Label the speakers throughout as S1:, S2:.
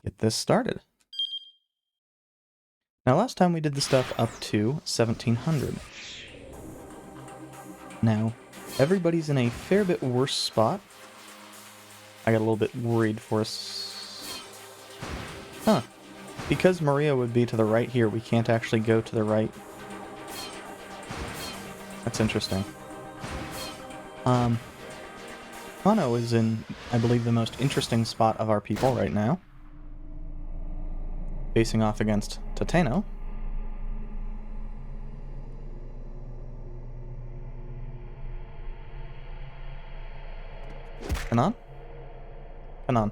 S1: get this started. Now, last time we did the stuff up to 1700. Now, everybody's in a fair bit worse spot. I got a little bit worried for us. Huh. Because Maria would be to the right here, we can't actually go to the right. That's interesting. Kano is in, I believe, the most interesting spot of our people right now. Facing off against Tateno. Kanon? Kanon.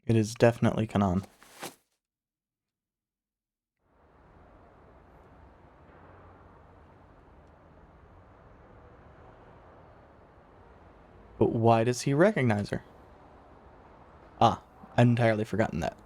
S1: It is definitely Kanon. But why does he recognize her? Ah, I'd entirely forgotten that.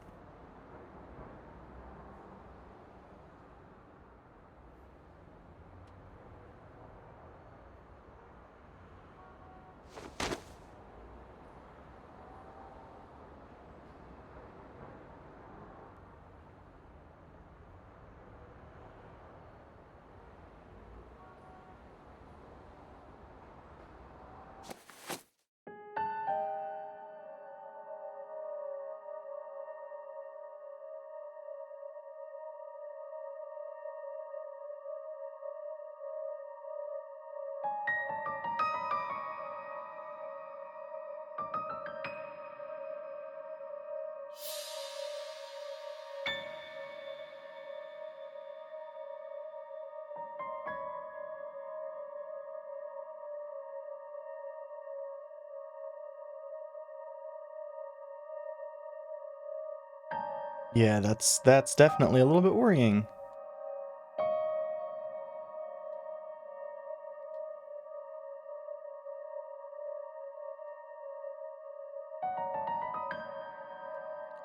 S1: Yeah, that's definitely a little bit worrying.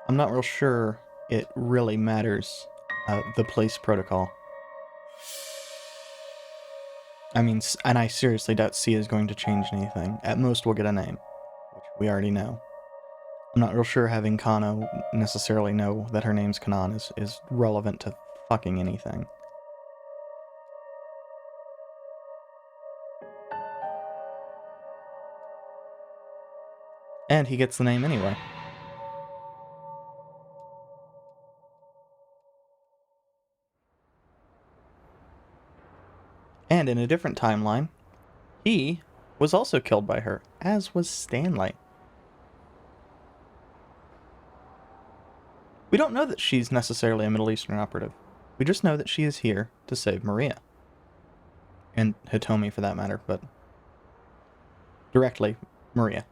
S1: I'm not real sure it really matters, the place protocol. I mean, and I seriously doubt C is going to change anything. At most, we'll get a name, which we already know. I'm not real sure having Kano necessarily know that her name's Kanon is relevant to fucking anything. And he gets the name anyway. And in a different timeline, he was also killed by her, as was Stanley. We don't know that she's necessarily a Middle Eastern operative. We just know that she is here to save Maria. And Hitomi for that matter, but directly Maria.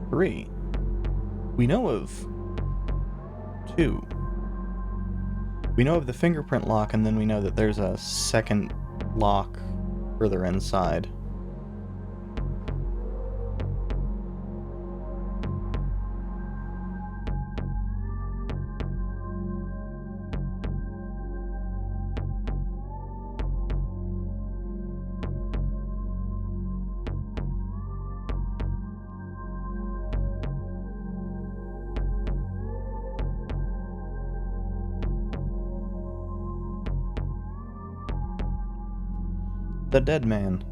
S1: Three. We know of two. We know of the fingerprint lock, and then we know that there's a second lock further inside. The dead man.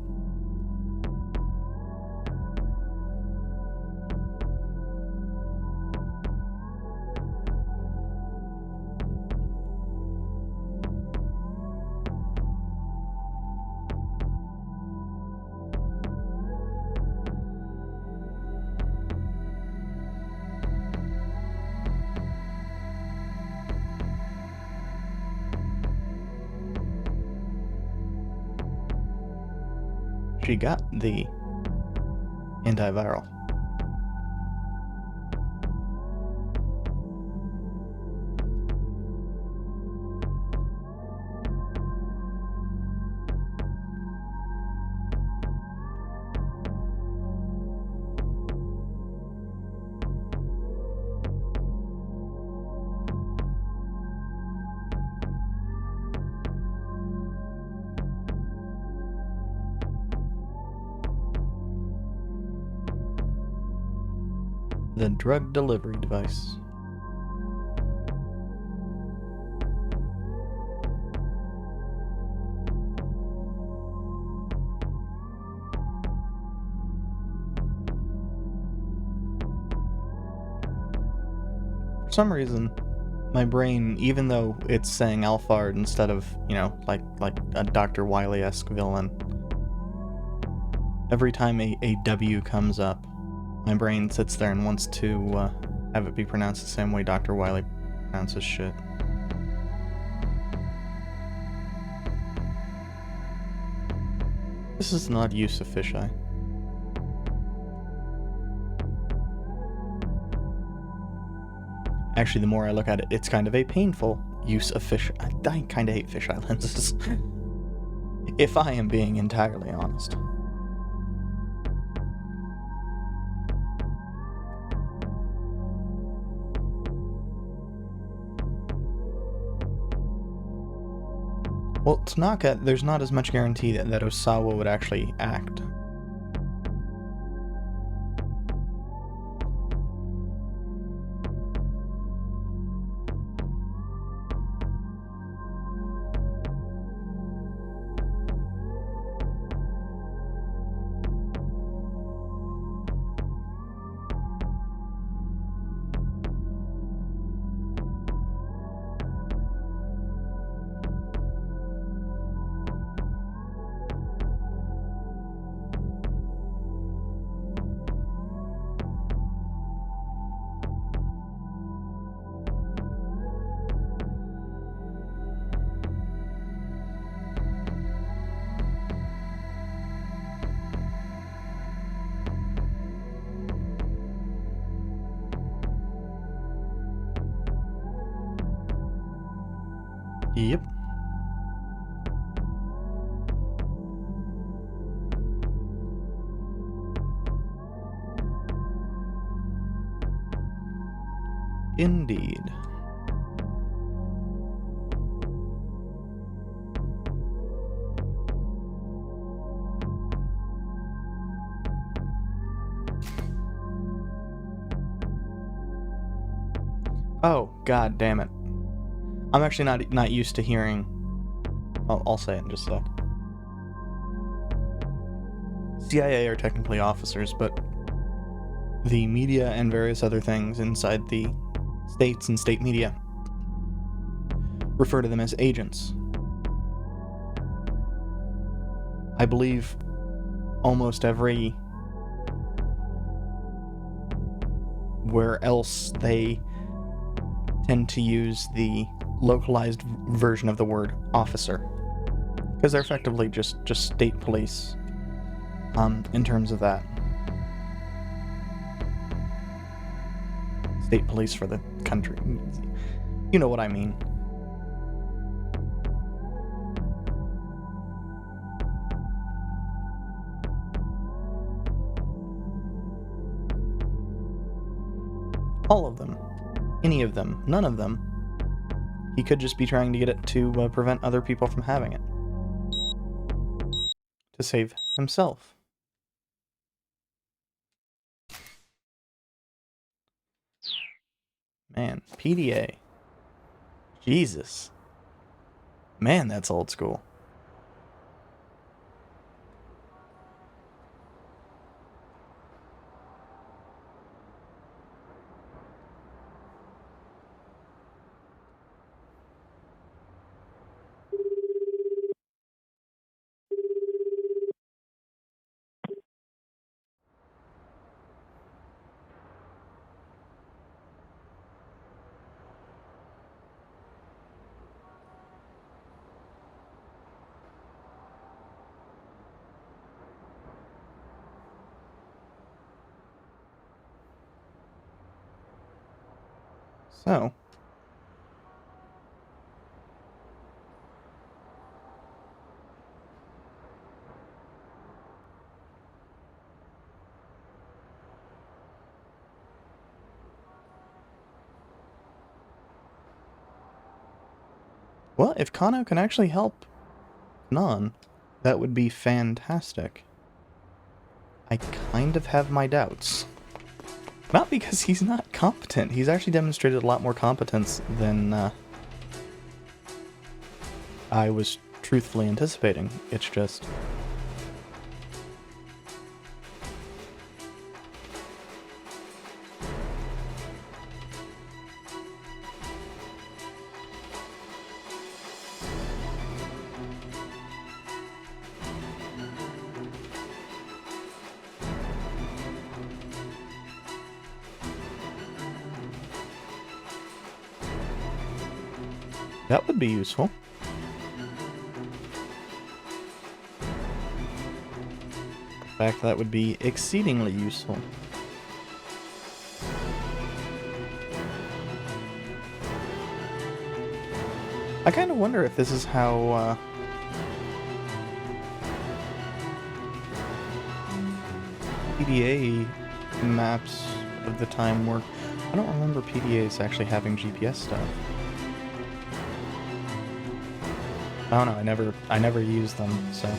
S1: She got the antiviral. The drug delivery device. For some reason, my brain, even though it's saying Alphard instead of, you know, like a Dr. Wily-esque villain, every time a W comes up, my brain sits there and wants to have it be pronounced the same way Dr. Wily pronounces shit. This is an odd use of fisheye. Actually, the more I look at it, it's kind of a painful use of fish. I kind of hate fisheye lenses. If I am being entirely honest. Well, Tanaka, there's not as much guarantee that Osawa would actually act. Yep. Indeed. Oh, god damn it. I'm actually not used to hearing... I'll say it in just a sec. CIA are technically officers, but the media and various other things inside the states and state media refer to them as agents. I believe almost every... where else they tend to use the localized version of the word officer, because they're effectively just state police in terms of that. State police for the country. You know what I mean. All of them. Any of them. None of them. He could just be trying to get it to prevent other people from having it. To save himself. Man, PDA. Jesus. Man, that's old school. So, well, if Kano can actually help Kanon, that would be fantastic. I kind of have my doubts. Not because he's not competent. He's actually demonstrated a lot more competence than I was truthfully anticipating. It's just... that would be useful. In fact, that would be exceedingly useful. I kind of wonder if this is how, PDA maps of the time work. I don't remember PDAs actually having GPS stuff. I don't know, I never used them, so...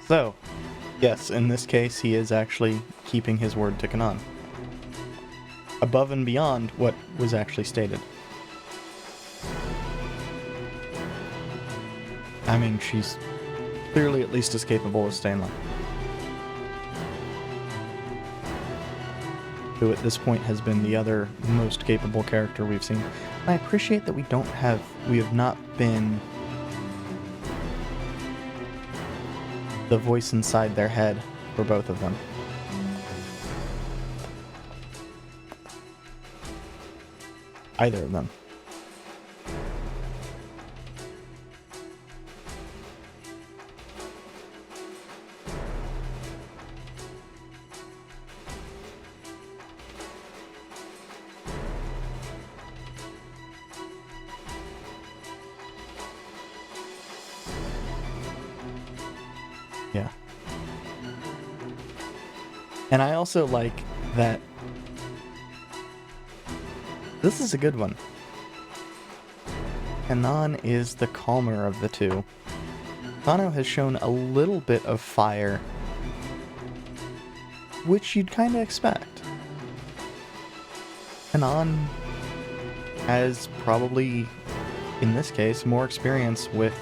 S1: So, yes, in this case, he is actually keeping his word to Kanon. Above and beyond what was actually stated. I mean, she's clearly at least as capable as Stanley, who at this point has been the other most capable character we've seen. And I appreciate that we have not been the voice inside their head for both of them. Either of them. Yeah. And I also like that this is a good one. Kanon is the calmer of the two. Kano has shown a little bit of fire, which you'd kind of expect. Kanon has probably, in this case, more experience with,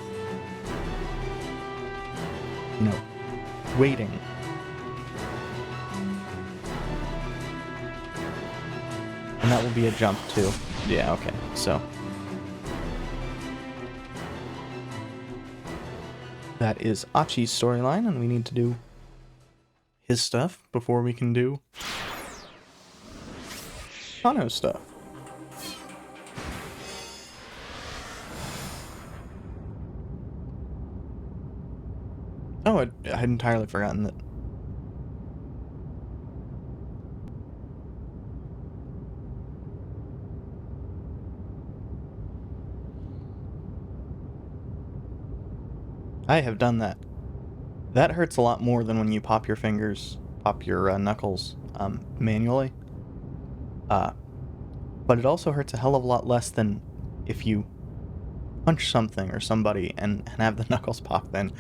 S1: you know, waiting. And that will be a jump too. Yeah, okay, so. That is Achi's storyline, and we need to do his stuff before we can do Kano's stuff. Oh, I had entirely forgotten that. I have done that. That hurts a lot more than when you pop your knuckles manually. But it also hurts a hell of a lot less than if you punch something or somebody and have the knuckles pop then.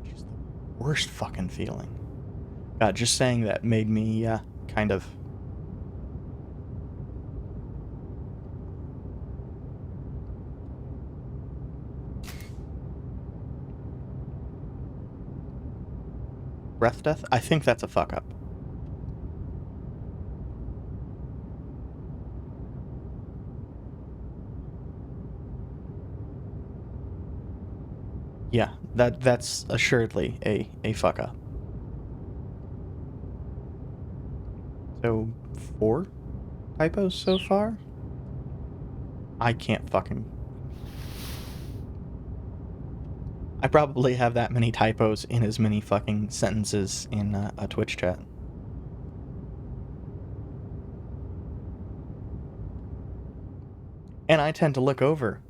S1: Which is the worst fucking feeling. God, just saying that made me kind of... Breath death? I think that's a fuck up. Yeah, that's assuredly a fuck up. So 4 typos so far? I can't fucking... I probably have that many typos in as many fucking sentences in a Twitch chat. And I tend to look over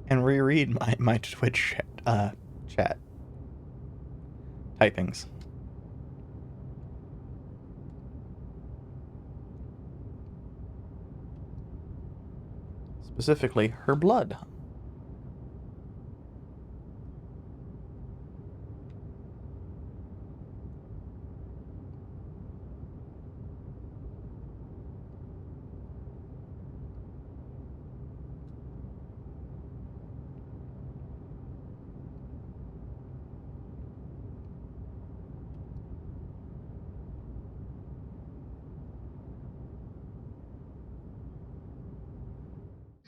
S1: and reread my Twitch chat typings. Specifically, her blood.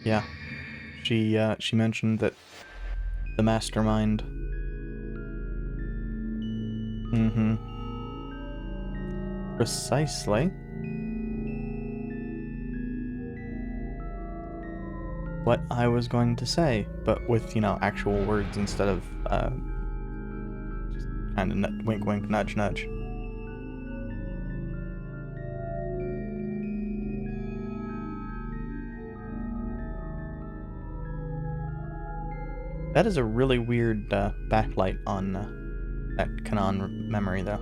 S1: Yeah. She mentioned that the mastermind. Mm-hmm. Precisely what I was going to say, but with, actual words instead of just kind of wink wink nudge nudge. That is a really weird backlight on that Kanon memory, though.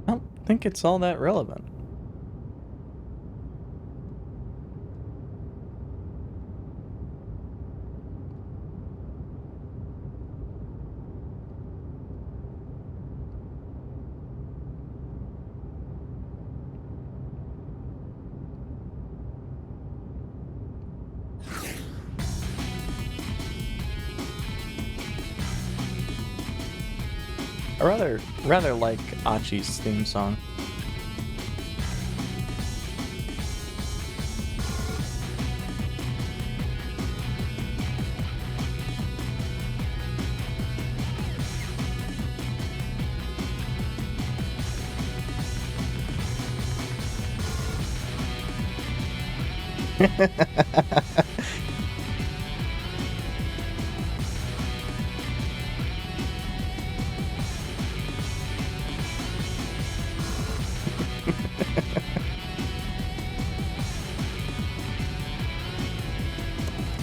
S1: I don't think it's all that relevant. I rather like Achi's theme song.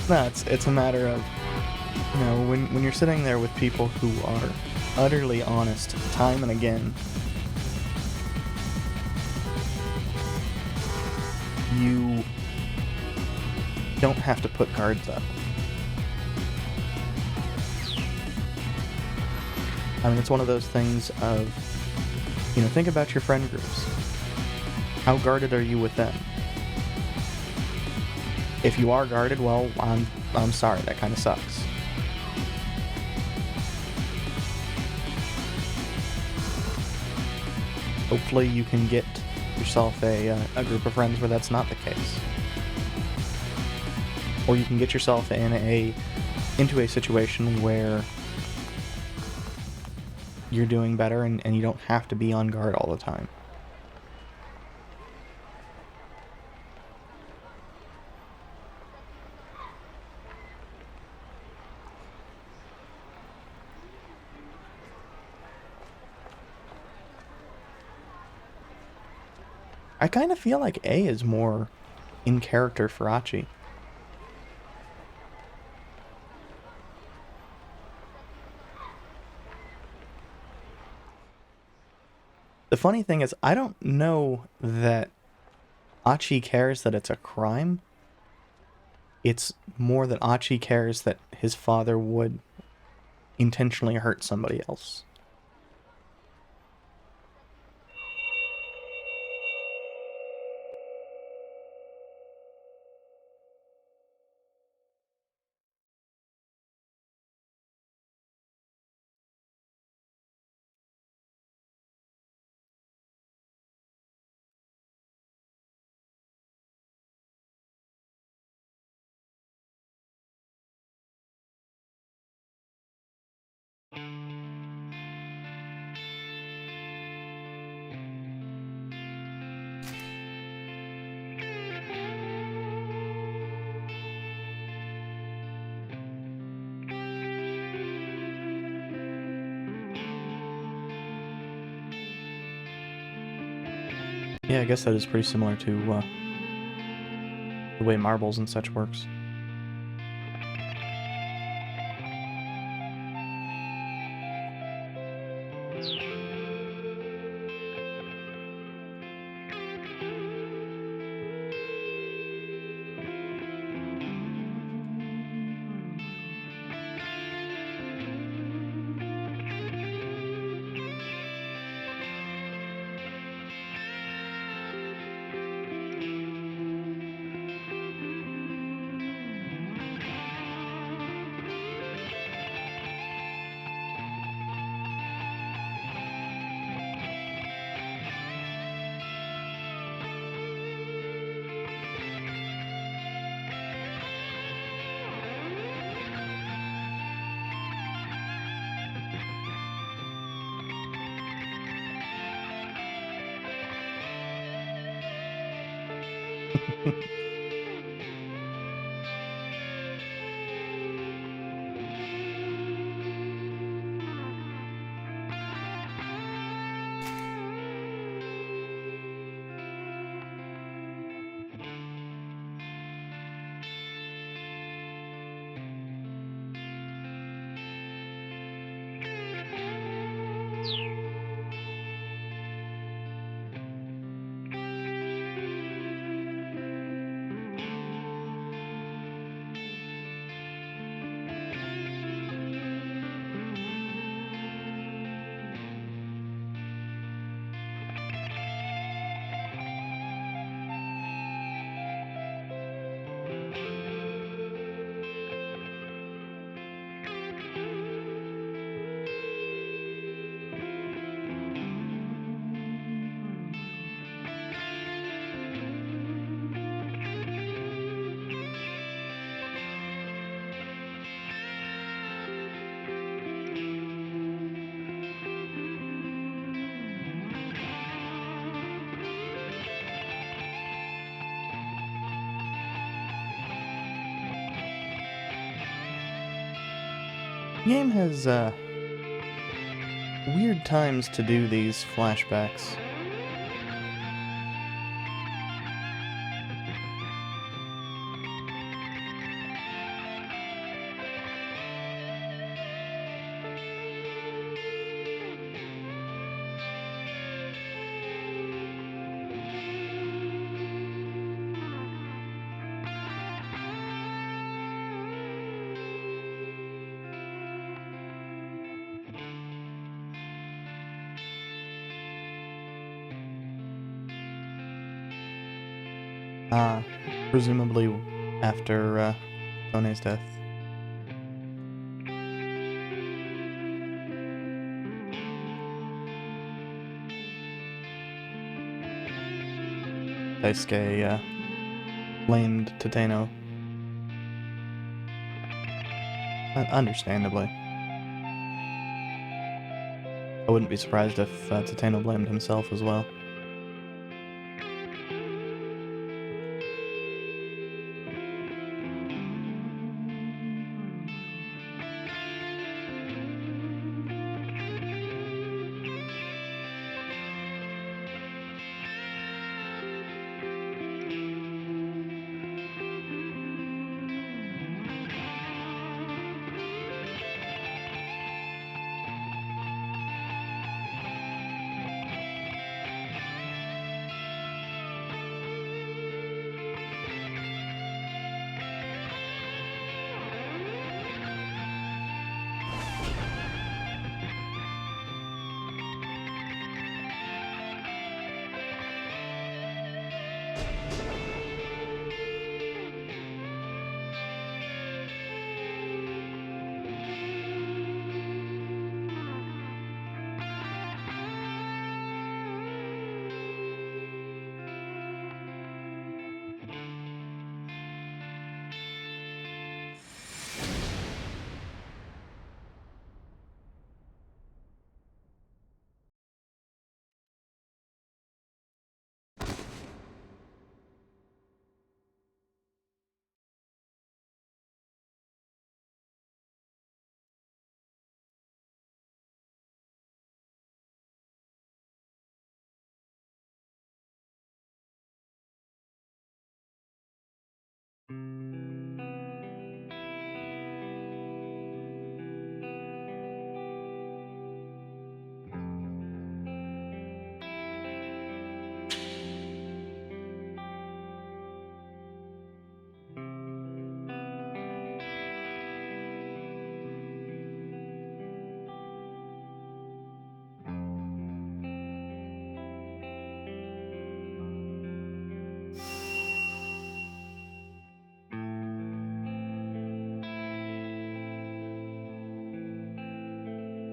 S1: No, it's a matter of, when you're sitting there with people who are utterly honest time and again, you don't have to put guards up. I mean, it's one of those things of, think about your friend groups. How guarded are you with them? If you are guarded, well, I'm sorry, that kind of sucks. Hopefully you can get yourself a group of friends where that's not the case. Or you can get yourself into a situation where you're doing better and you don't have to be on guard all the time. I kind of feel like A is more in character for Achi. The funny thing is, I don't know that Achi cares that it's a crime. It's more that Achi cares that his father would intentionally hurt somebody else. Yeah, I guess that is pretty similar to the way marbles and such works. The game has weird times to do these flashbacks. Ah, presumably after Tone's death. Daisuke blamed Tateno. Understandably. I wouldn't be surprised if Tateno blamed himself as well.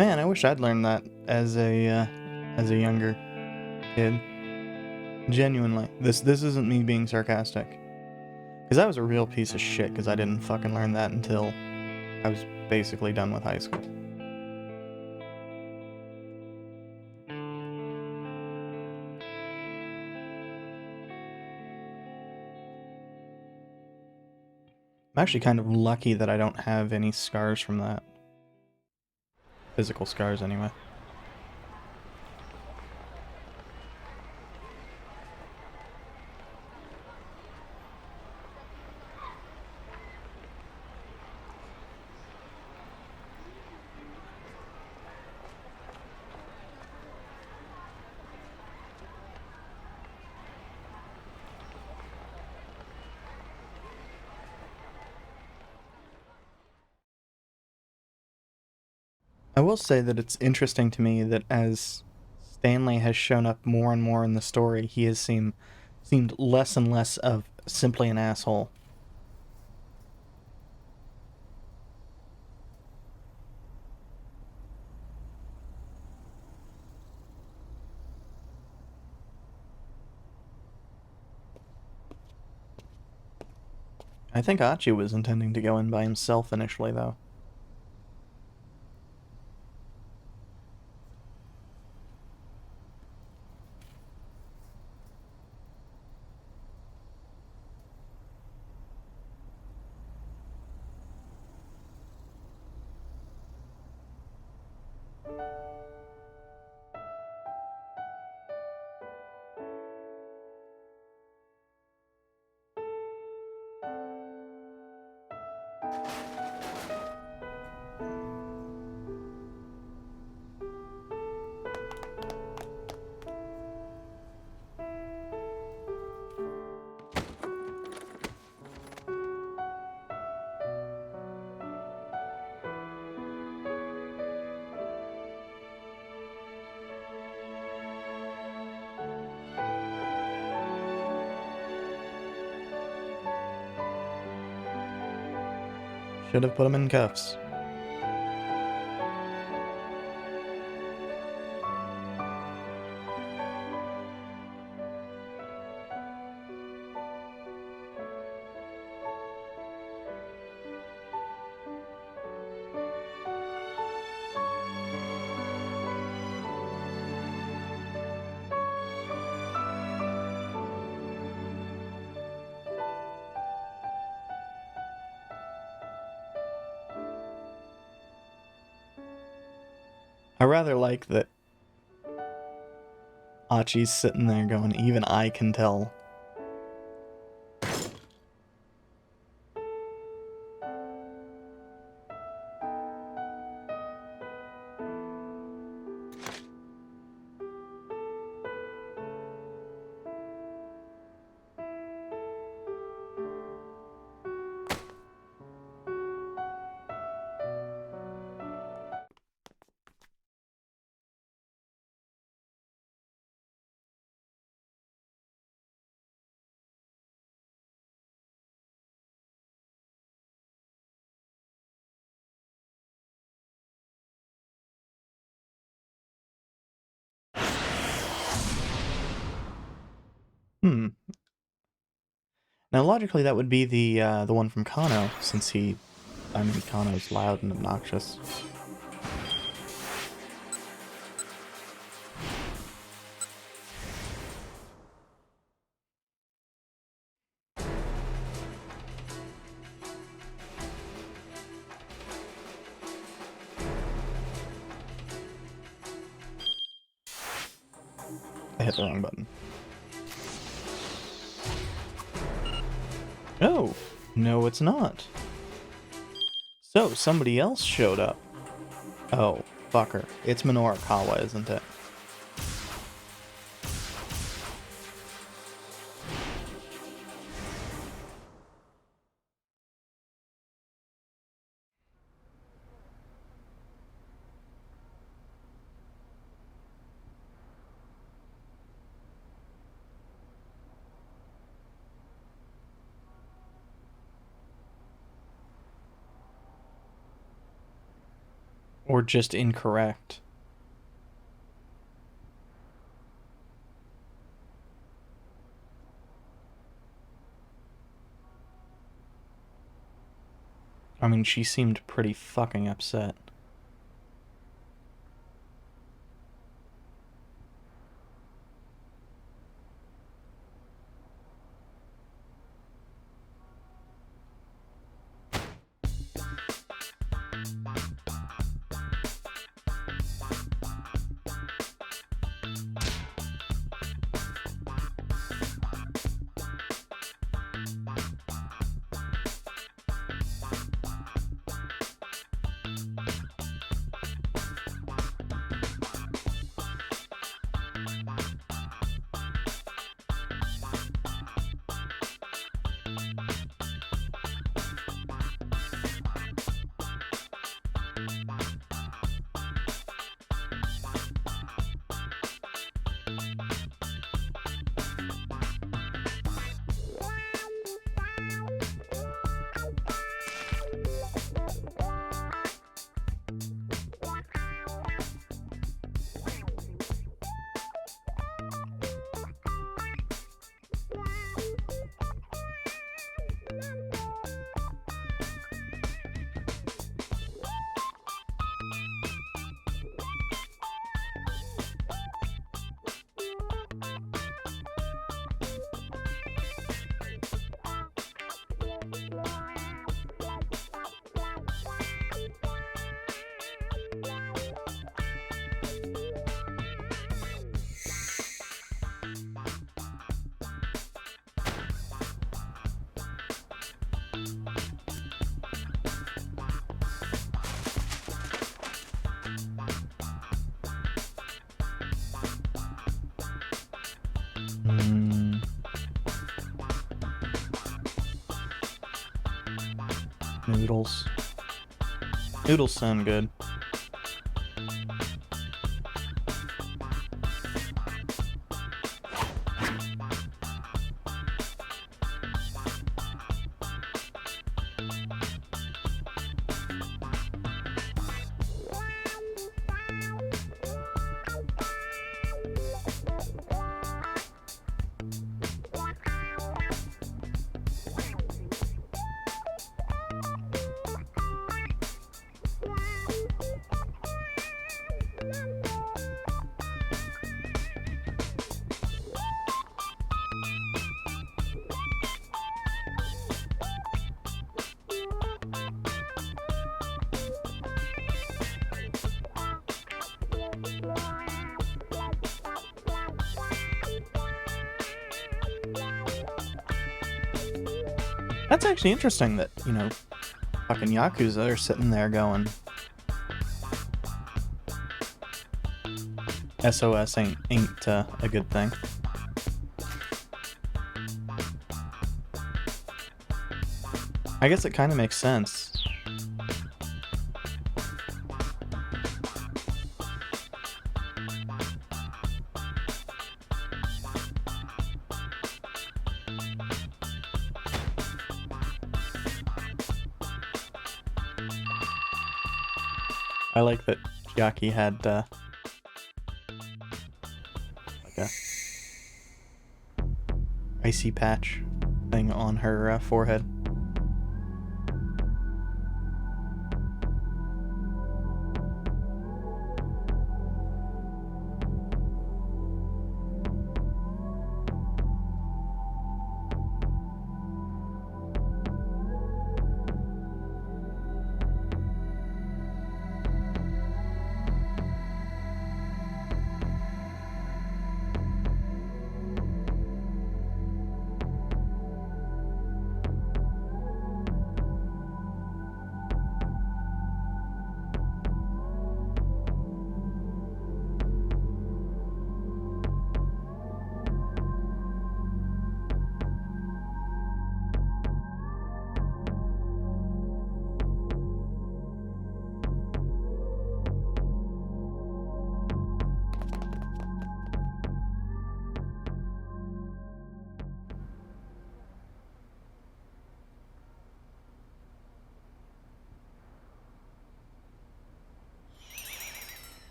S1: Man, I wish I'd learned that as a younger kid. Genuinely, this isn't me being sarcastic, because I was a real piece of shit because I didn't fucking learn that until I was basically done with high school. I'm actually kind of lucky that I don't have any scars from that. Physical scars, anyway. I will say that it's interesting to me that as Stanley has shown up more and more in the story, he has seemed less and less of simply an asshole. I think Achi was intending to go in by himself initially, though. Should have put him in cuffs. I rather like that Achi's sitting there going, even I can tell. Hmm. Now, logically, that would be the one from Kano, since Kano's loud and obnoxious. I hit the wrong button. Oh, no it's not. So, somebody else showed up. Oh, fucker. It's Minorikawa, isn't it? Or just incorrect. I mean, she seemed pretty fucking upset. Noodles. Noodles sound good. That's actually interesting that, you know, fucking Yakuza are sitting there going, SOS ain't a good thing. I guess it kind of makes sense. I like that Chiaki had like a icy patch thing on her forehead.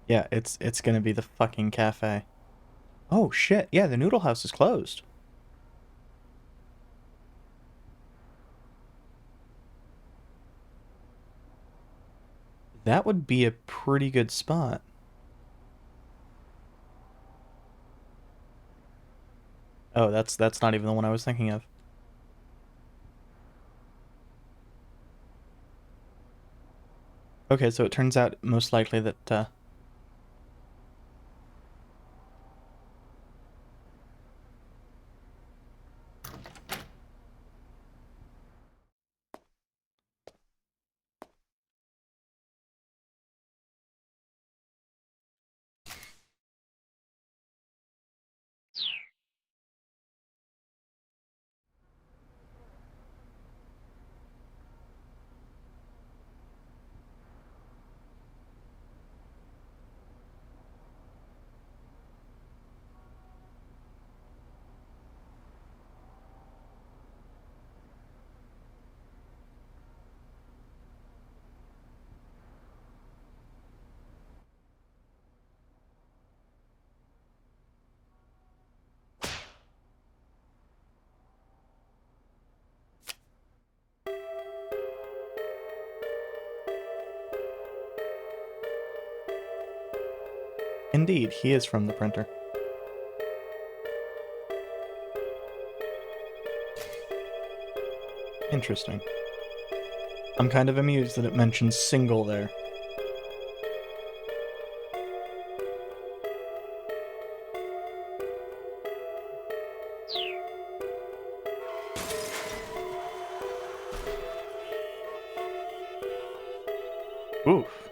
S1: Yeah, it's gonna be the fucking cafe. Oh shit, yeah, the noodle house is closed. That would be a pretty good spot. Oh, that's not even the one I was thinking of. Okay, so it turns out most likely that indeed he is from the printer. Interesting. I'm kind of amused that it mentions single there. Oof.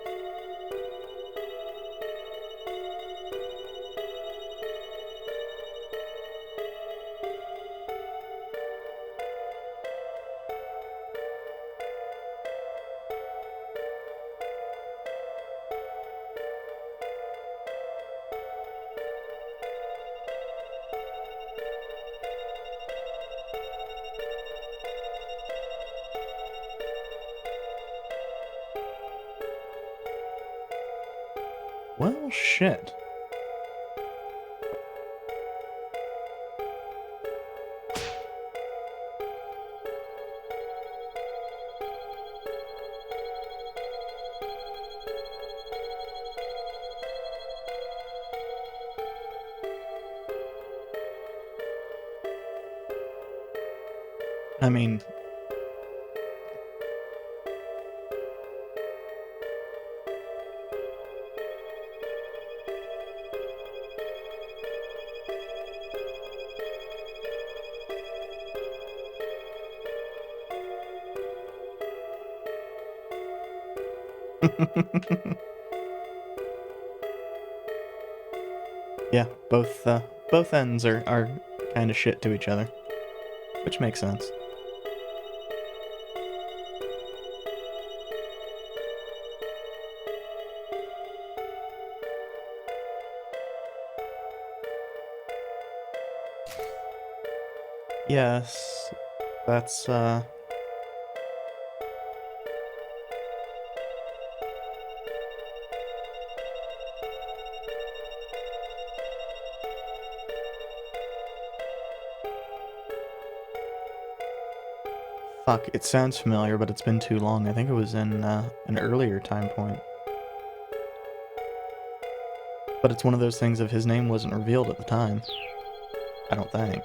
S1: Well, shit. I mean, yeah, both ends are kind of shit to each other, which makes sense. Yes, that's fuck. It sounds familiar, but it's been too long. I think it was in an earlier time point. But it's one of those things of his name wasn't revealed at the time. I don't think.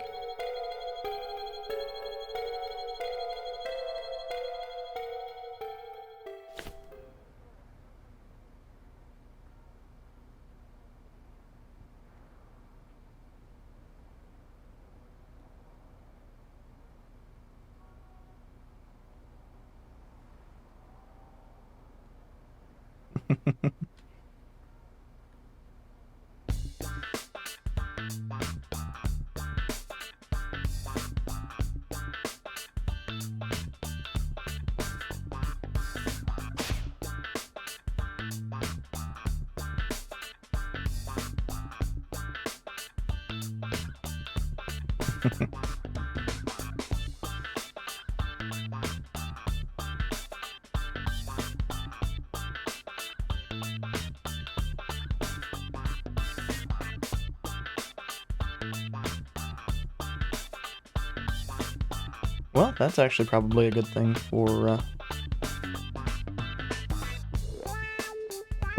S1: Well, that's actually probably a good thing for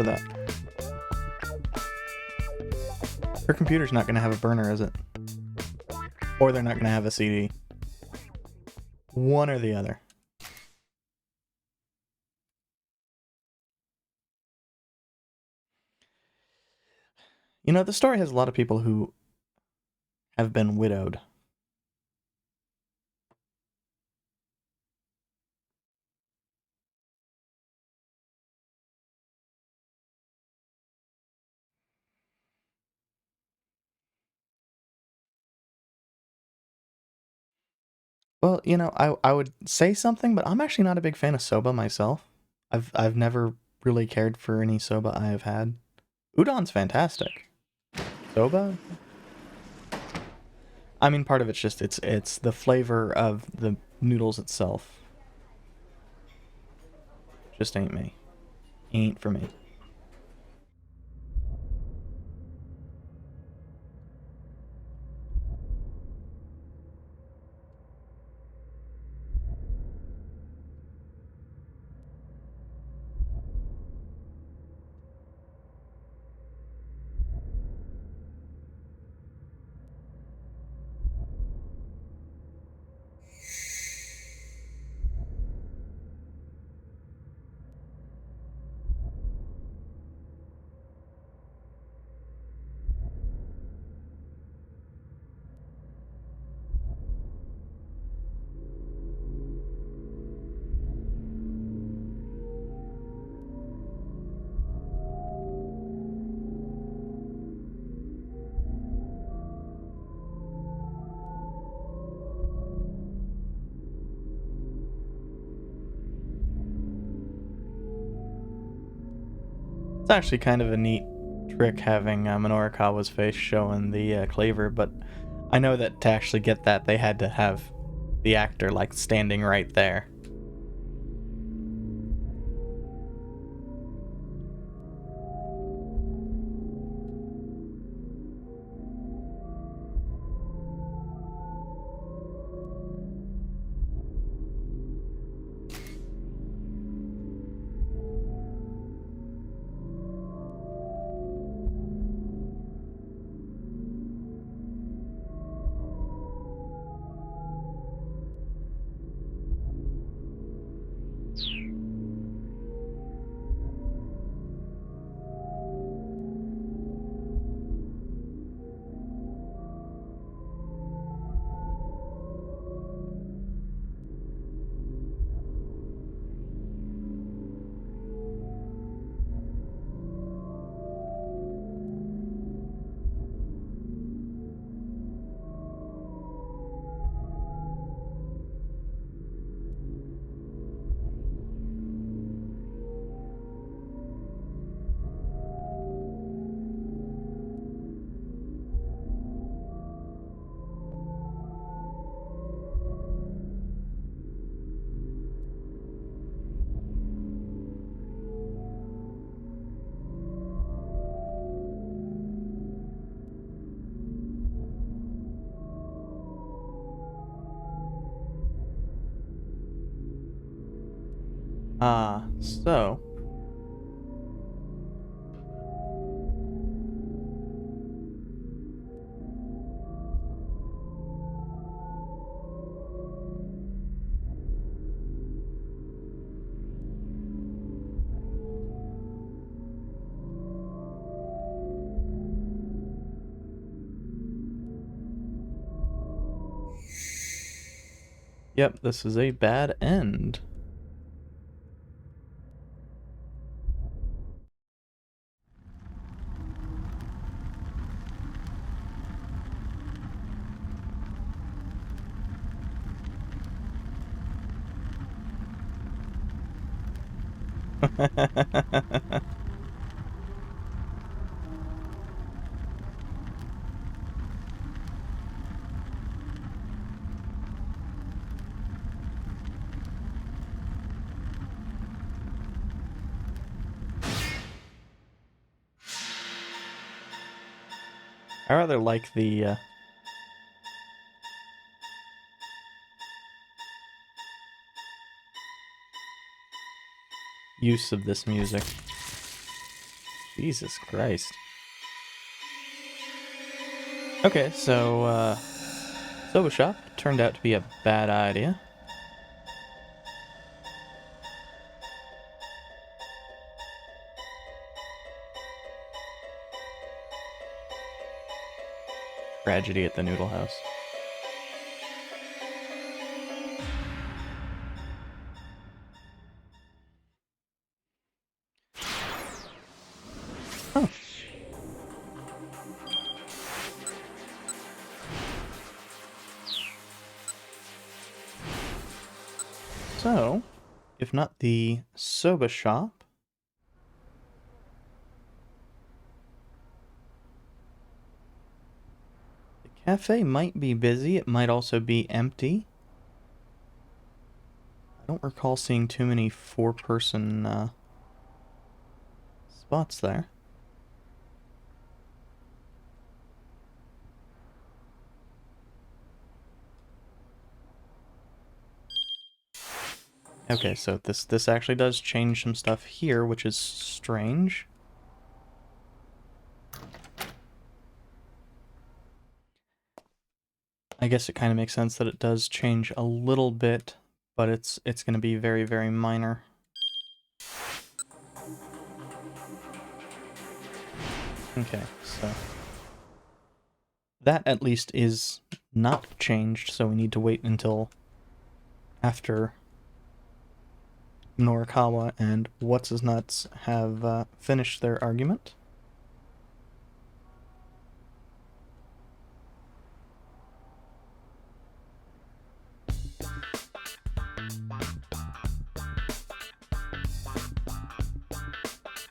S1: that. Her computer's not gonna have a burner, is it? Or they're not gonna have a CD. One or the other. You know, the story has a lot of people who have been widowed. Well, you know, I would say something, but I'm actually not a big fan of soba myself. I've never really cared for any soba I have had. Udon's fantastic. Soba? I mean, part of it's just it's the flavor of the noodles itself. Just ain't me. Ain't for me. It's actually kind of a neat trick having Minorikawa's face show in the claver, but I know that to actually get that, they had to have the actor, like, standing right there. So... Yep, this is a bad end. I rather like the use of this music. Jesus Christ. Okay, so Soba Shop turned out to be a bad idea. Tragedy at the Noodle House. Oh. So, if not the Soba Shop, the cafe might be busy. It might also be empty. I don't recall seeing too many four-person spots there. Okay, so this actually does change some stuff here, which is strange. I guess it kind of makes sense that it does change a little bit, but it's going to be very, very minor. Okay, so that at least is not changed, so we need to wait until after Norikawa and What's-His-Nuts have finished their argument.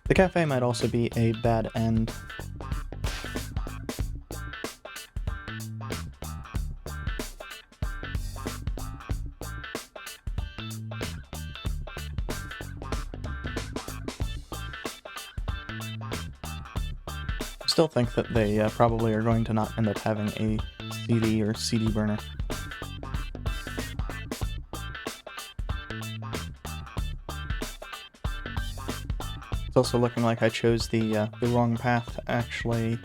S1: The cafe might also be a bad end. Still think that they probably are going to not end up having a CD or CD burner. It's also looking like I chose the wrong path to actually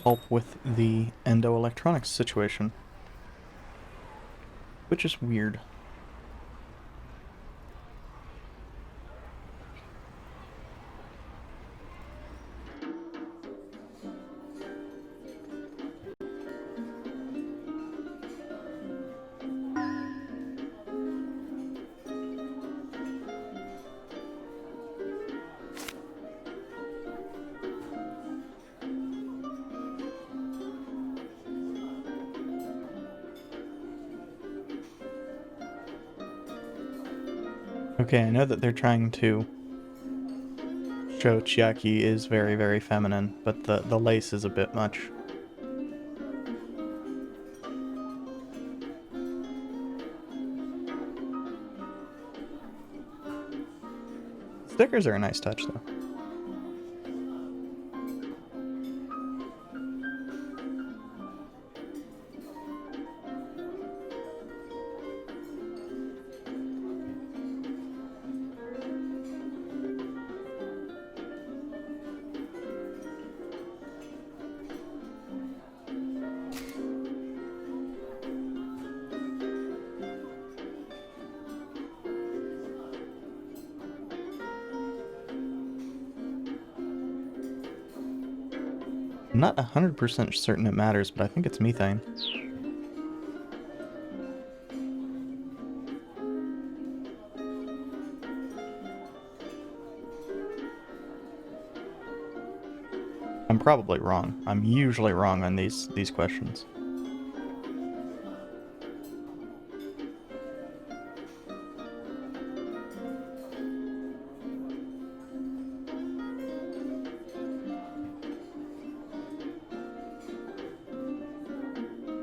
S1: help with the Endo Electronics situation, which is weird. Okay, I know that they're trying to show Chiaki is very, very feminine, but the lace is a bit much. Stickers are a nice touch, though. I'm not 100% certain it matters, but I think it's methane. I'm probably wrong. I'm usually wrong on these questions.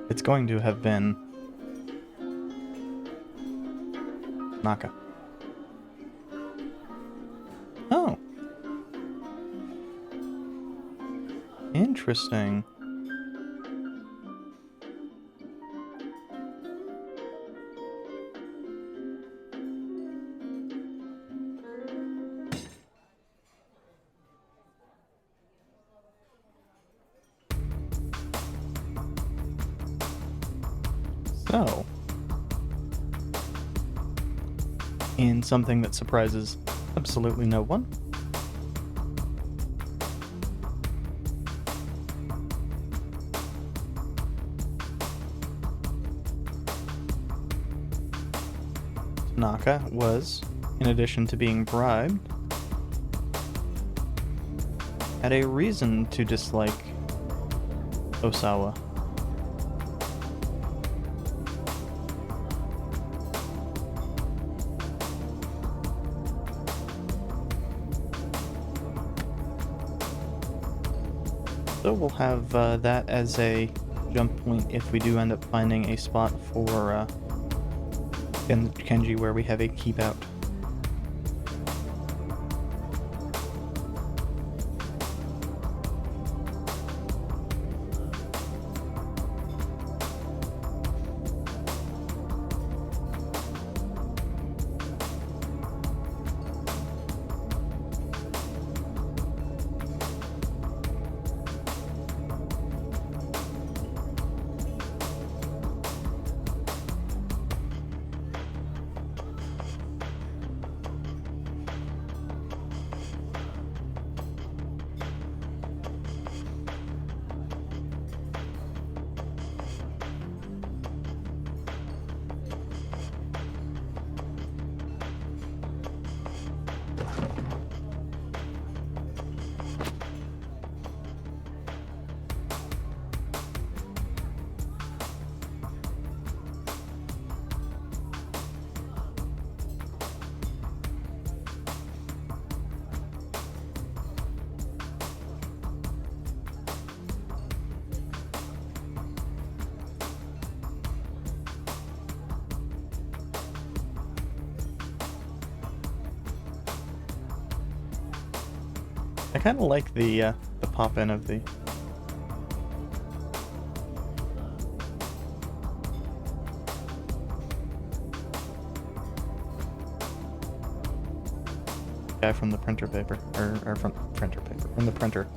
S1: It's going to have been Naka. Oh. Interesting. So, in something that surprises absolutely no one, Tanaka was, in addition to being bribed, had a reason to dislike Osawa. So we'll have that as a jump point if we do end up finding a spot for Kenji where we have a keep out. I kind of like the pop-in of the guy from the printer paper, or from printer paper, from the printer.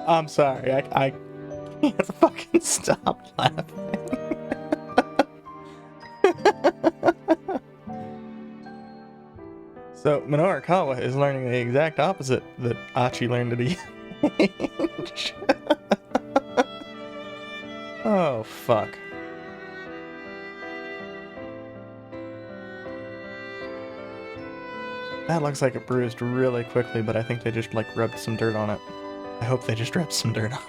S1: I'm sorry, I can't fucking stop laughing. So, Minorukawa is learning the exact opposite that Achi learned at age. Oh, fuck. That looks like it bruised really quickly, but I think they just, like, rubbed some dirt on it. I hope they just rubbed some dirt on it.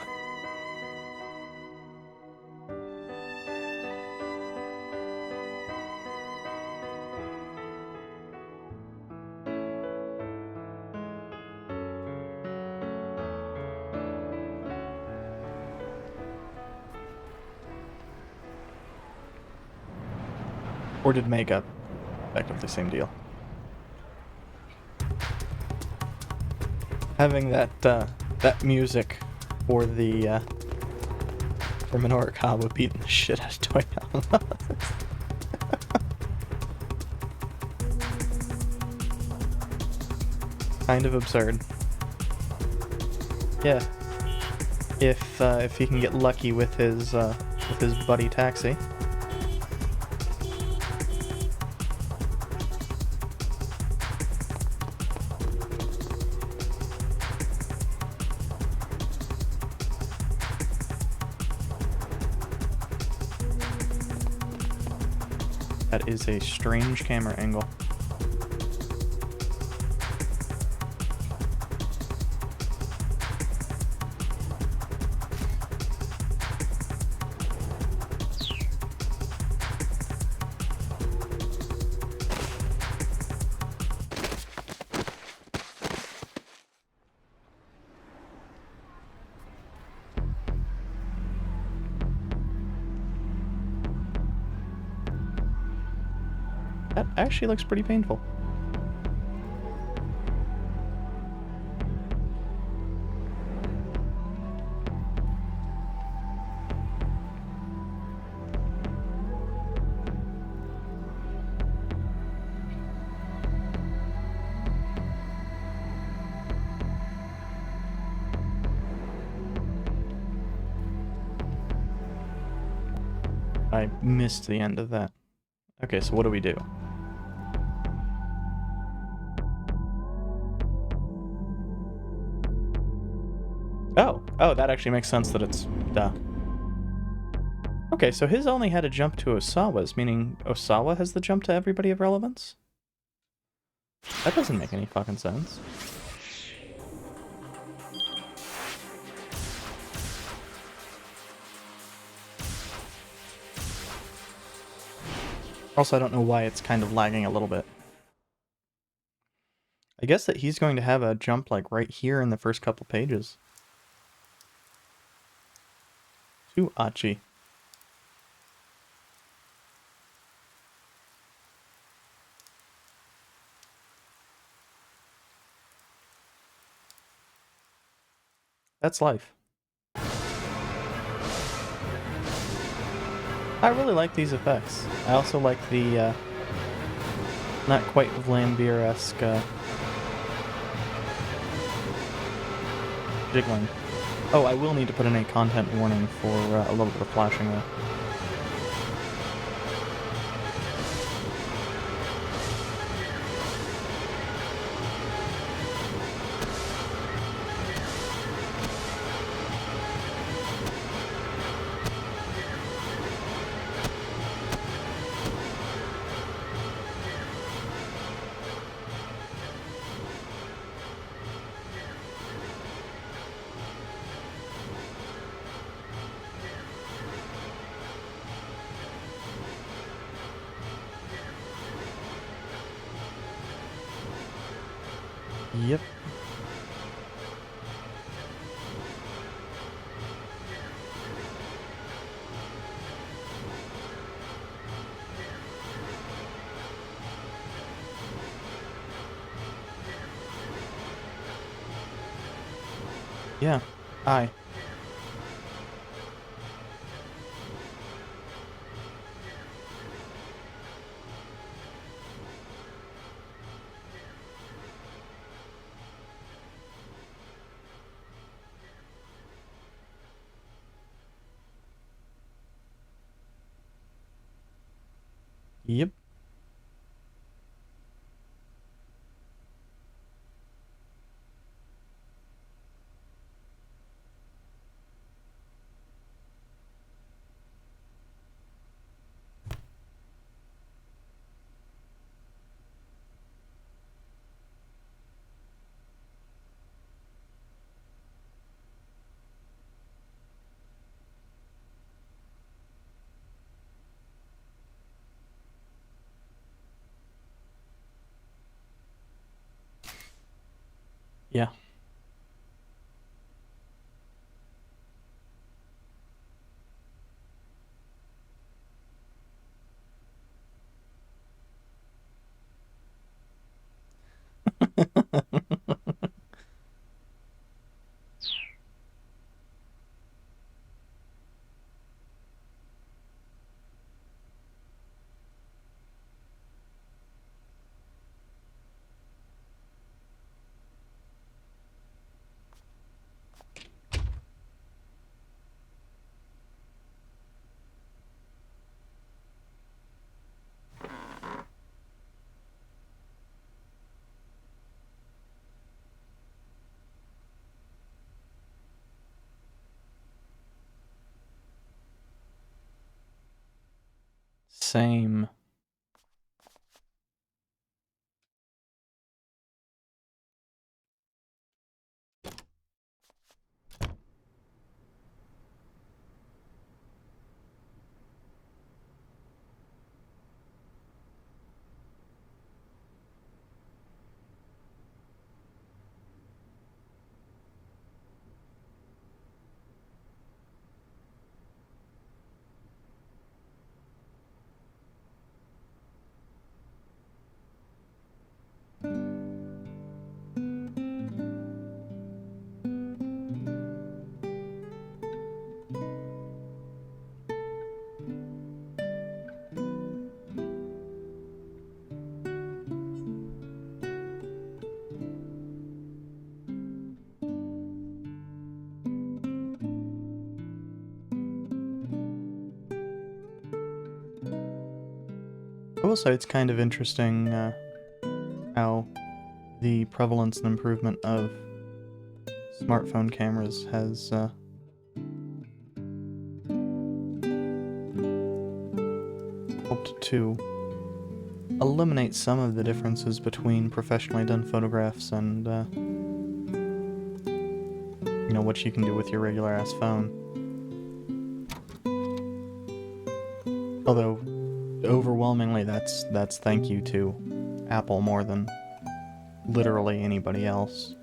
S1: Or did makeup. Effectively same deal. Having that music for the for Minorukawa beating the shit out of Toyama. Kind of absurd. Yeah, if he can get lucky with his buddy taxi. That is a strange camera angle. That actually looks pretty painful. I missed the end of that. Okay, so what do we do? Oh, that actually makes sense that it's... duh. Okay, so his only had a jump to Osawa's, meaning Osawa has the jump to everybody of relevance? That doesn't make any fucking sense. Also, I don't know why it's kind of lagging a little bit. I guess that he's going to have a jump like right here in the first couple pages. To Achi. That's life. I really like these effects. I also like the, not quite Vlambeer-esque, jiggling. Oh, I will need to put in a content warning for a little bit of flashing, though. Yep. Yeah. Aye. Yep. Yeah. same. I will say it's kind of interesting how the prevalence and improvement of smartphone cameras has helped to eliminate some of the differences between professionally done photographs and, you know, what you can do with your regular-ass phone. Although, overwhelmingly, that's thank you to Apple more than literally anybody else.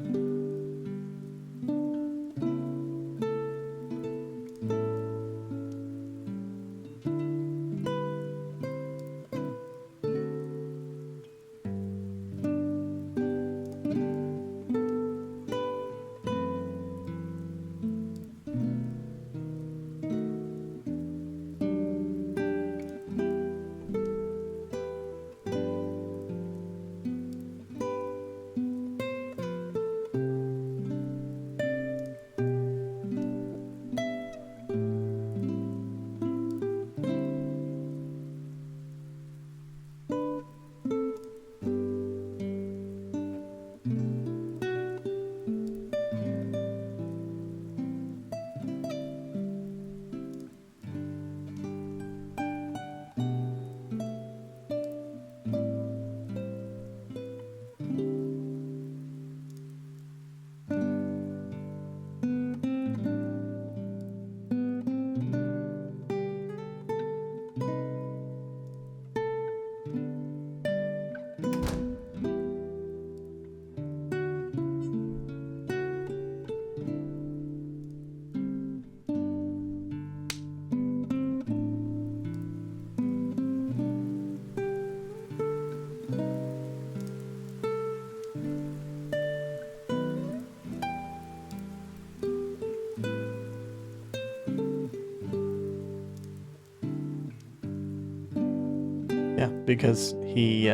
S1: Yeah, because he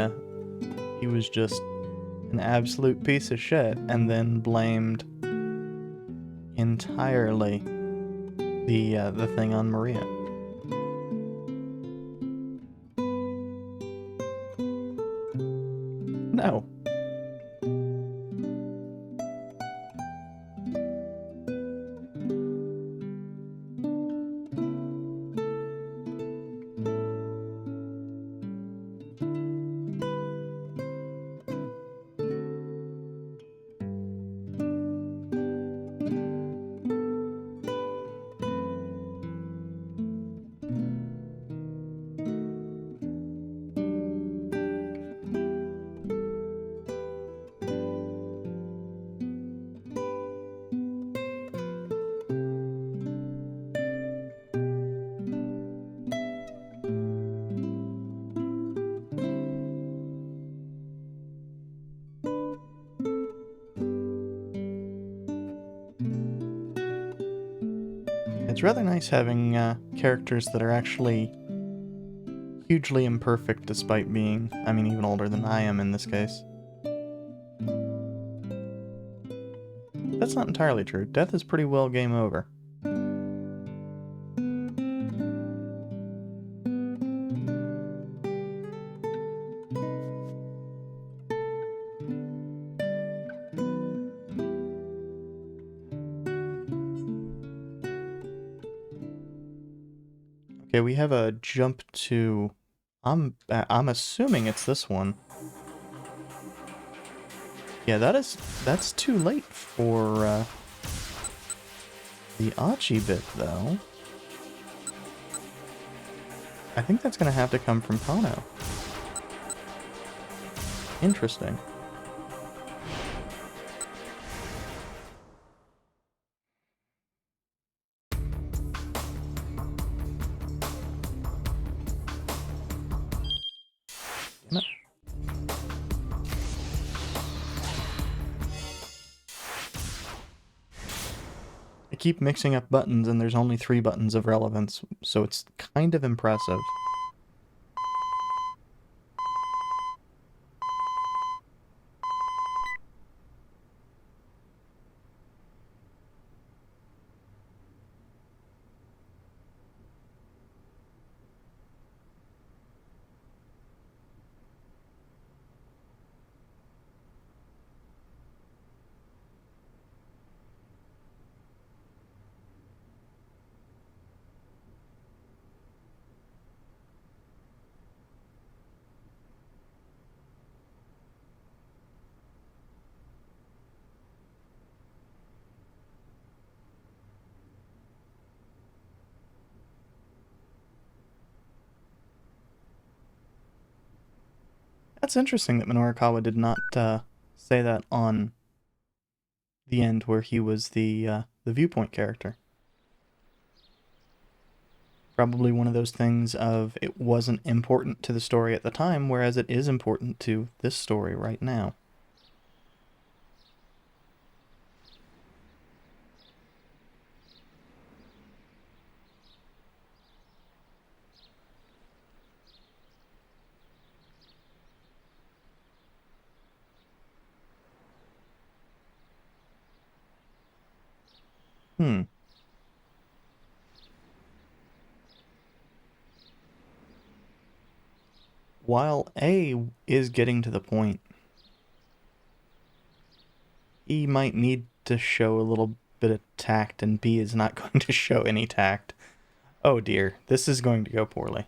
S1: was just an absolute piece of shit, and then blamed entirely the thing on Maria. No. It's rather nice having characters that are actually hugely imperfect despite being, I mean, even older than I am in this case. That's not entirely true. Death is pretty well game over. Okay, we have a jump to I'm assuming it's this one. Yeah, that's too late for the Achi bit, though. I think that's gonna have to come from Pono. Interesting. Damn it. I keep mixing up buttons, and there's only 3 buttons of relevance, so it's kind of impressive. That's interesting that Minorikawa did not say that on the end where he was the viewpoint character. Probably one of those things of it wasn't important to the story at the time, whereas it is important to this story right now. Hmm. While A is getting to the point, E might need to show a little bit of tact, and B is not going to show any tact. Oh dear, this is going to go poorly.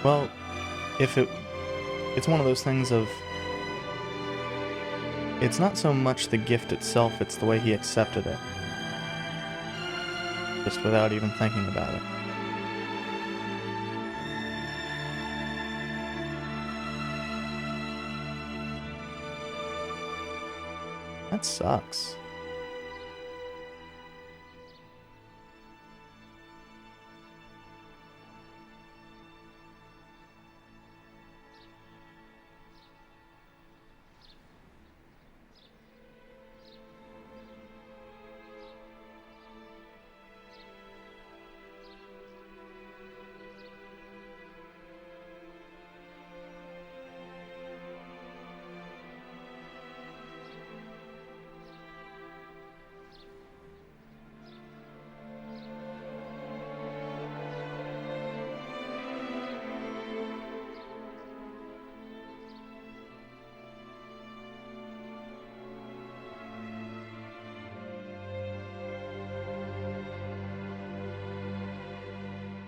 S1: Well, if it's one of those things of it's not so much the gift itself, it's the way he accepted it. Just without even thinking about it. That sucks.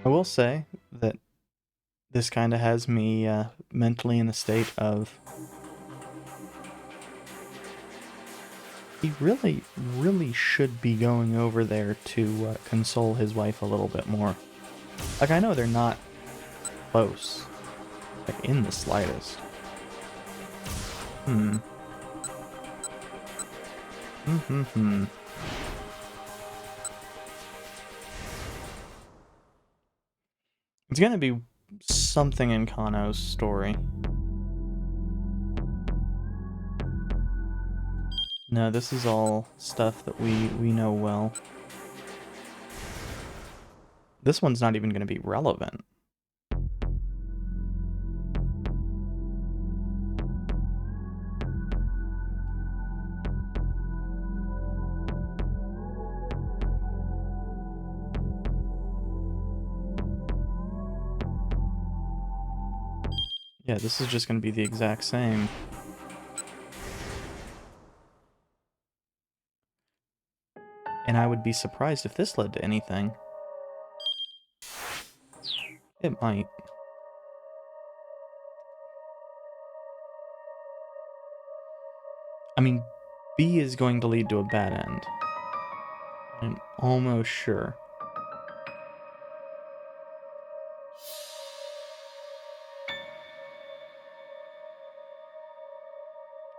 S1: I will say that this kind of has me mentally in a state of he really, really should be going over there to console his wife a little bit more. Like, I know they're not close, like, in the slightest. Hmm. Hmm. It's gonna be something in Kano's story. No, this is all stuff that we know well. This one's not even gonna be relevant. Yeah, this is just gonna be the exact same. And I would be surprised if this led to anything. It might. I mean, B is going to lead to a bad end. I'm almost sure.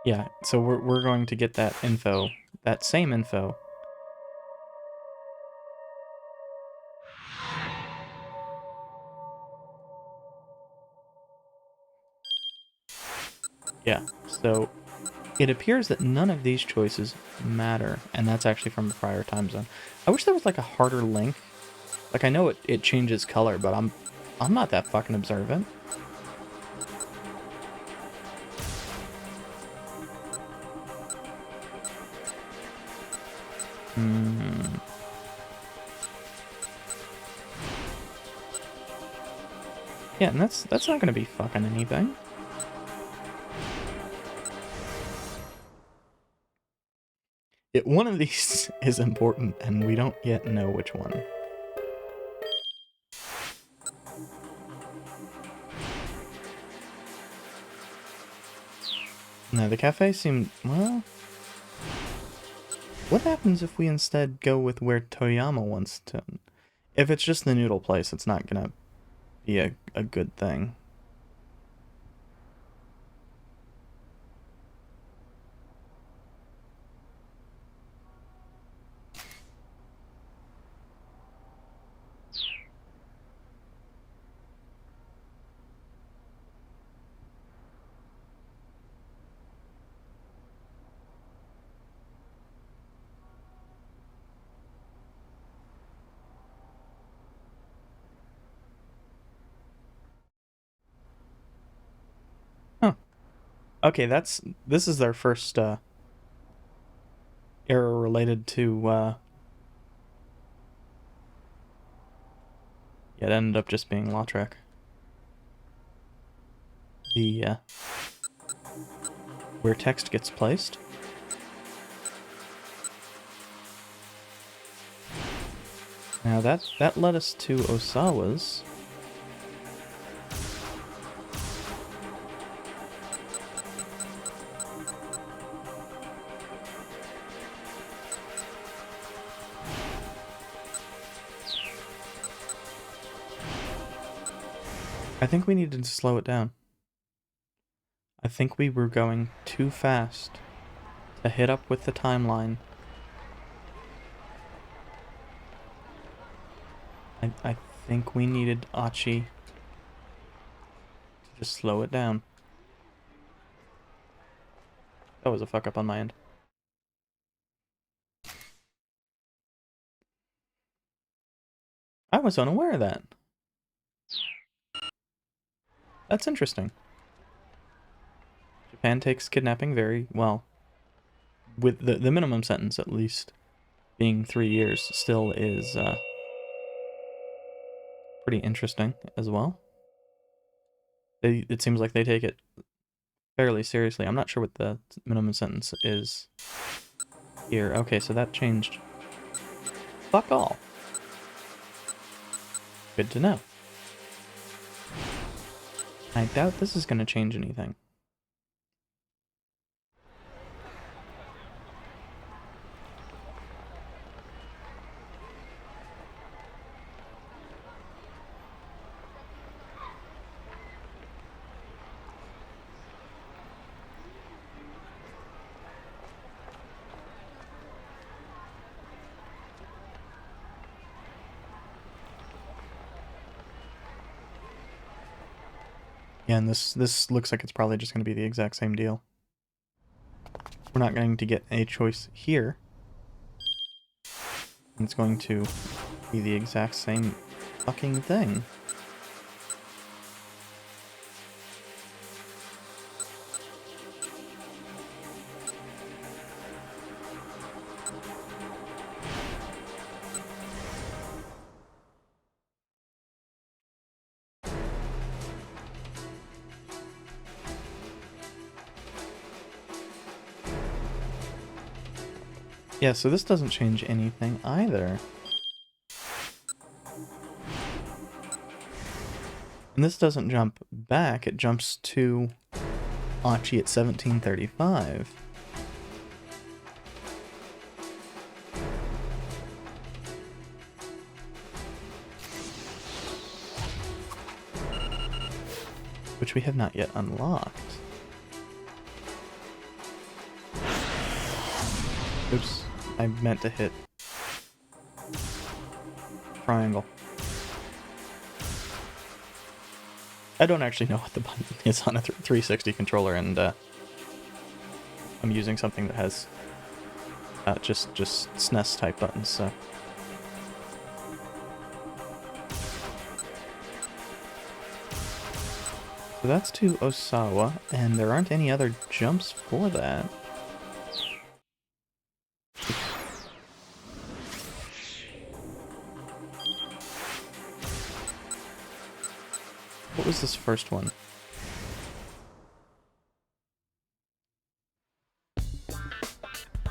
S1: Yeah, so we're going to get that info, that same info. Yeah, so it appears that none of these choices matter, and that's actually from a prior time zone. I wish there was like a harder link. Like, I know it changes color, but I'm not that fucking observant. Hmm. Yeah, and that's not gonna be fucking anything. One of these is important, and we don't yet know which one. No, the cafe seemed, well... What happens if we instead go with where Toyama wants to... If it's just the noodle place, it's not gonna be a good thing. Huh. Okay, this is their first, error related to, yeah, it ended up just being Lautrec. The, where text gets placed. Now that led us to Osawa's. I think we needed to slow it down. I think we were going too fast to hit up with the timeline. I think we needed Achi to just slow it down. That was a fuck up on my end. I was unaware of that. That's interesting. Japan takes kidnapping very well. With the minimum sentence, at least, being 3 years, still is pretty interesting as well. It seems like they take it fairly seriously. I'm not sure what the minimum sentence is here. Okay, so that changed. Fuck all. Good to know. I doubt this is going to change anything. Yeah, and this looks like it's probably just going to be the exact same deal. We're not going to get a choice here. It's going to be the exact same fucking thing. Yeah, so this doesn't change anything either. And this doesn't jump back, it jumps to Achi at 1735. Which we have not yet unlocked. Oops, I meant to hit triangle. I don't actually know what the button is on a 360 controller, and I'm using something that has just SNES type buttons, so. So that's to Osawa, and there aren't any other jumps for that. What was this first one?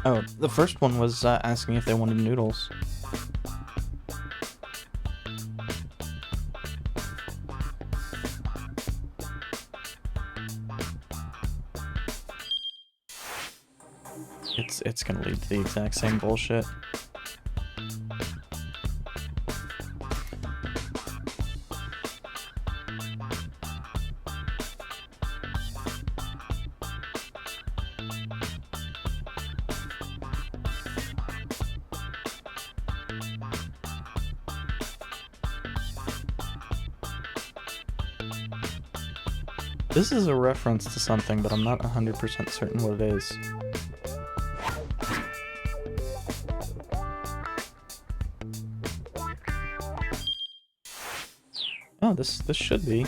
S1: Oh, the first one was asking if they wanted noodles. It's gonna lead to the exact same bullshit. This is a reference to something, but I'm not 100% certain what it is. Oh, this should be.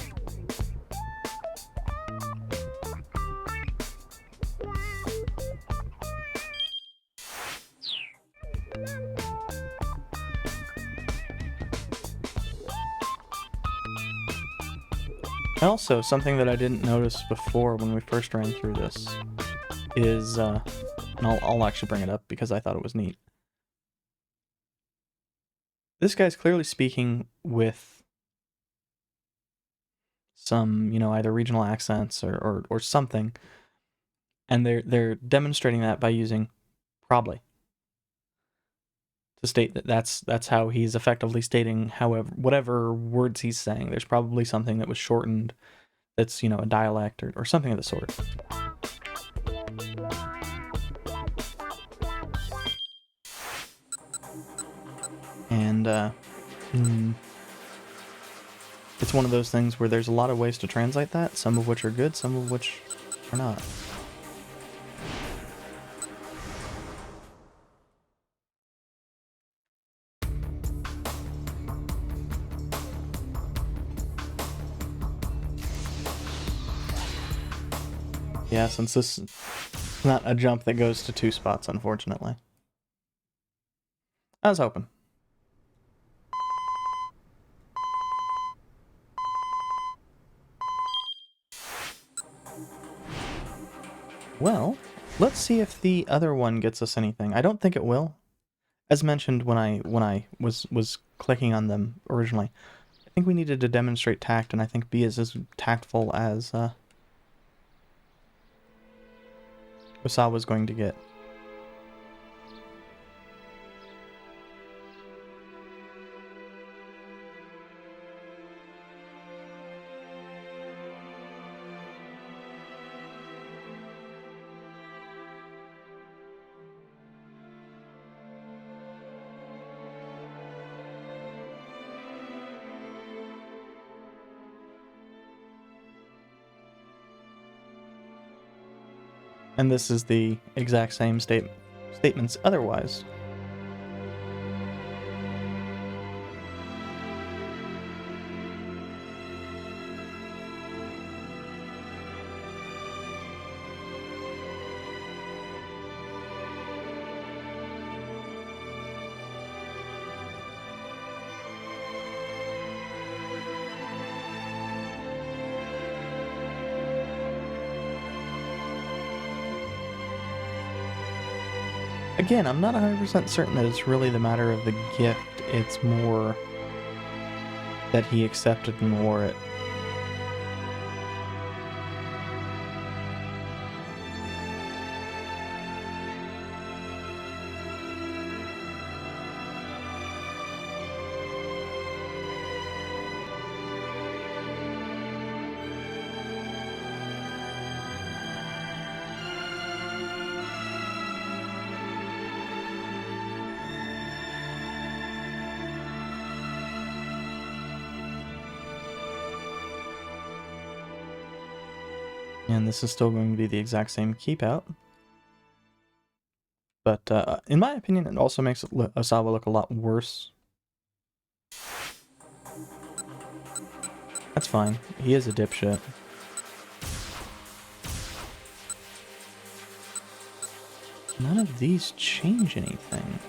S1: Also, something that I didn't notice before when we first ran through this is, and I'll actually bring it up because I thought it was neat. This guy's clearly speaking with some, either regional accents or something, and they're demonstrating that by using probably to state that that's how he's effectively stating whatever words he's saying. There's probably something that was shortened that's, a dialect or something of the sort. And it's one of those things where there's a lot of ways to translate that, some of which are good, some of which are not. Yeah, since this is not a jump that goes to 2 spots, unfortunately. I was hoping. Well, let's see if the other one gets us anything. I don't think it will. As mentioned when I was clicking on them originally, I think we needed to demonstrate tact, and I think B is as tactful as Osawa's going to get. And this is the exact same statements otherwise. Again, I'm not 100% certain that it's really the matter of the gift, it's more that he accepted and wore it. And this is still going to be the exact same keep out. But in my opinion, it also makes Osawa look a lot worse. That's fine. He is a dipshit. None of these change anything.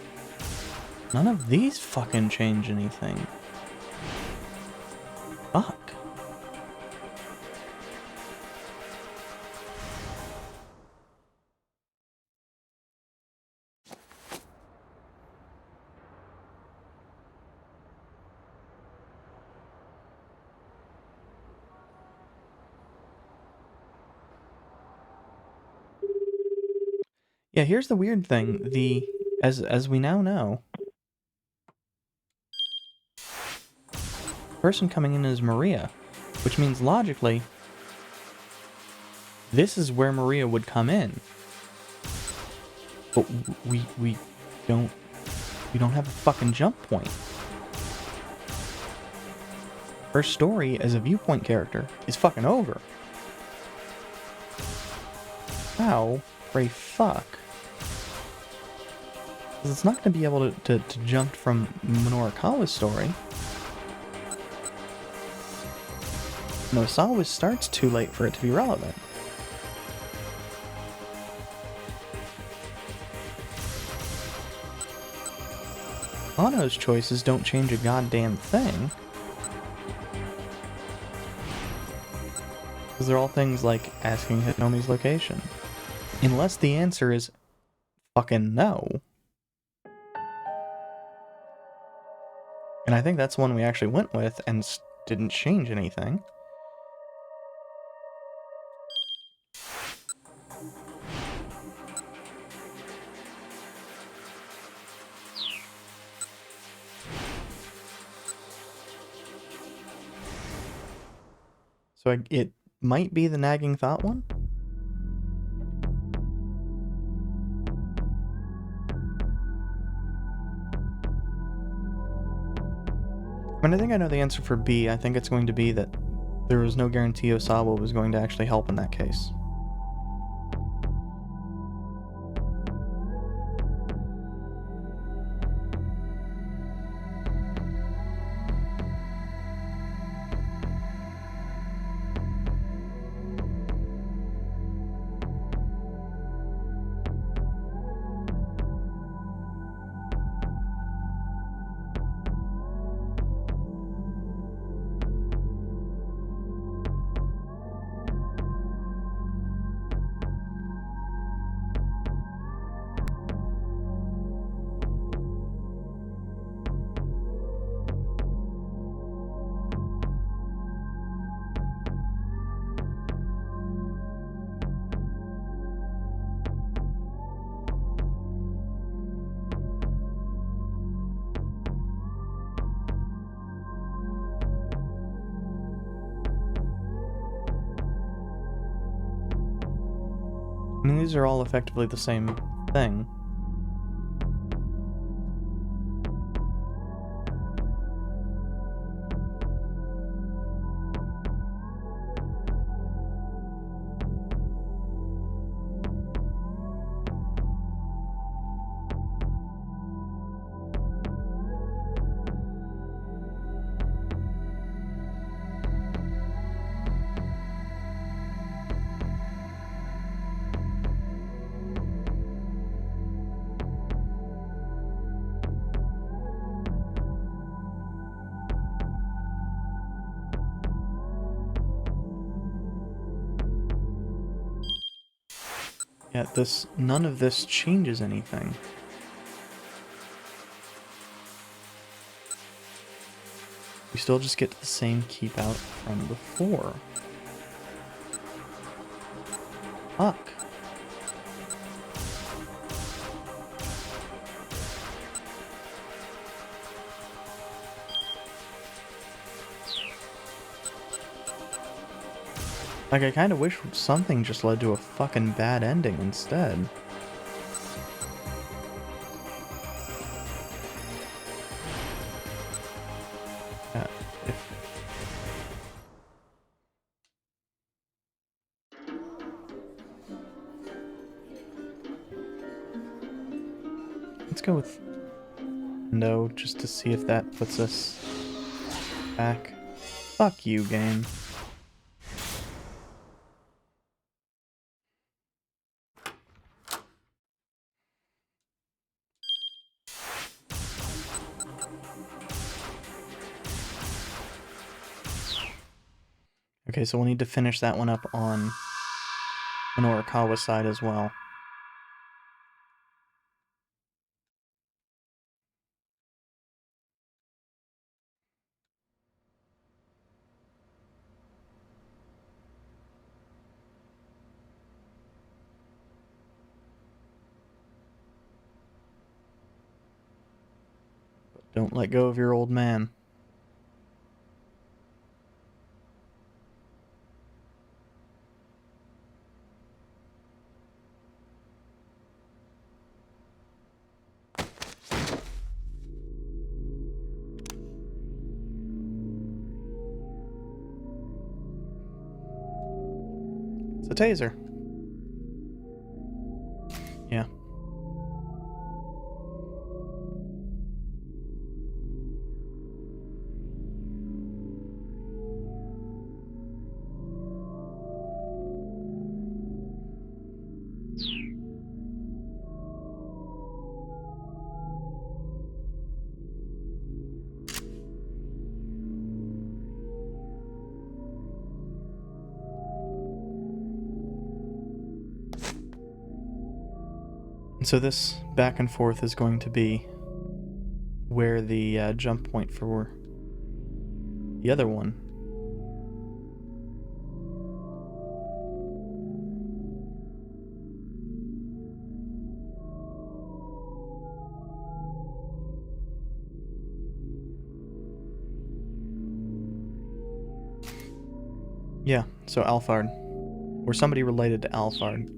S1: None of these fucking change anything. Fuck. Yeah, here's the weird thing. As we now know, the person coming in is Maria, which means logically this is where Maria would come in. But we don't have a fucking jump point. Her story as a viewpoint character is fucking over. How, pray fuck? Because it's not going to be able to jump from Minorikawa's story. No, Osawa starts too late for it to be relevant. Ano's choices don't change a goddamn thing. Because they're all things like asking Hinomi's location. Unless the answer is fucking no. And I think that's one we actually went with and didn't change anything. So it might be the nagging thought one? I mean, I think I know the answer for B. I think it's going to be that there was no guarantee Osawa was going to actually help in that case. I mean, these are all effectively the same thing. Yet none of this changes anything. We still just get the same keep out from before. Fuck. Like, I kinda wish something just led to a fucking bad ending instead. Yeah, let's go with no, just to see if that puts us back. Fuck you, game. Okay, so we'll need to finish that one up on Minorikawa's side as well. But don't let go of your old man. It's a taser. Yeah. And so this back and forth is going to be where the jump point for the other one. Yeah, so Alphard. Or somebody related to Alphard.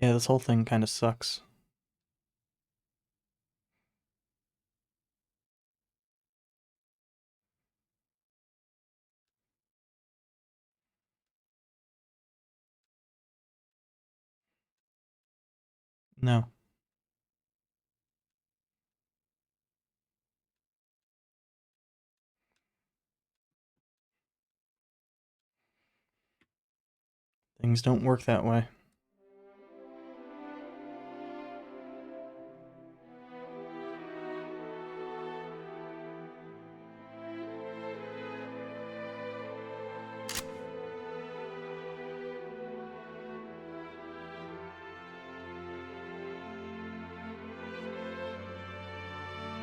S1: Yeah, this whole thing kind of sucks. No. Things don't work that way.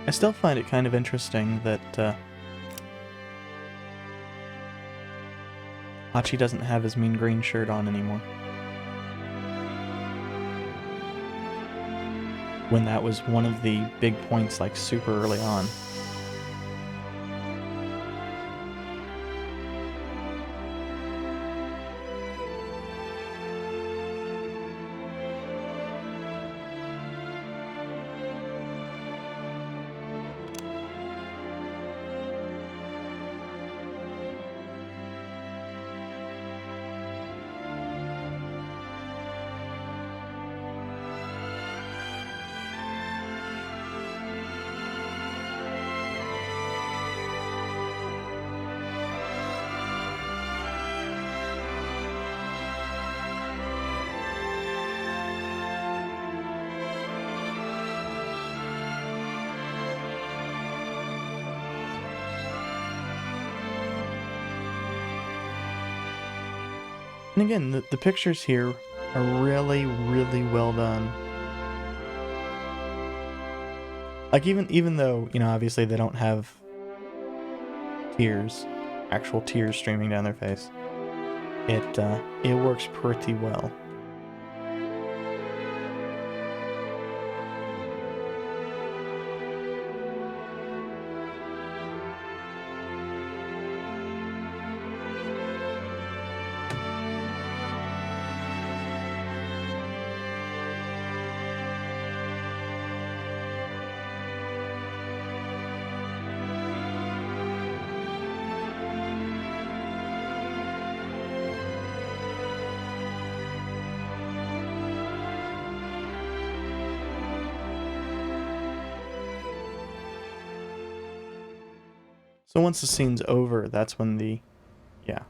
S1: I still find it kind of interesting that Hachi doesn't have his mean green shirt on anymore. When that was one of the big points, like, super early on. And again, the pictures here are really, really well done. Like, even though, you know, obviously they don't have tears, actual tears streaming down their face, it works pretty well. So once the scene's over, that's when yeah.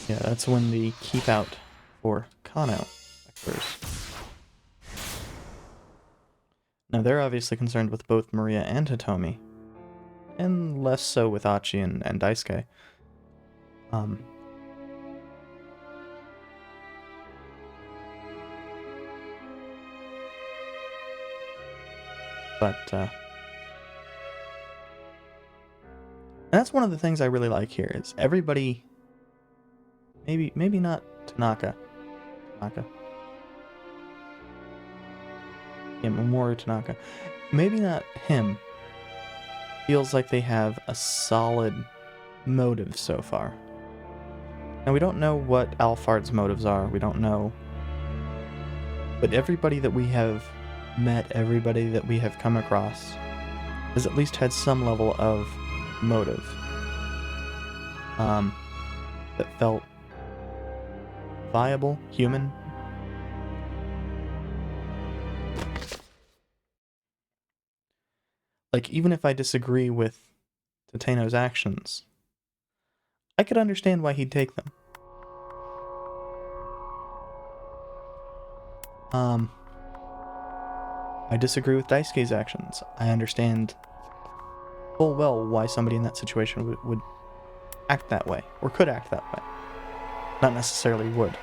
S1: Yeah, that's when the keep out for Kano occurs. Now they're obviously concerned with both Maria and Hitomi, and less so with Achi and Daisuke. But that's one of the things I really like here is everybody, maybe not Tanaka. Yeah, Mamoru Tanaka. Maybe not him. Feels like they have a solid motive so far. Now we don't know what Alphard's motives are. We don't know. But everybody that we have met, everybody that we have come across, has at least had some level of motive. That felt viable, human. Like, even if I disagree with Tateno's actions, I could understand why he'd take them. I disagree with Daisuke's actions. I understand full well why somebody in that situation would act that way, or could act that way. Not necessarily would.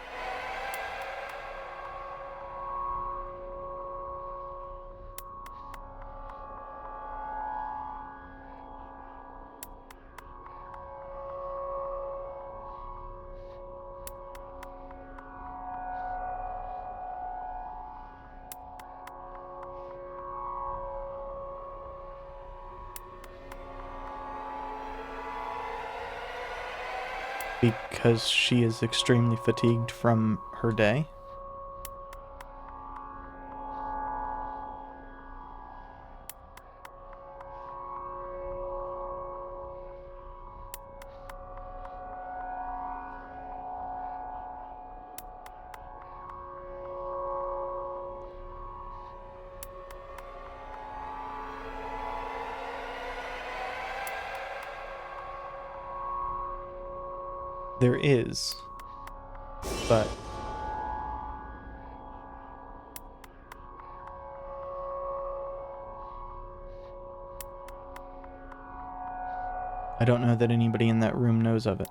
S1: because she is extremely fatigued from her day. There is, but I don't know that anybody in that room knows of it.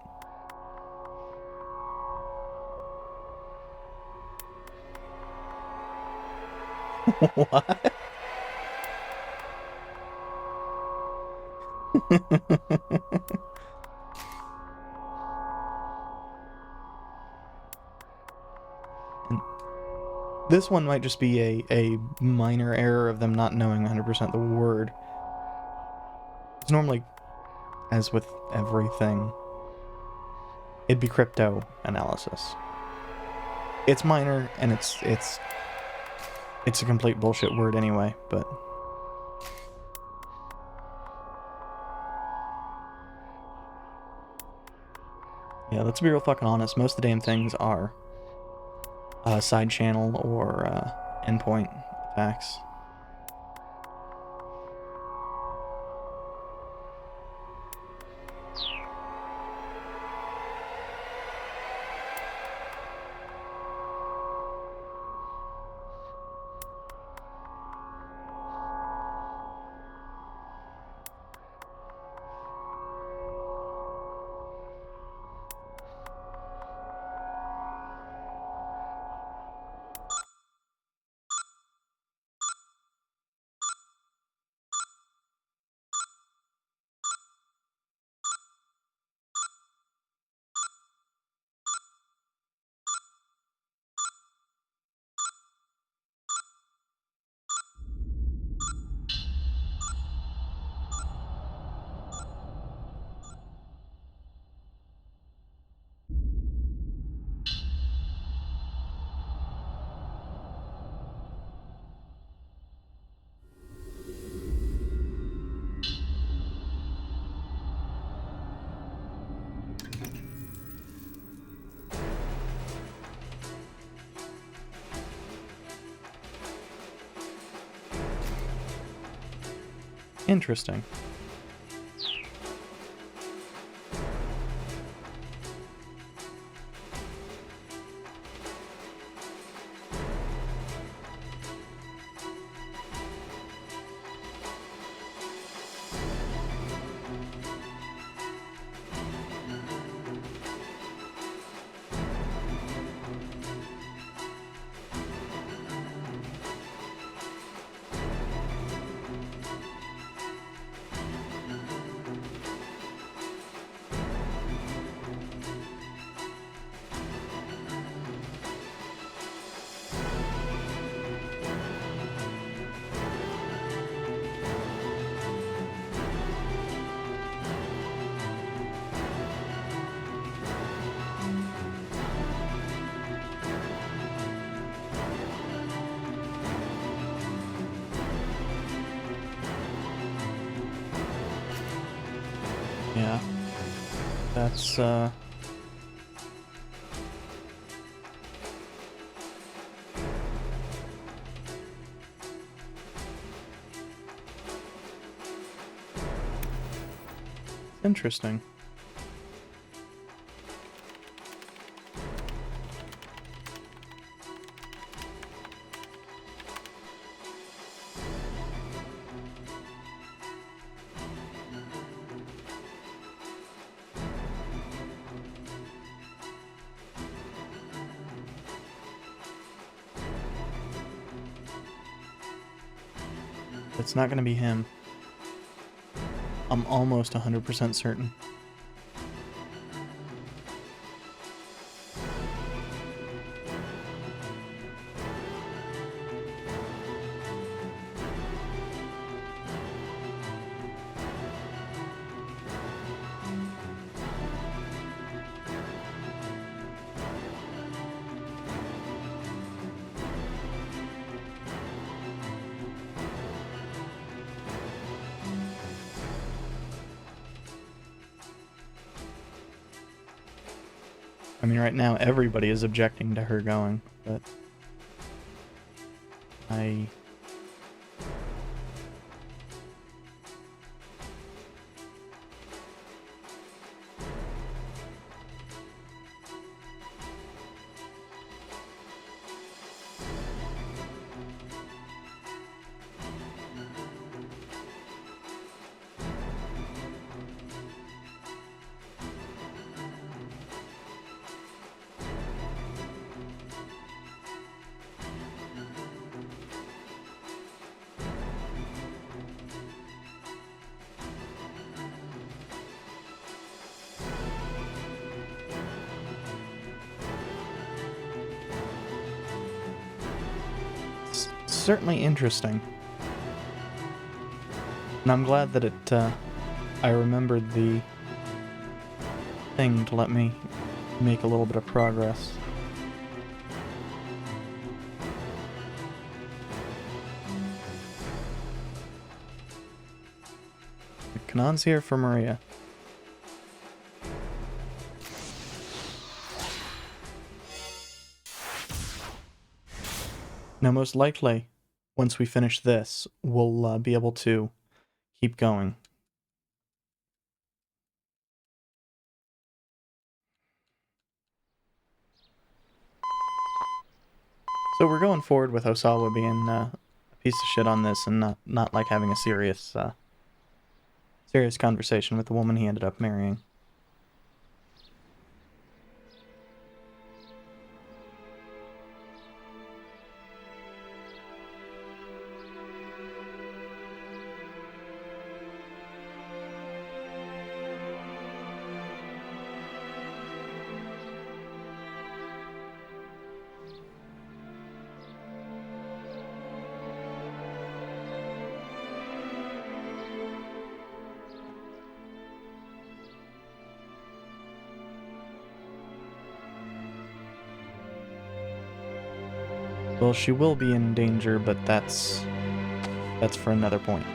S1: What? And this one might just be a minor error of them not knowing 100% the word. It's normally, as with everything, it'd be crypto analysis. It's minor, and it's a complete bullshit word anyway, but yeah, let's be real fucking honest. Most of the damn things are side channel or endpoint attacks. Interesting. Yeah. That's interesting. It's not gonna be him. I'm almost 100% certain. mean, right now everybody is objecting to her going, but I... certainly interesting. And I'm glad that I remembered the thing to let me make a little bit of progress. Kanan's here for Maria. Now, most likely, once we finish this, we'll be able to keep going. So we're going forward with Osawa being a piece of shit on this and not like having a serious conversation with the woman he ended up marrying. Well, she will be in danger, but that's for another point.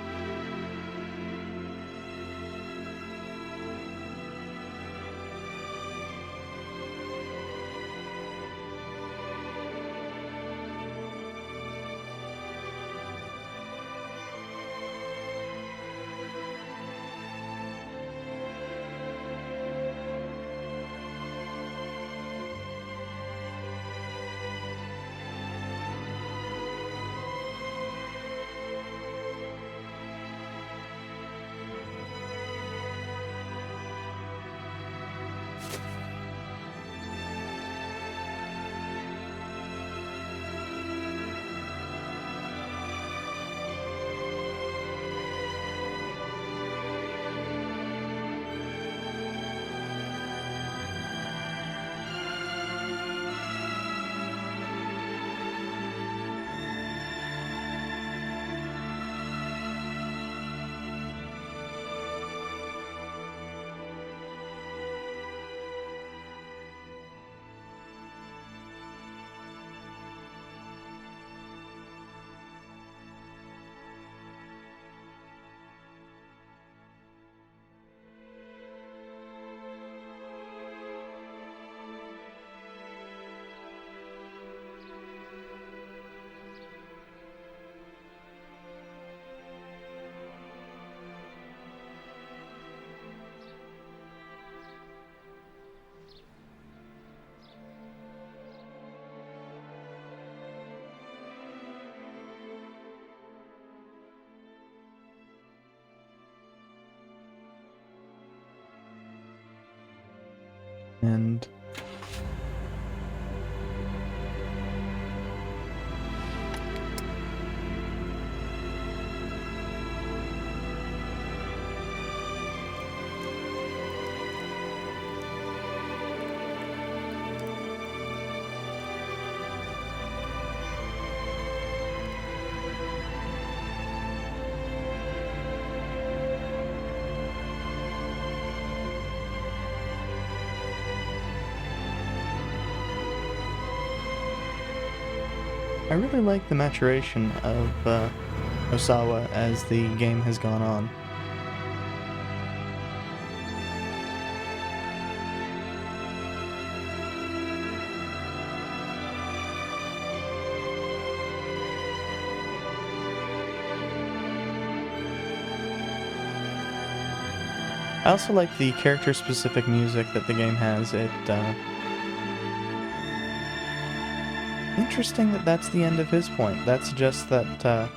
S1: And I really like the maturation of Osawa as the game has gone on. I also like the character-specific music that the game has. Interesting that that's the end of his point. That suggests that,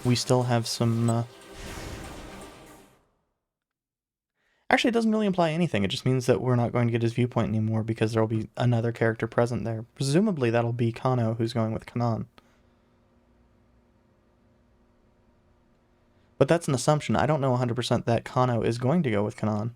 S1: we still have some, Actually, it doesn't really imply anything. It just means that we're not going to get his viewpoint anymore because there'll be another character present there. Presumably that'll be Kano, who's going with Kanan. But that's an assumption. I don't know 100% that Kano is going to go with Kanan.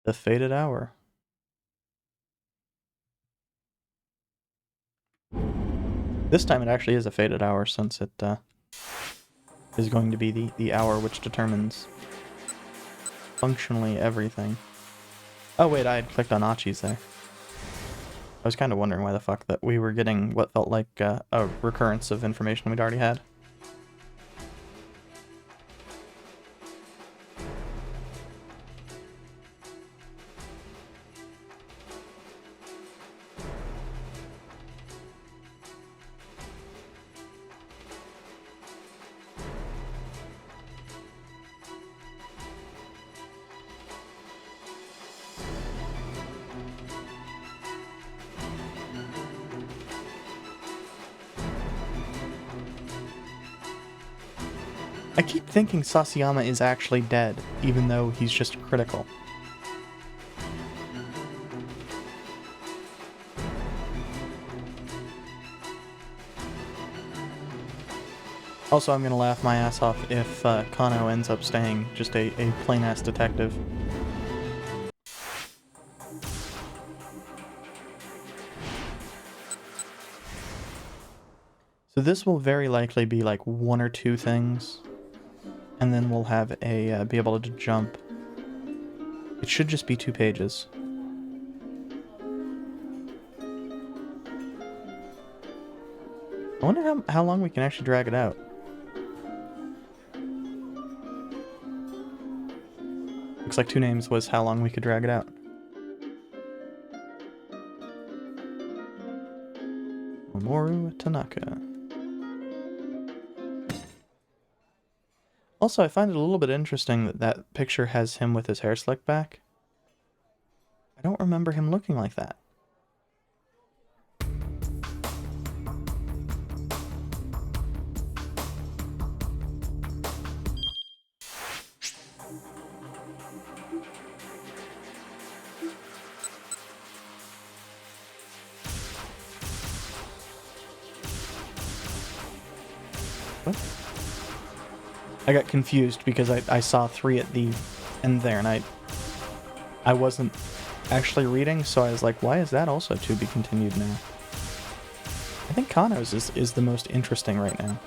S1: The fated hour. This time it actually is a fated hour, since it is going to be the hour which determines functionally everything. Oh wait, I had clicked on Achi's there. I was kind of wondering why the fuck that we were getting what felt like a recurrence of information we'd already had. I keep thinking Sasayama is actually dead, even though he's just critical. Also, I'm gonna laugh my ass off if Kano ends up staying just a plain-ass detective. So this will very likely be like one or two things, and then we'll have a be able to jump. It should just be 2 pages. I wonder how long we can actually drag it out. Looks like 2 names was how long we could drag it out. Mamoru Tanaka. Also, I find it a little bit interesting that that picture has him with his hair slicked back. I don't remember him looking like that. What? I got confused because I saw 3 at the end there, and I wasn't actually reading, so I was like, why is that also to be continued now? I think Kano's is the most interesting right now.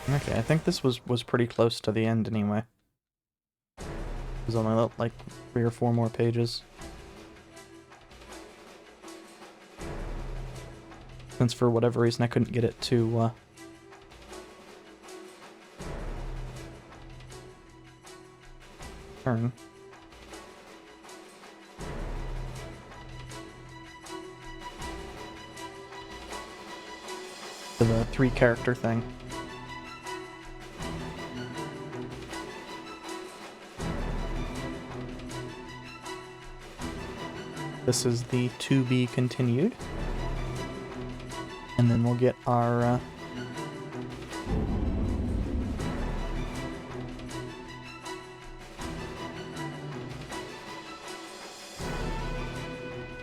S1: Okay, I think this was pretty close to the end anyway. It was only like 3 or 4 more pages. Since for whatever reason I couldn't get it to turn. To the 3 character thing. This is the to be continued. And then we'll get our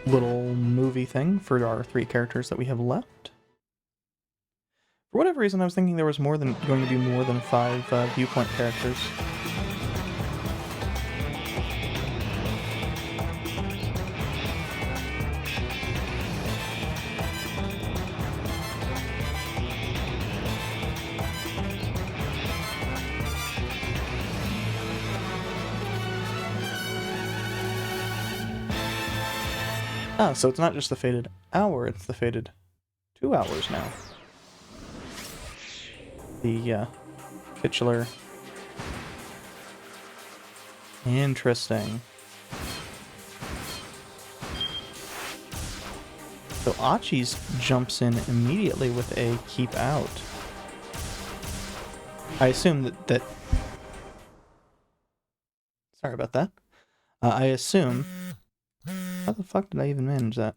S1: little movie thing for our 3 characters that we have left. For whatever reason, I was thinking there was going to be more than 5 viewpoint characters. Ah, so it's not just the fated hour, it's the fated 2 hours now. The titular. Interesting. So Achi's jumps in immediately with a keep out. I assume that sorry about that. I assume... How the fuck did I even manage that?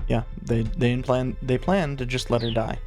S1: Yeah, they plan to just let her die.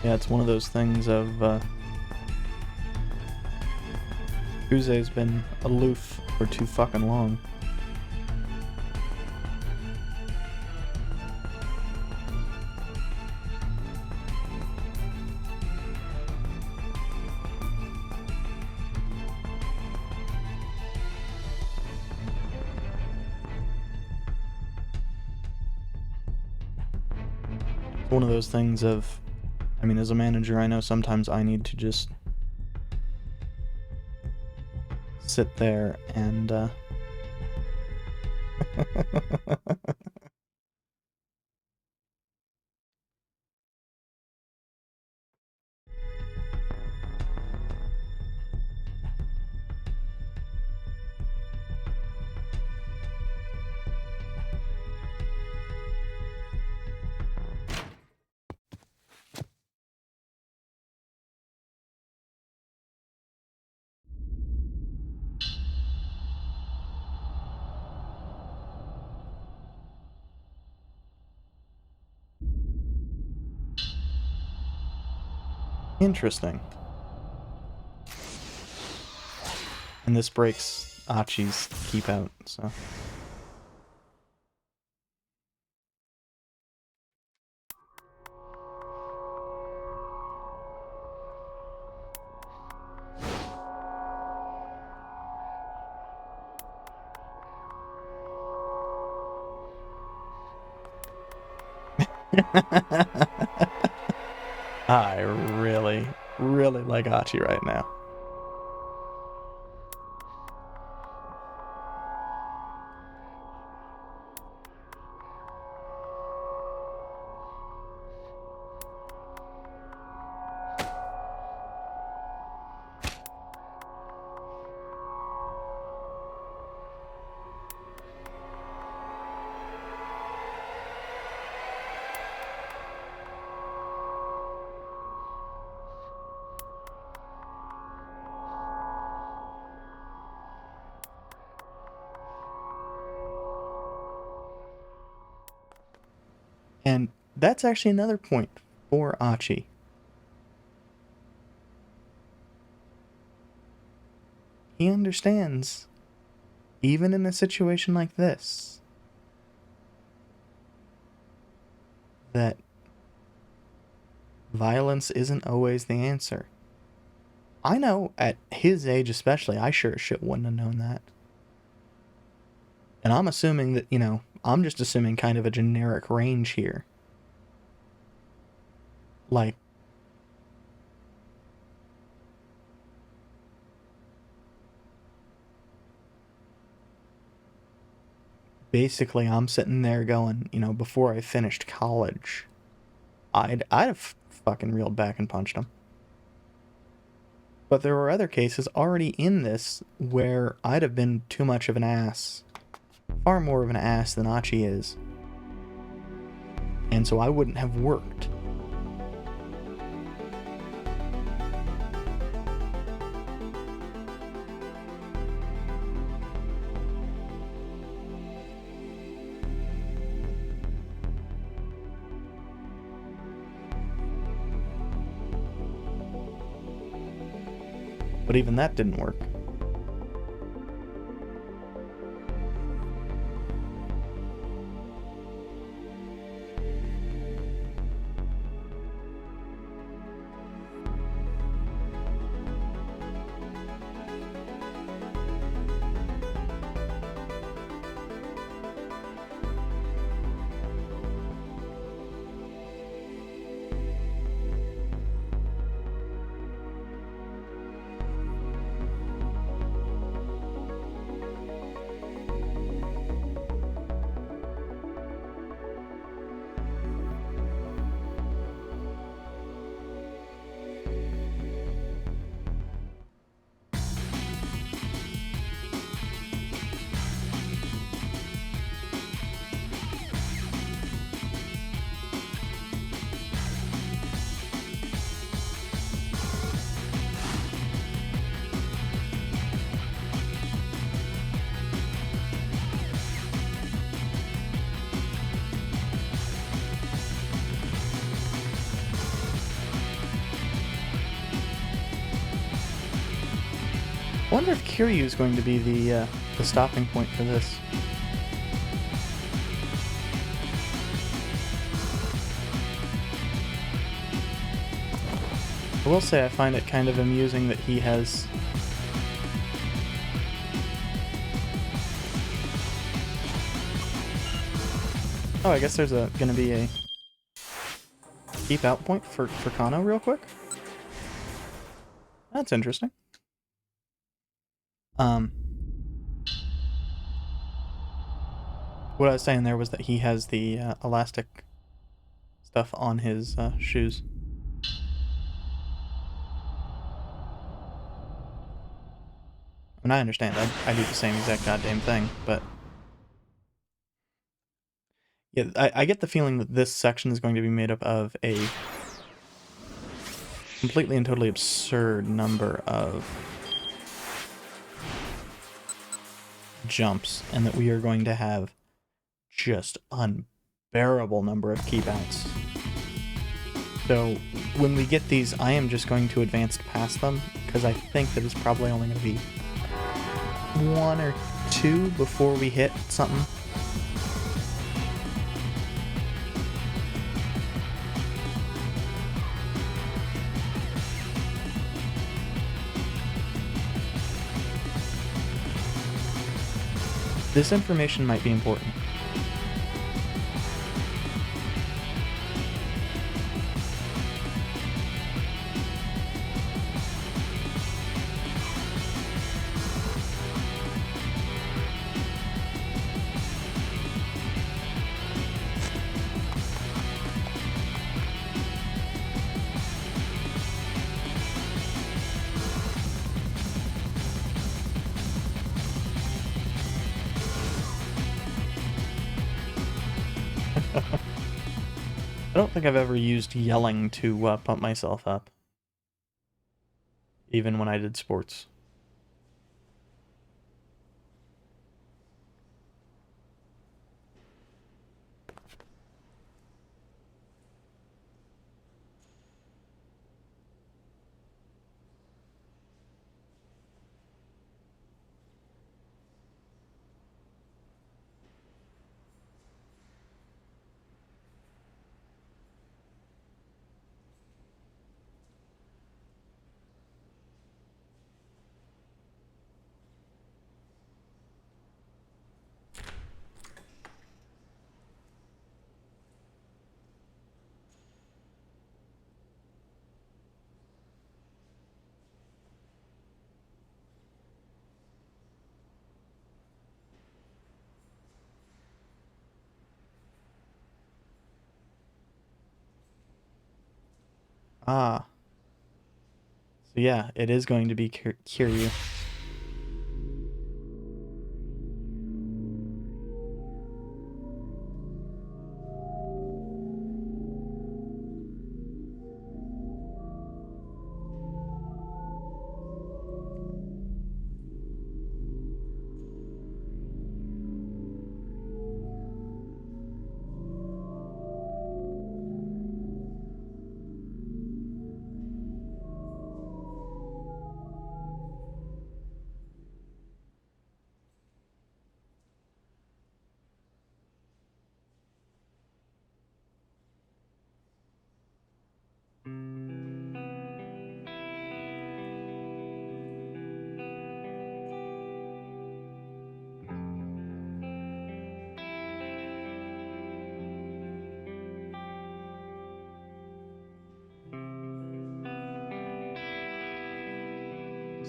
S1: Yeah, it's one of those things of, Kuze's been aloof for too fucking long. It's one of those things of... I mean, as a manager, I know sometimes I need to just sit there and, Interesting. And this breaks Achi's keep out, so... I really, really like Achi right now. And that's actually another point for Achi. He understands, even in a situation like this, that violence isn't always the answer. I know, at his age especially, I sure as shit wouldn't have known that. And I'm assuming that, I'm just assuming kind of a generic range here. Like, basically I'm sitting there going, before I finished college, I'd have fucking reeled back and punched him. But there were other cases already in this where I'd have been too much of an ass. Far more of an ass than Achi is. And so I wouldn't have worked. But even that didn't work. I wonder if Kiryu is going to be the stopping point for this. I will say I find it kind of amusing that he has... Oh, I guess there's gonna be a keep out point for Kano real quick. That's interesting. What I was saying there was that he has the elastic stuff on his shoes. And I understand, I do the same exact goddamn thing, but... Yeah, I get the feeling that this section is going to be made up of a completely and totally absurd number of jumps, and that we are going to have just unbearable number of keep outs. So when we get these, I am just going to advance past them, because I think that it's probably only going to be one or two before we hit something. This information might be important. I don't think I've ever used yelling to pump myself up. Even when I did sports. Ah. So yeah, it is going to be Kiryu.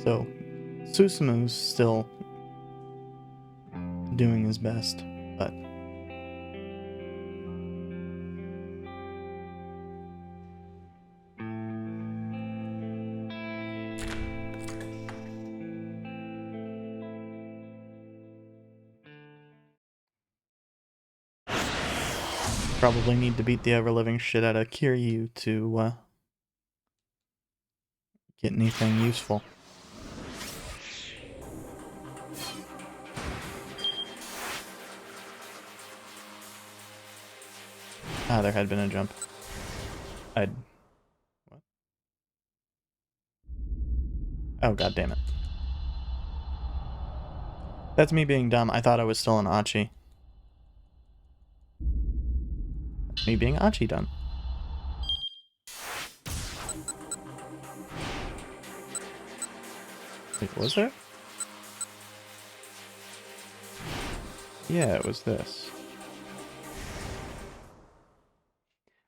S1: So, Susumu's still doing his best, but probably need to beat the ever-living shit out of Kiryu to get anything useful. Ah, there had been a jump. What? Oh, god damn it. That's me being dumb. I thought I was still an Achi. That's me being Achi dumb. Wait, was there? Yeah, it was this.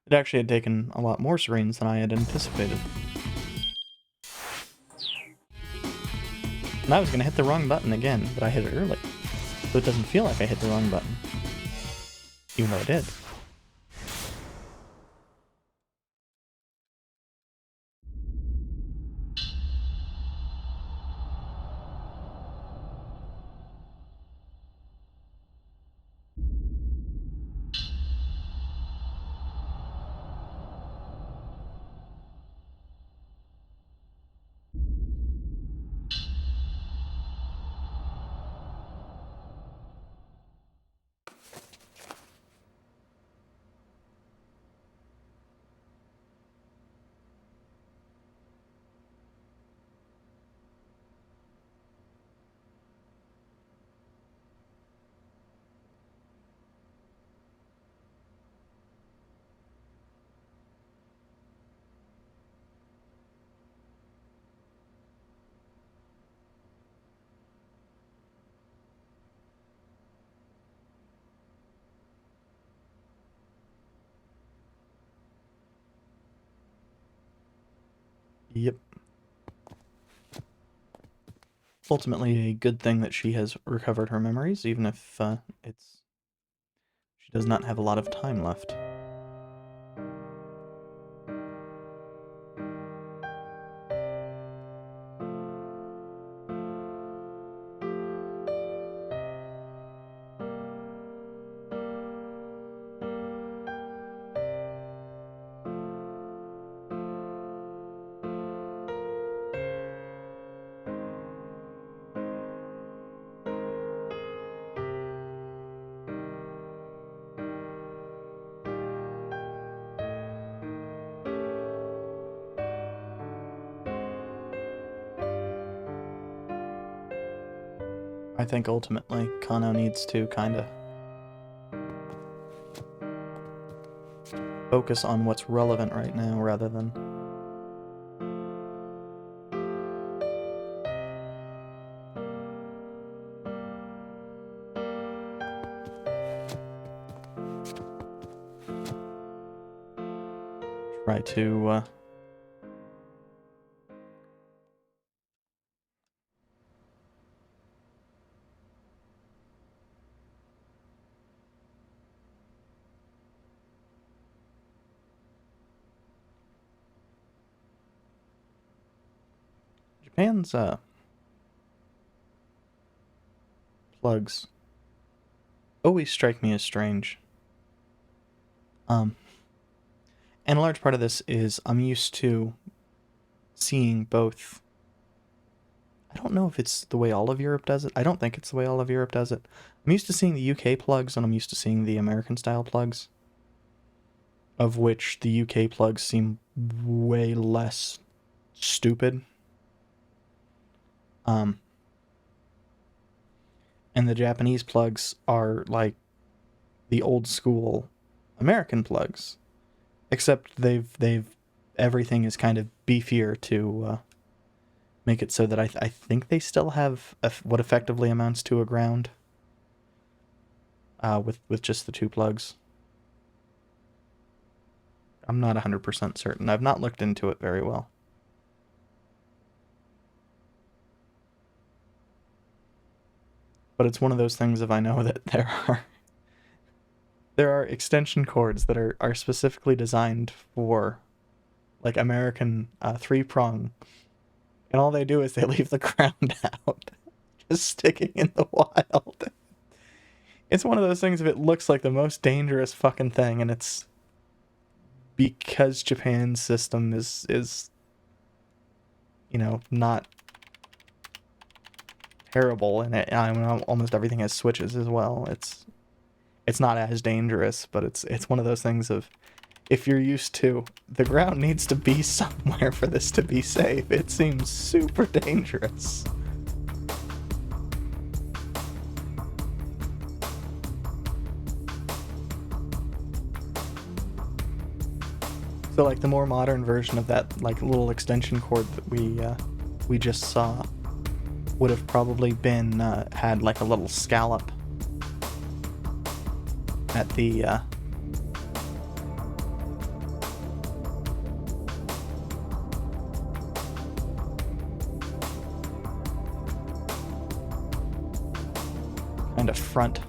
S1: It actually had taken a lot more Serenes than I had anticipated. And I was gonna hit the wrong button again, but I hit it early. So it doesn't feel like I hit the wrong button. Even though I did. Yep. Ultimately a good thing that she has recovered her memories, even if she does not have a lot of time left. I think ultimately Kano needs to kinda focus on what's relevant right now rather than try to Japan's plugs always strike me as strange. And a large part of this is I'm used to seeing both. I don't know if it's the way all of Europe does it. I don't think it's the way all of Europe does it. I'm used to seeing the UK plugs, and I'm used to seeing the American style plugs, of which the UK plugs seem way less stupid. And the Japanese plugs are like the old school American plugs, except they've everything is kind of beefier to make it so that I think they still have what effectively amounts to a ground with just the two plugs. I'm not 100% certain. I've not looked into it very well. But it's one of those things if I know that there are extension cords that are specifically designed for like American three-prong, and all they do is they leave the ground out, just sticking in the wild. It's one of those things if it looks like the most dangerous fucking thing, and it's because Japan's system is not terrible, and I mean, almost everything has switches as well. It's not as dangerous, but it's one of those things of if you're used to the ground needs to be somewhere for this to be safe, it seems super dangerous. So like the more modern version of that like little extension cord that we just saw would have probably been had like a little scallop at the kind of front.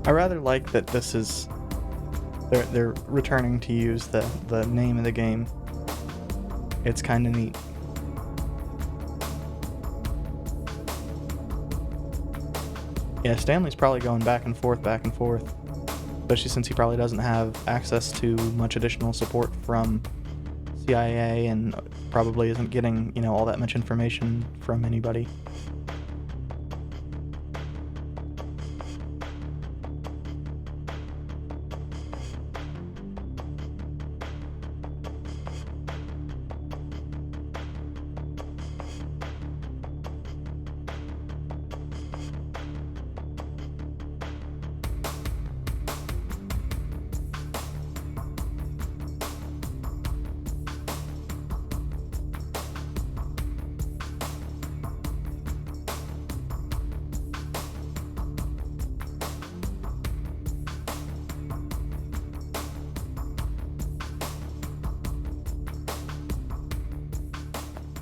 S1: I rather like that this is they're returning to use the name of the game. It's kind of neat. Yeah, Stanley's probably going back and forth, especially since he probably doesn't have access to much additional support from CIA and probably isn't getting, all that much information from anybody.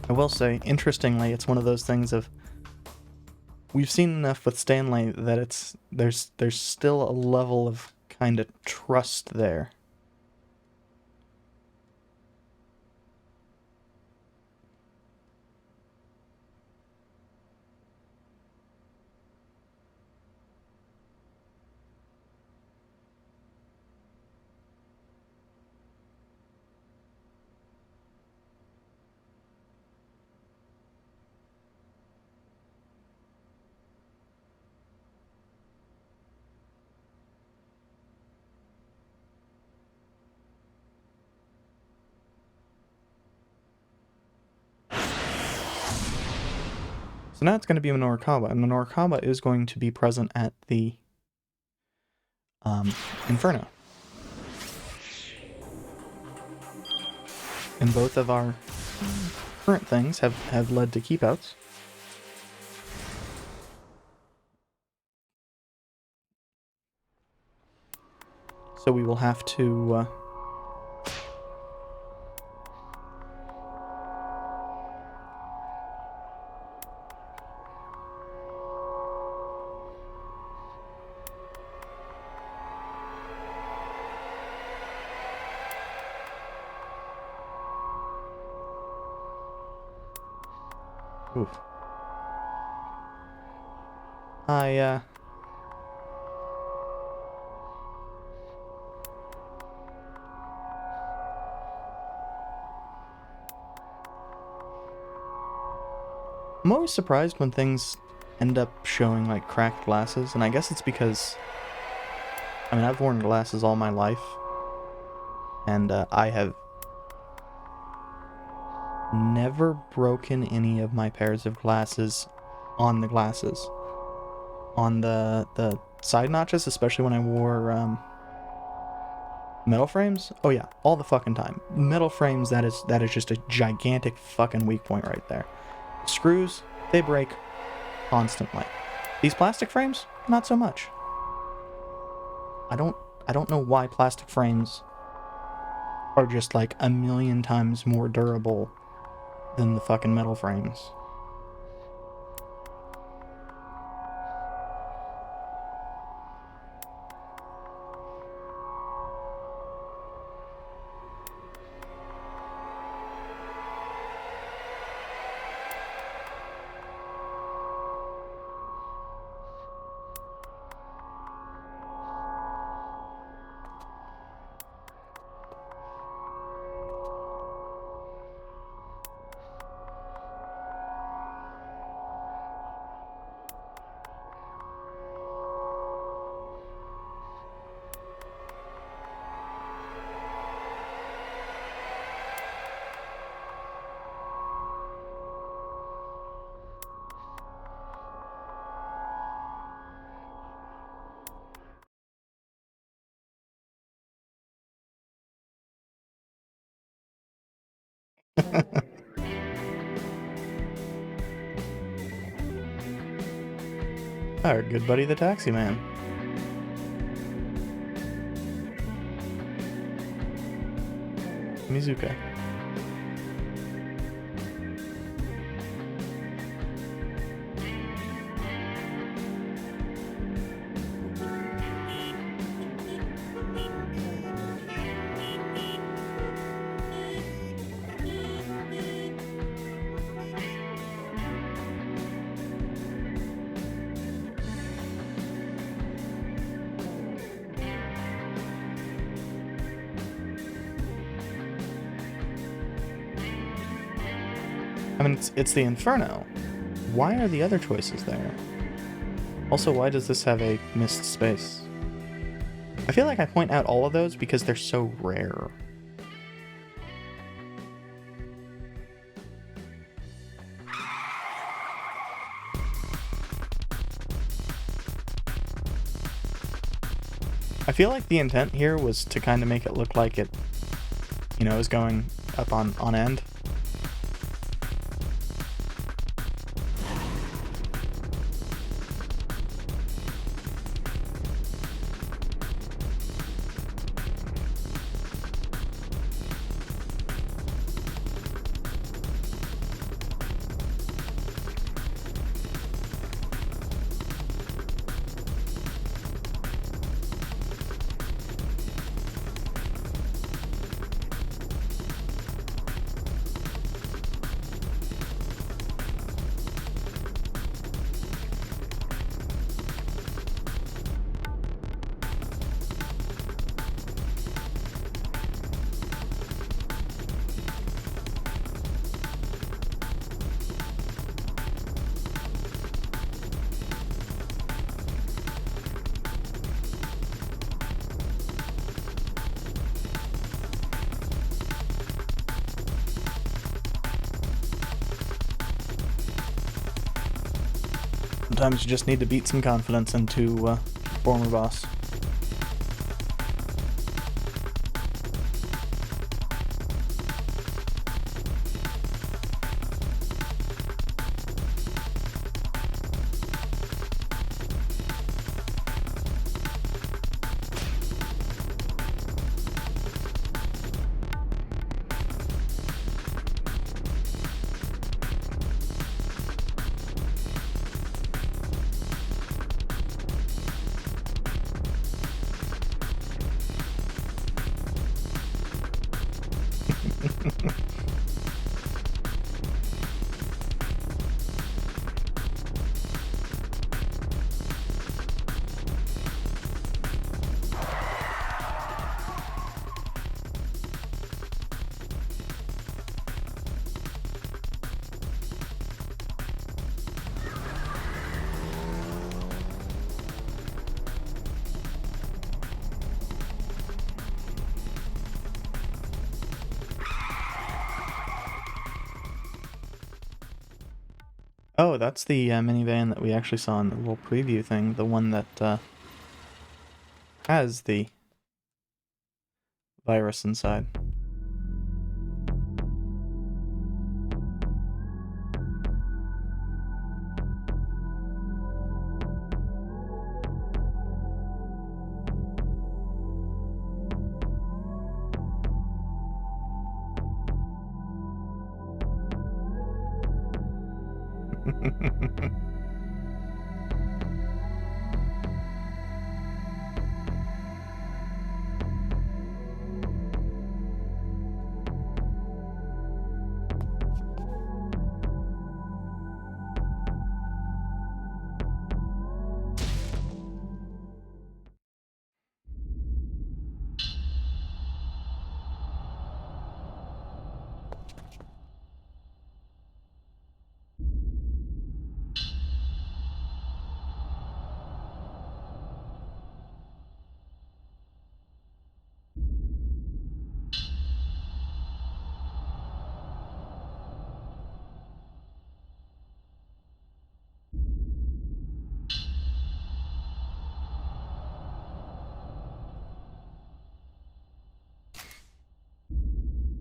S1: I will say, interestingly, it's one of those things of we've seen enough with Stanley that there's still a level of kind of trust there. So now it's going to be Minoricaba, and Minoricaba is going to be present at the Inferno. And both of our current things have led to keepouts. So we will have to Oof. I'm always surprised when things end up showing like cracked glasses, and I guess it's because, I mean, I've worn glasses all my life, and I have never broken any of my pairs of glasses on the glasses. On the side notches, especially when I wore metal frames. Oh yeah, all the fucking time. Metal frames, that is just a gigantic fucking weak point right there. Screws, they break constantly. These plastic frames, not so much. I don't know why plastic frames are just like a million times more durable than the fucking metal frames. Our good buddy the taxi man. Mizuka. I mean, it's the Inferno. Why are the other choices there? Also, why does this have a missed space? I feel like I point out all of those because they're so rare. I feel like the intent here was to kind of make it look like it, you know, is going up on end. Sometimes you just need to beat some confidence into former boss. Oh, that's the minivan that we actually saw in the little preview thing. The one that has the virus inside.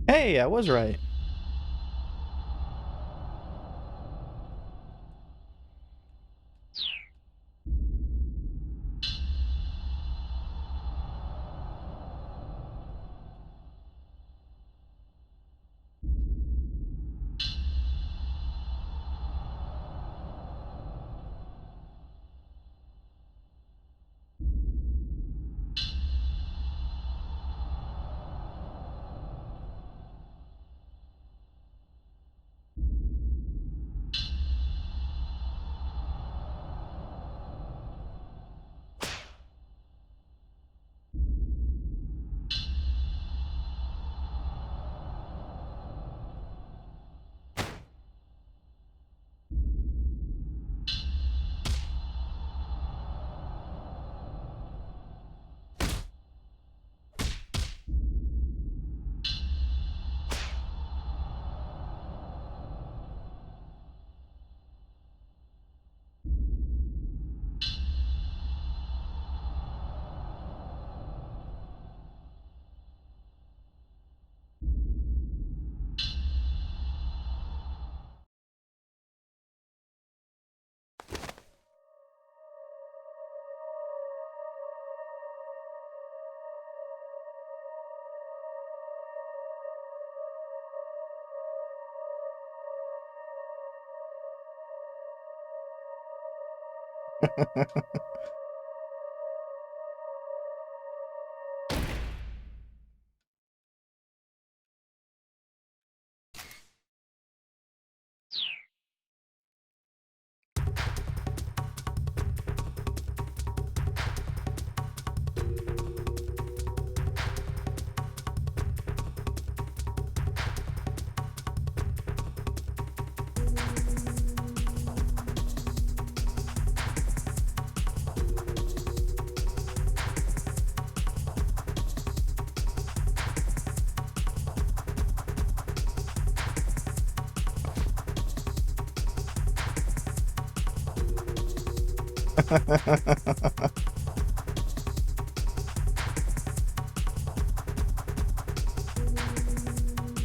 S1: Hey, I was right.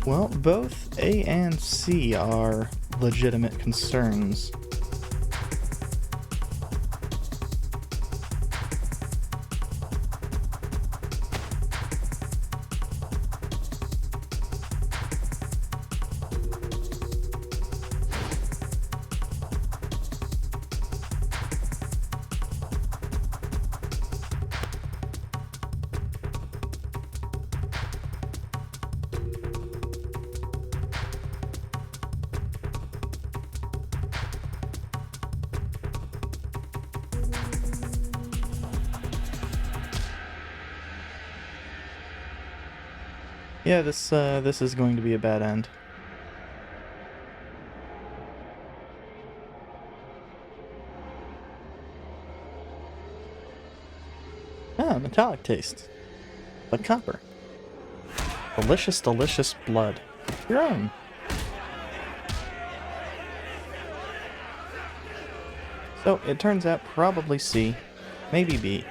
S1: Well, both A and C are legitimate concerns. Yeah, this is going to be a bad end. Ah, metallic taste. But copper. Delicious, delicious blood. Your own. So it turns out probably C, maybe B.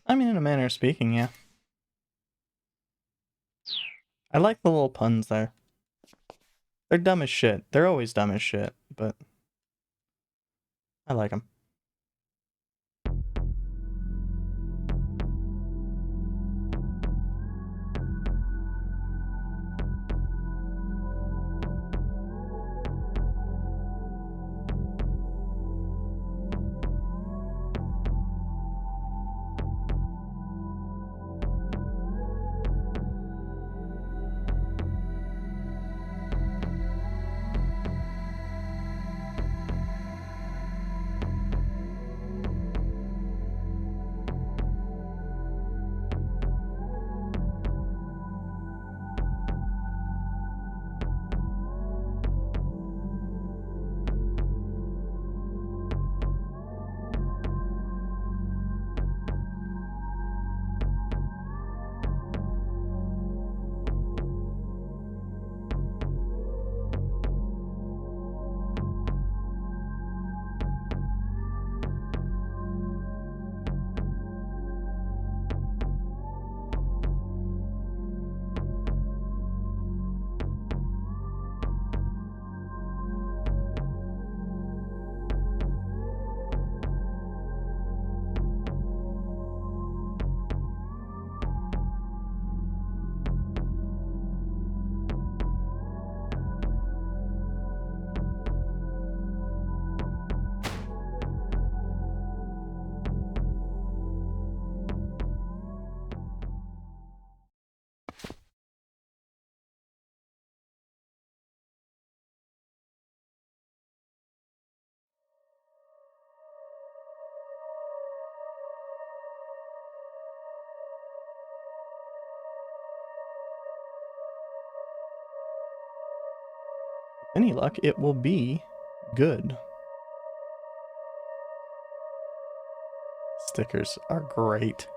S1: I mean, in a manner of speaking, yeah. I like the little puns there. They're dumb as shit. They're always dumb as shit, but I like them. With any luck, it will be good. Stickers are great.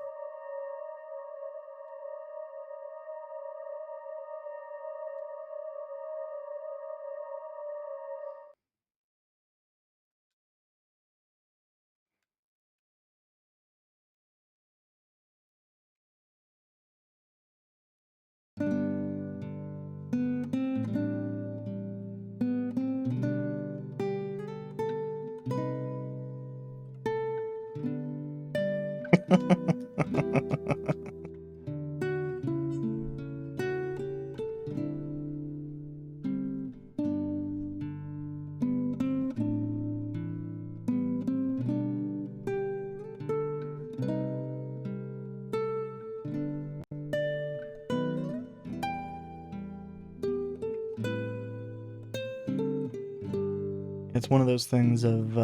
S1: it's one of those things of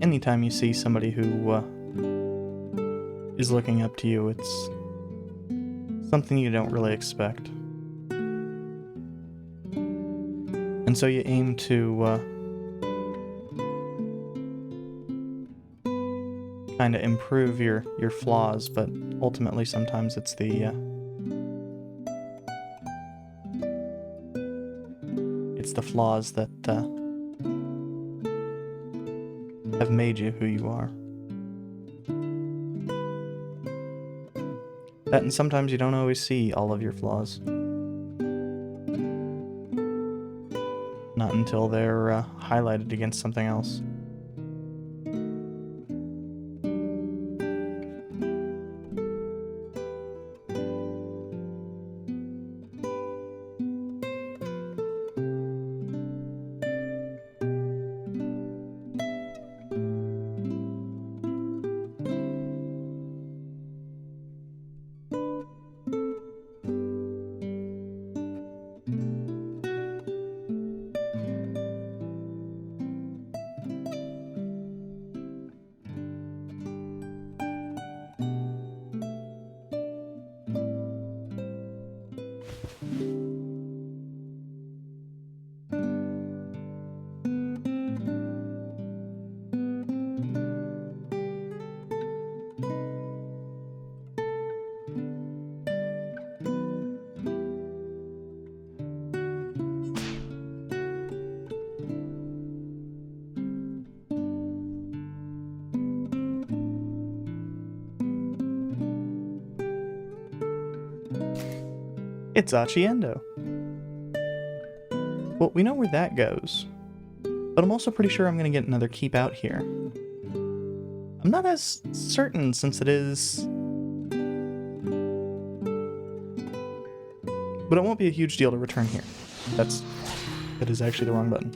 S1: anytime you see somebody who is looking up to you, it's something you don't really expect. And so you aim to kind of improve your flaws, but ultimately sometimes it's the flaws that have made you who you are. That, and sometimes you don't always see all of your flaws. Not until they're highlighted against something else. It's Achiendo. Well, we know where that goes, but I'm also pretty sure I'm going to get another keep out here. I'm not as certain since it is... But it won't be a huge deal to return here. That is actually the wrong button.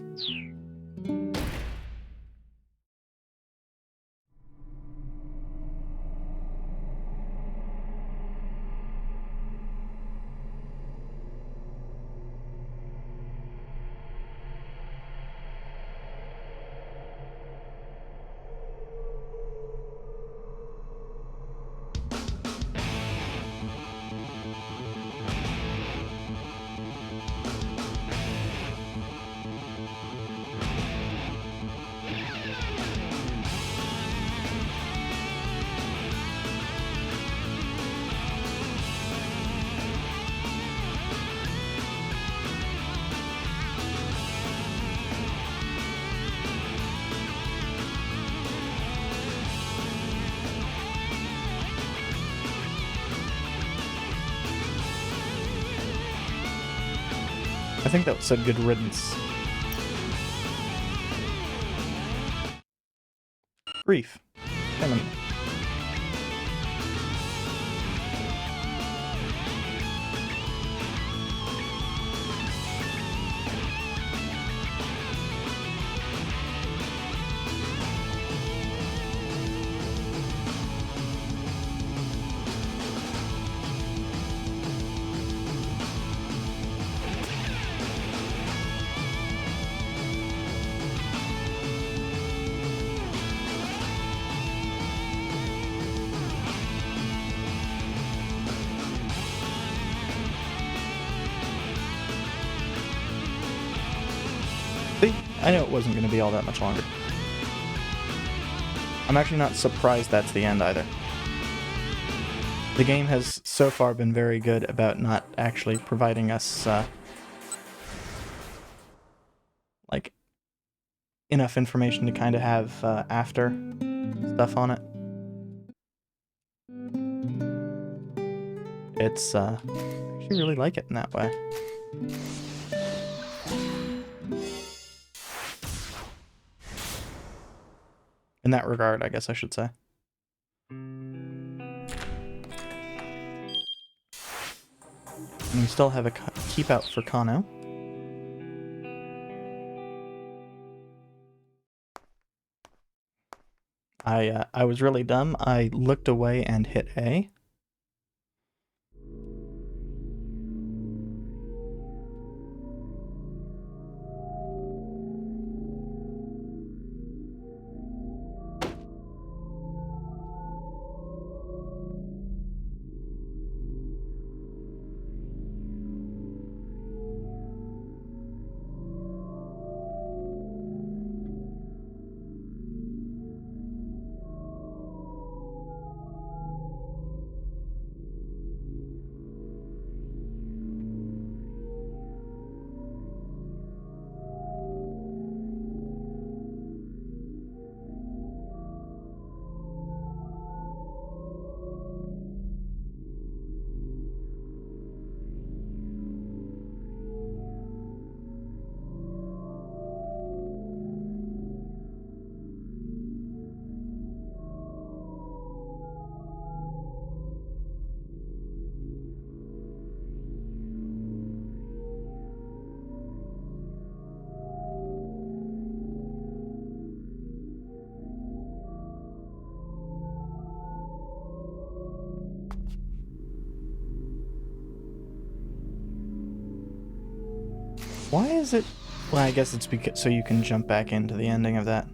S1: I think that said good riddance. Brief. Enemy. See? I knew it wasn't going to be all that much longer. I'm actually not surprised that's the end either. The game has so far been very good about not actually providing us, like, enough information to kind of have after stuff on it. It's, I actually really like it in that way. In that regard, I guess I should say. And we still have a keep out for Kano. I was really dumb. I looked away and hit A. Why is it... Well, I guess it's because so you can jump back into the ending of that.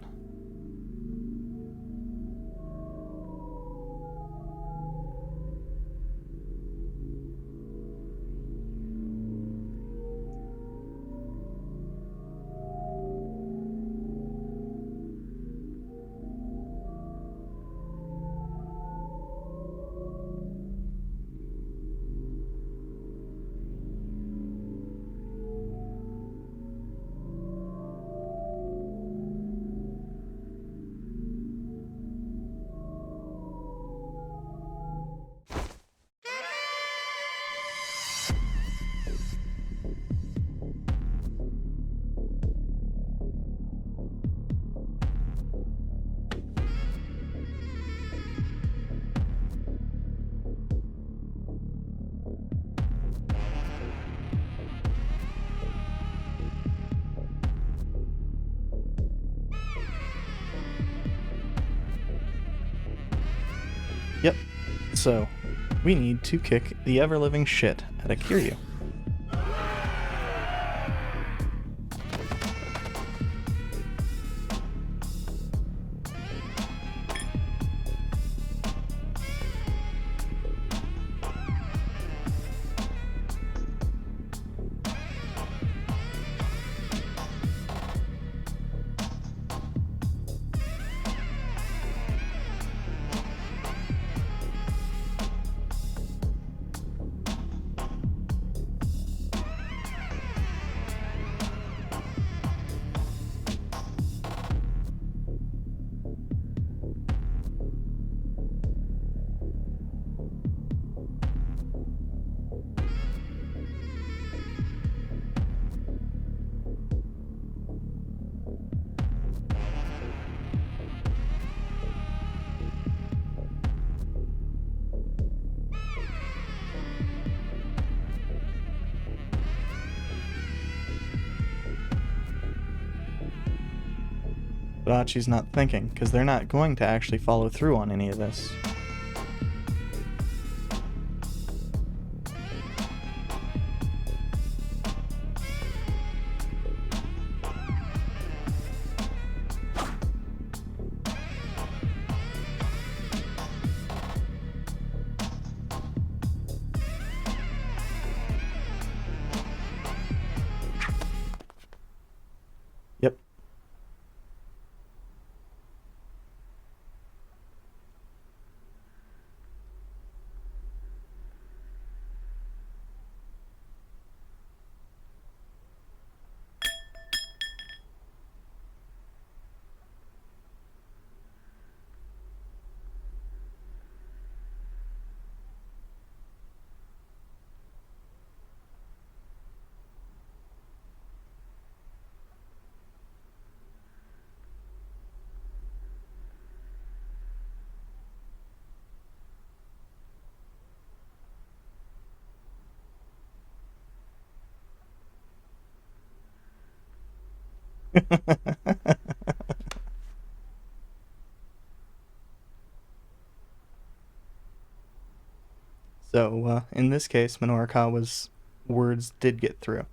S1: Yep. So, we need to kick the ever-living shit out of Kiryu. But Achi's not thinking, because they're not going to actually follow through on any of this. Yep. So, in this case, Minorikawa's words did get through.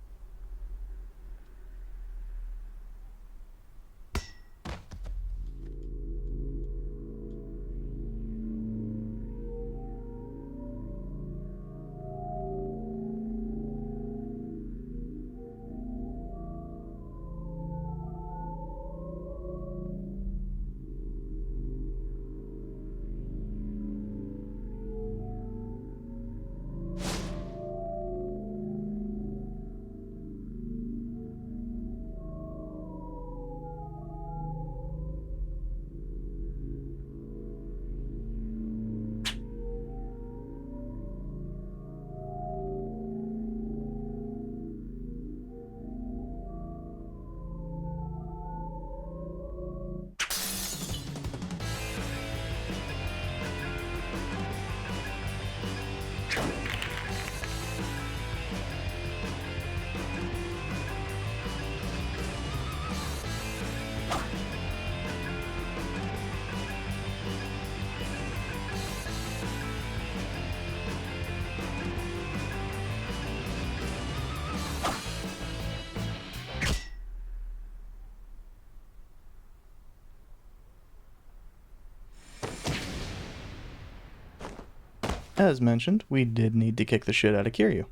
S1: as mentioned, we did need to kick the shit out of Kiryu.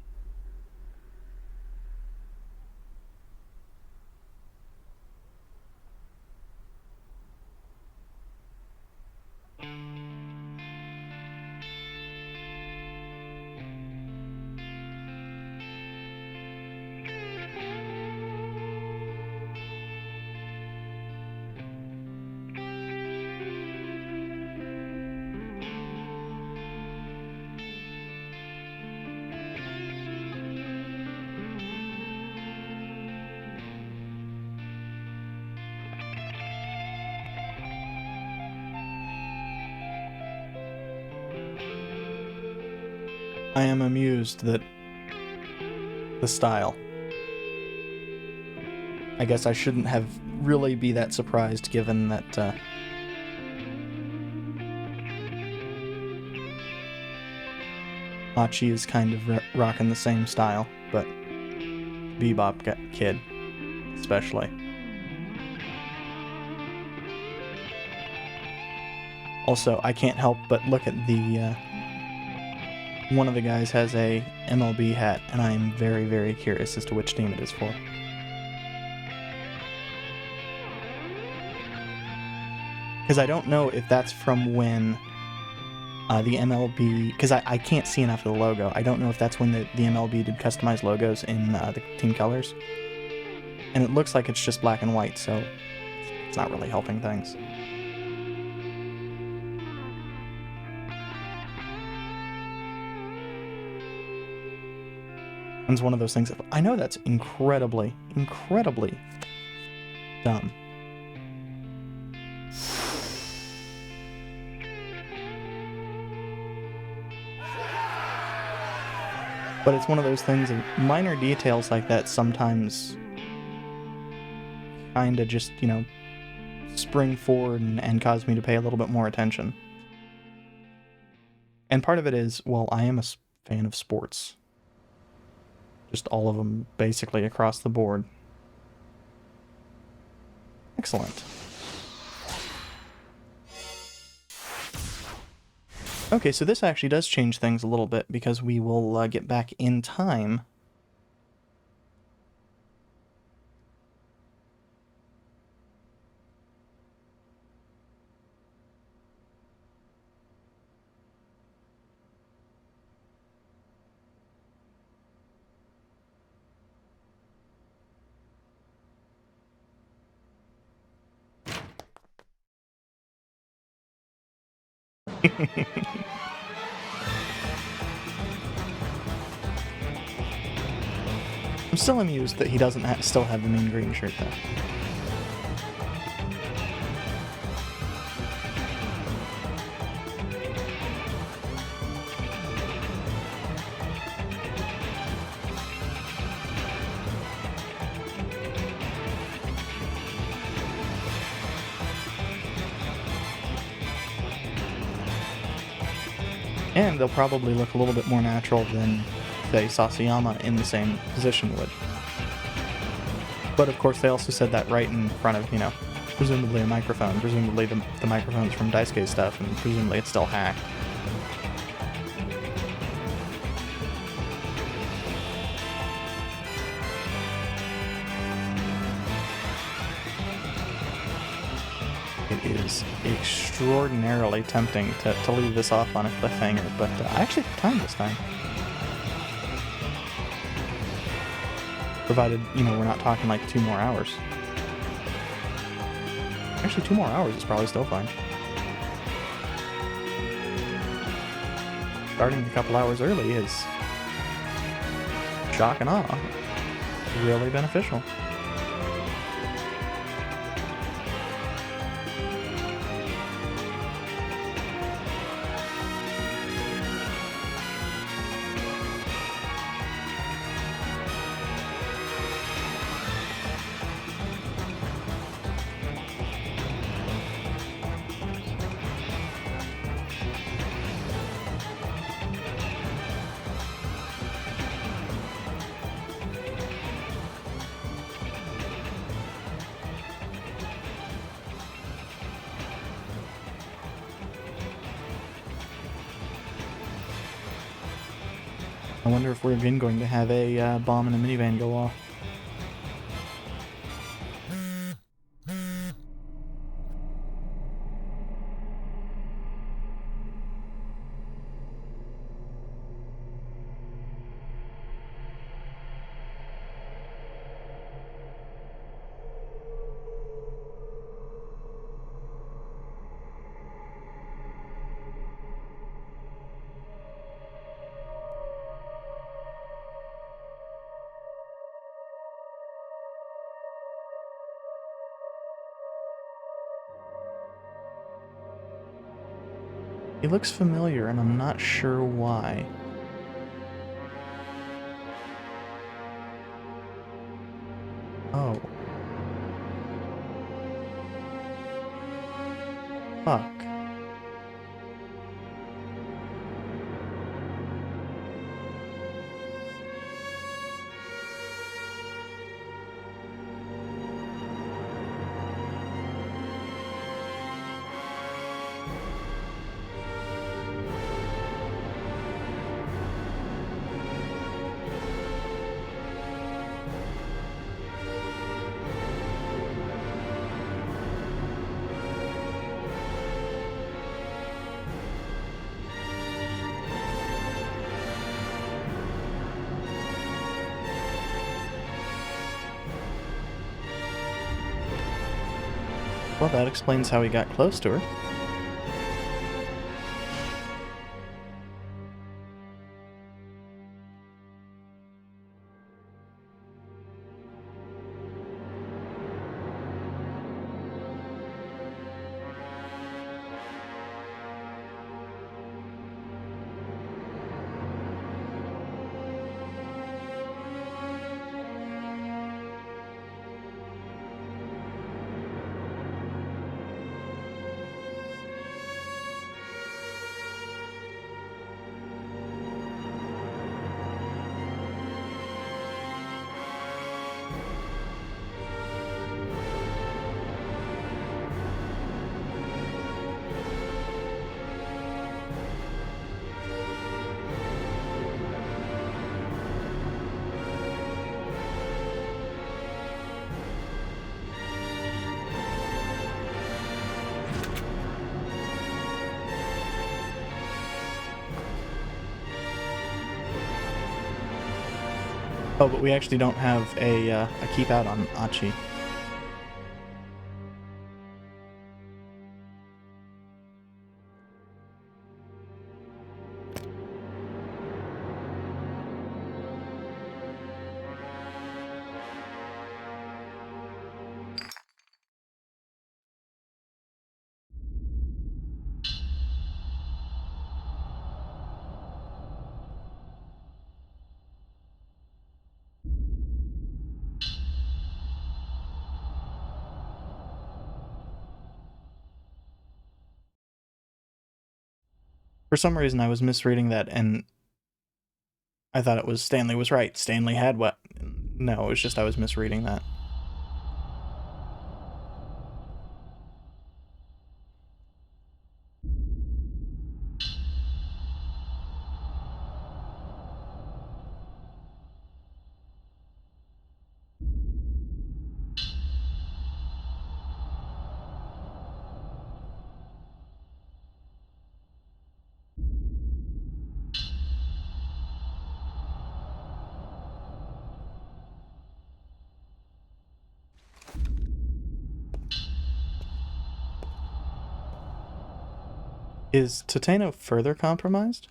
S1: I am amused that the style. I guess I shouldn't have really be that surprised given that Hachi is kind of rocking the same style, but Bebop Kid especially. Also, I can't help but look at the one of the guys has a MLB hat, and I am very, very curious as to which team it is for. Because I don't know if that's from when the MLB... Because I can't see enough of the logo. I don't know if that's when the MLB did customized logos in the team colors. And it looks like it's just black and white, so it's not really helping things. It's one of those things. I know that's incredibly, incredibly dumb. But it's one of those things, and minor details like that sometimes kind of just, you know, spring forward and cause me to pay a little bit more attention. And part of it is, well, I am a fan of sports. Just all of them, basically, across the board. Excellent. Okay, so this actually does change things a little bit, because we will get back in time. I'm still amused that he doesn't still have the mean green shirt, though. And they'll probably look a little bit more natural than, say, Sasayama in the same position would. But of course they also said that right in front of, you know, presumably a microphone. Presumably the microphone's from Daisuke's stuff, and presumably it's still hacked. It is extraordinarily tempting to leave this off on a cliffhanger, but I actually have time this time. Provided, you know, we're not talking like 2 more hours. Actually, 2 more hours is probably still fine. Starting a couple hours early is, shock and awe, really beneficial. I wonder if we're again going to have a bomb in a minivan go off. He looks familiar, and I'm not sure why. Oh. Fuck. Well, that explains how he got close to her. Oh, but we actually don't have a keep out on Achi. For some reason, I was misreading that, and I thought it was Stanley was right. Stanley had what? No, it was just I was misreading that. Is Tateno further compromised?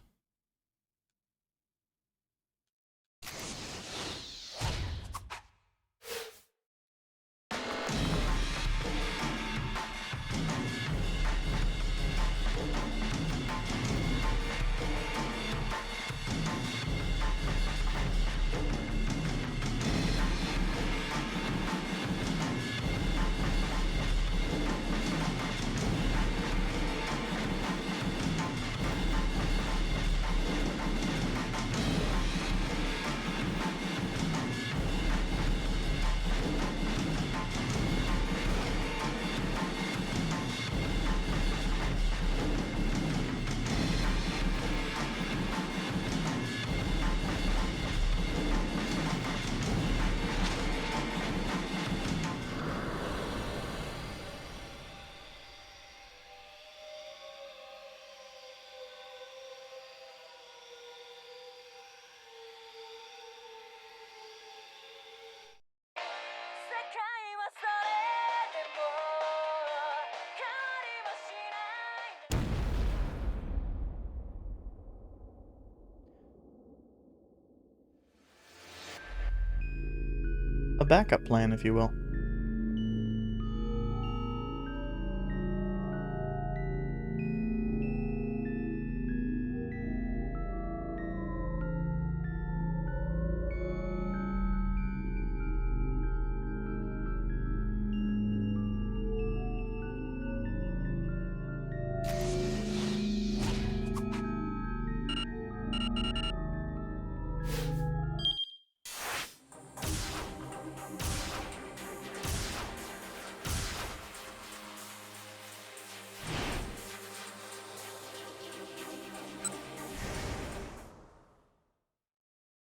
S1: a backup plan, if you will.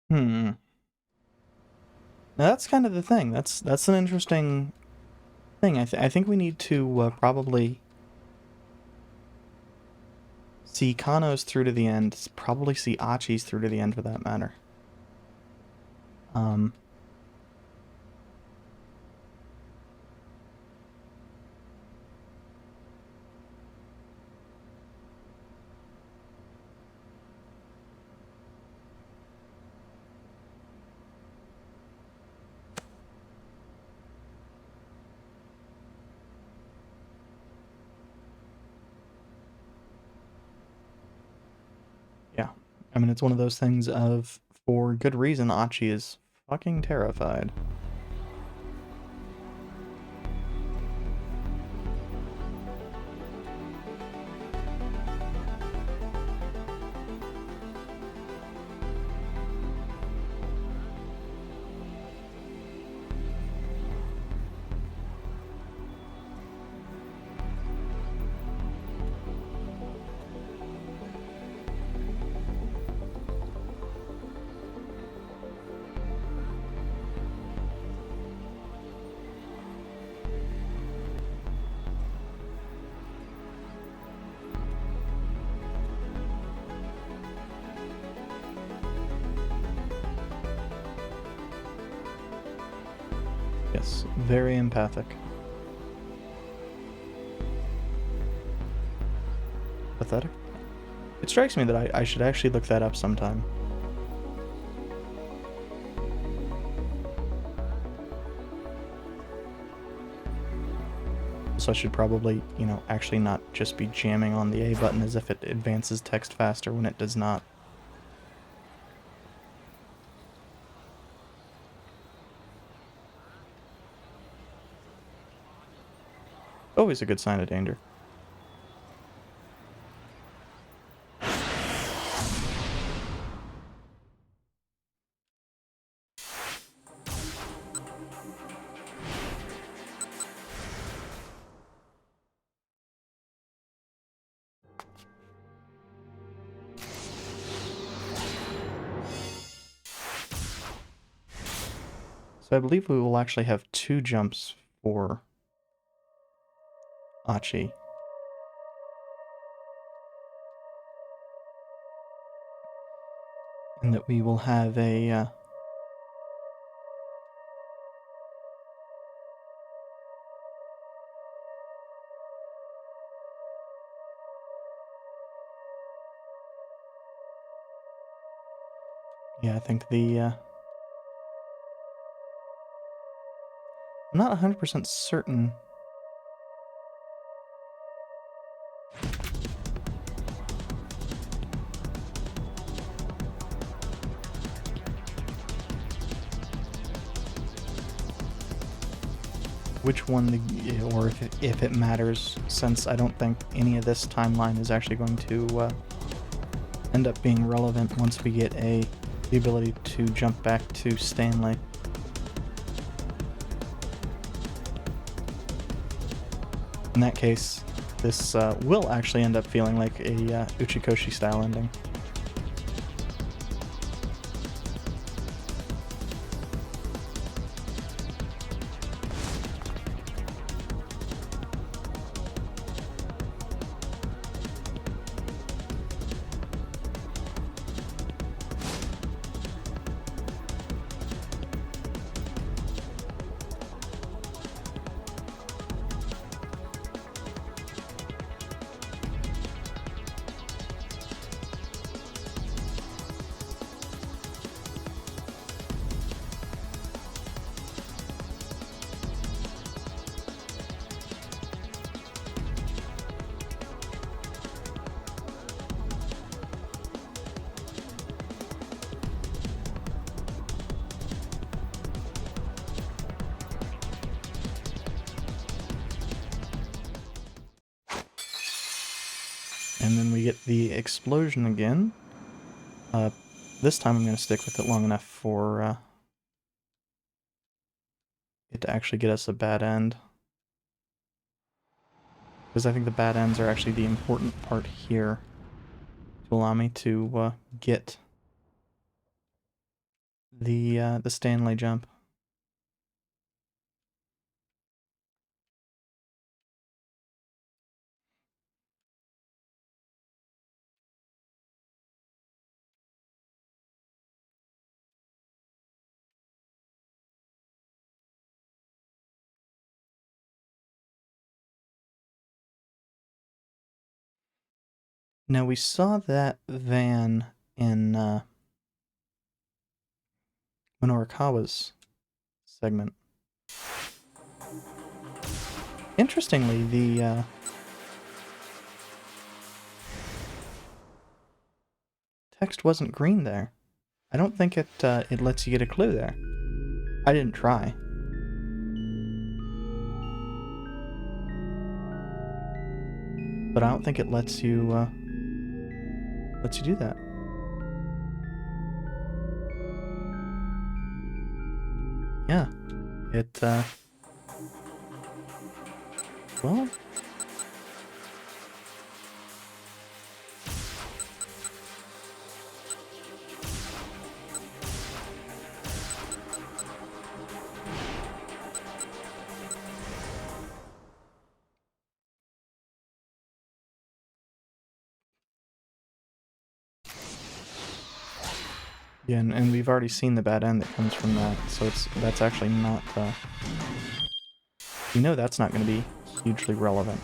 S1: Hmm. Now that's kind of the thing. That's an interesting thing. I think we need to probably see Kano's through to the end. Probably see Achi's through to the end, for that matter. Um. Yeah. I mean, it's one of those things of, for good reason, Achi is fucking terrified. Yes, very empathic. Pathetic? It strikes me that I should actually look that up sometime. So I should probably, actually not just be jamming on the A button as if it advances text faster when it does not. Always a good sign of danger. So I believe we will actually have 2 jumps for Achi. And that we will have a... Yeah, I think the... I'm not 100% certain. Which one, or if it matters, since I don't think any of this timeline is actually going to end up being relevant once we get the ability to jump back to Stanley. In that case, this will actually end up feeling like a Uchikoshi style ending. and then we get the explosion again. This time I'm going to stick with it long enough for it to actually get us a bad end. Because I think the bad ends are actually the important part here to allow me to get the Stanley jump. Now we saw that van in Minorikawa's segment. Interestingly, the text wasn't green there. I don't think it lets you get a clue there. I didn't try. But I don't think it lets you do that. Yeah. It well, yeah, and we've already seen the bad end that comes from that, so that's actually not you know that's not going to be hugely relevant.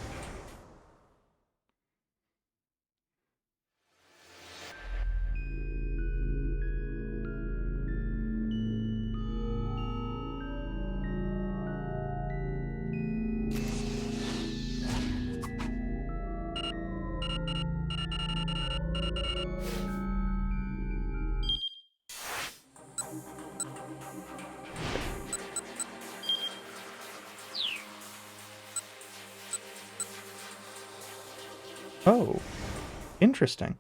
S1: Oh, interesting.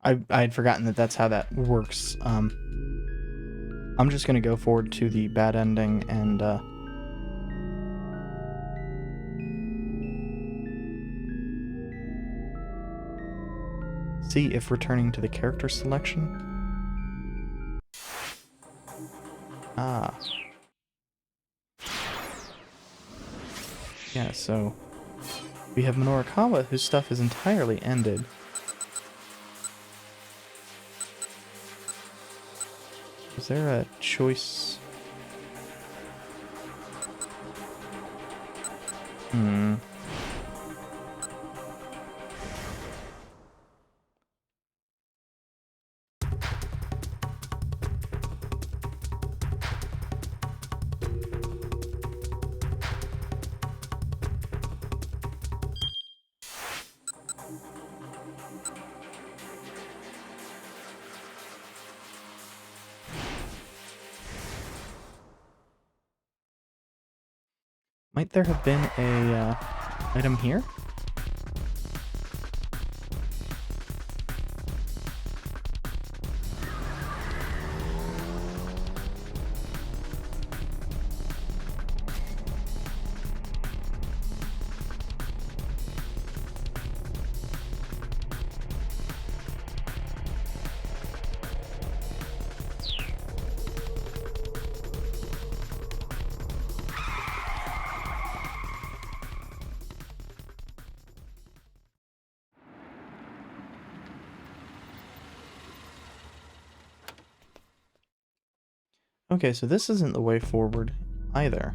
S1: I'd forgotten that that's how that works. I'm just gonna go forward to the bad ending and see if returning to the character selection. Ah. Yeah, so we have Minorikawa, whose stuff is entirely ended. Is there a choice? Hmm. Might there have been a item here? Okay, so this isn't the way forward either.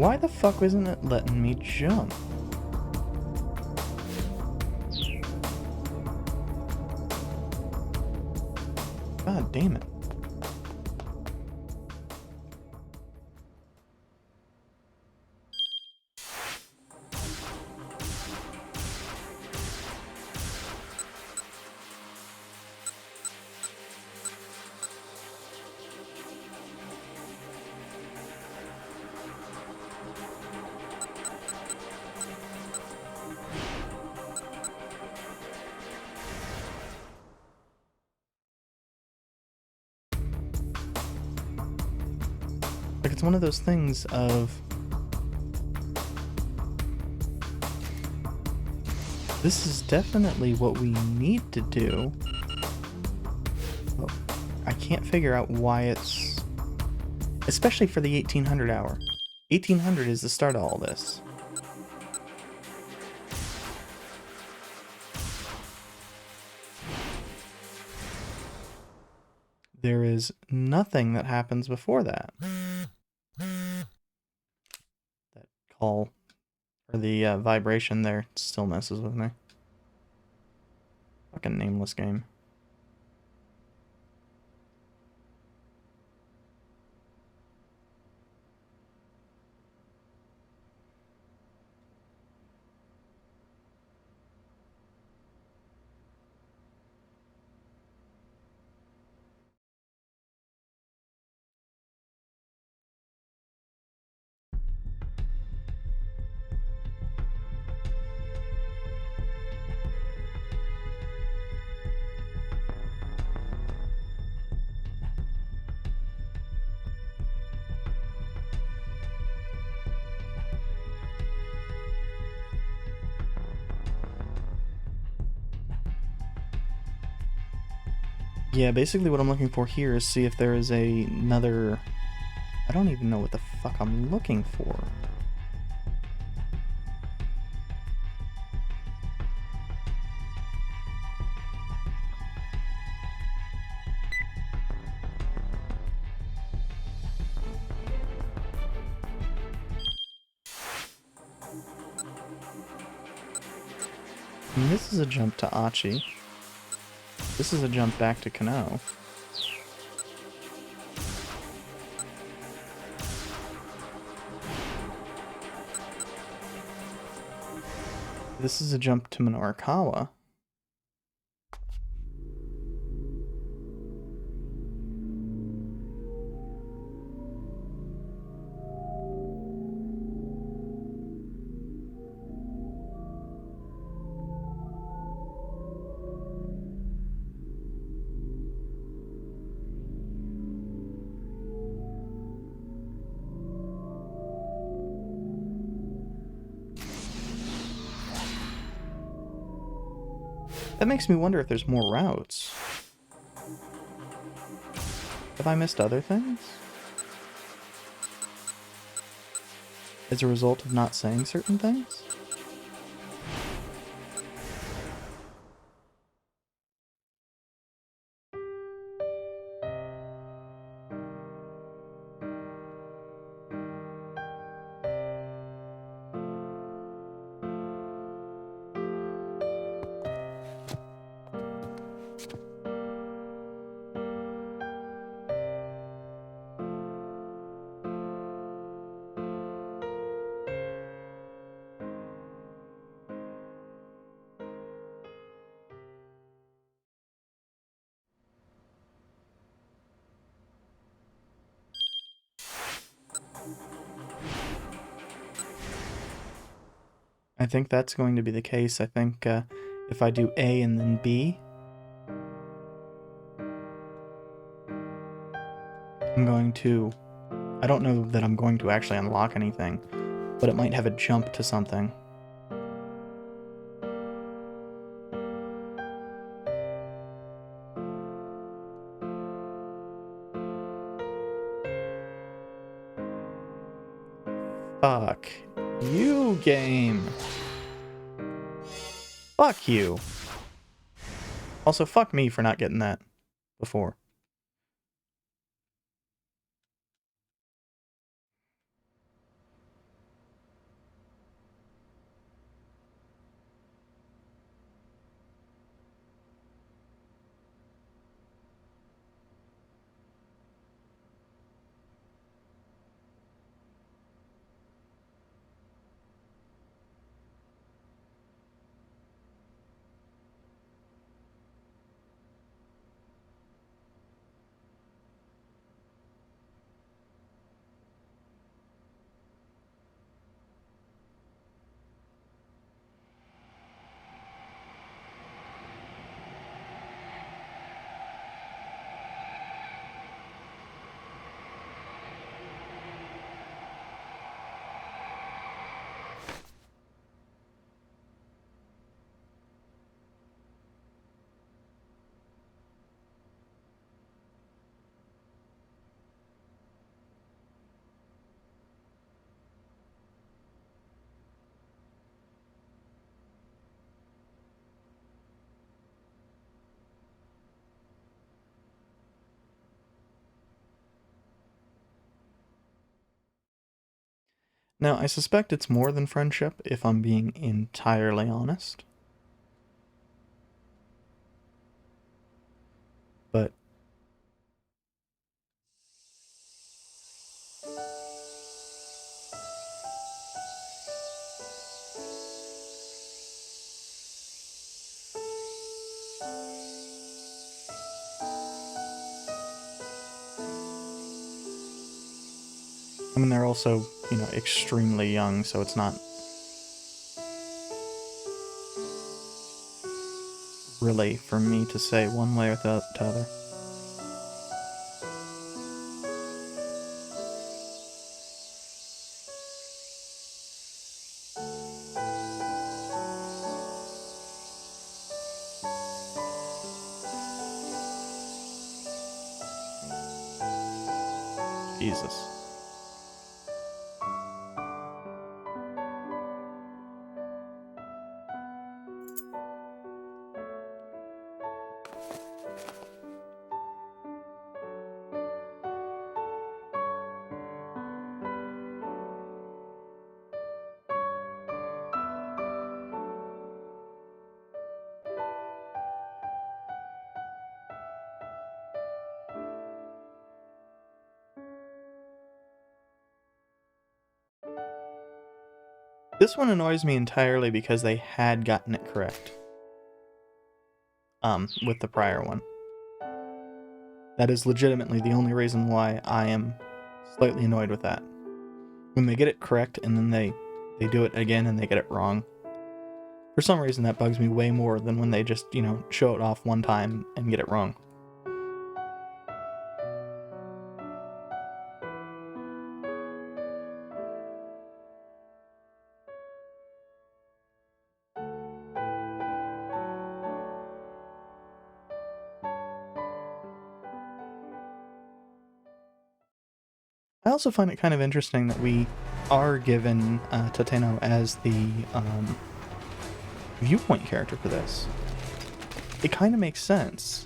S1: Why the fuck isn't it letting me jump? God damn it. Like, it's one of those things of... This is definitely what we need to do. But I can't figure out why it's... Especially for the 1800 hour. 1800 is the start of all this. There is nothing that happens before that. That call, or the vibration there, still messes with me. Fucking nameless game. Yeah, basically what I'm looking for here is see if there is another... I don't even know what the fuck I'm looking for. And this is a jump to Achi. This is a jump back to Kano. This is a jump to Minorikawa. That makes me wonder if there's more routes. Have I missed other things? As a result of not saying certain things? I think that's going to be the case. I think if I do A and then B, I'm going to... I don't know that I'm going to actually unlock anything, but it might have a jump to something. Fuck you, game. Fuck you. Also, fuck me for not getting that before. Now, I suspect it's more than friendship, if I'm being entirely honest. But I mean, they're also, you know, extremely young, so it's not really for me to say one way or the other. Jesus. This one annoys me entirely because they had gotten it correct. With the prior one. That is legitimately the only reason why I am slightly annoyed with that. When they get it correct and then they do it again and they get it wrong. For some reason that bugs me way more than when they just, you know, show it off one time and get it wrong. I also find it kind of interesting that we are given Tateno as the viewpoint character for this. It kind of makes sense.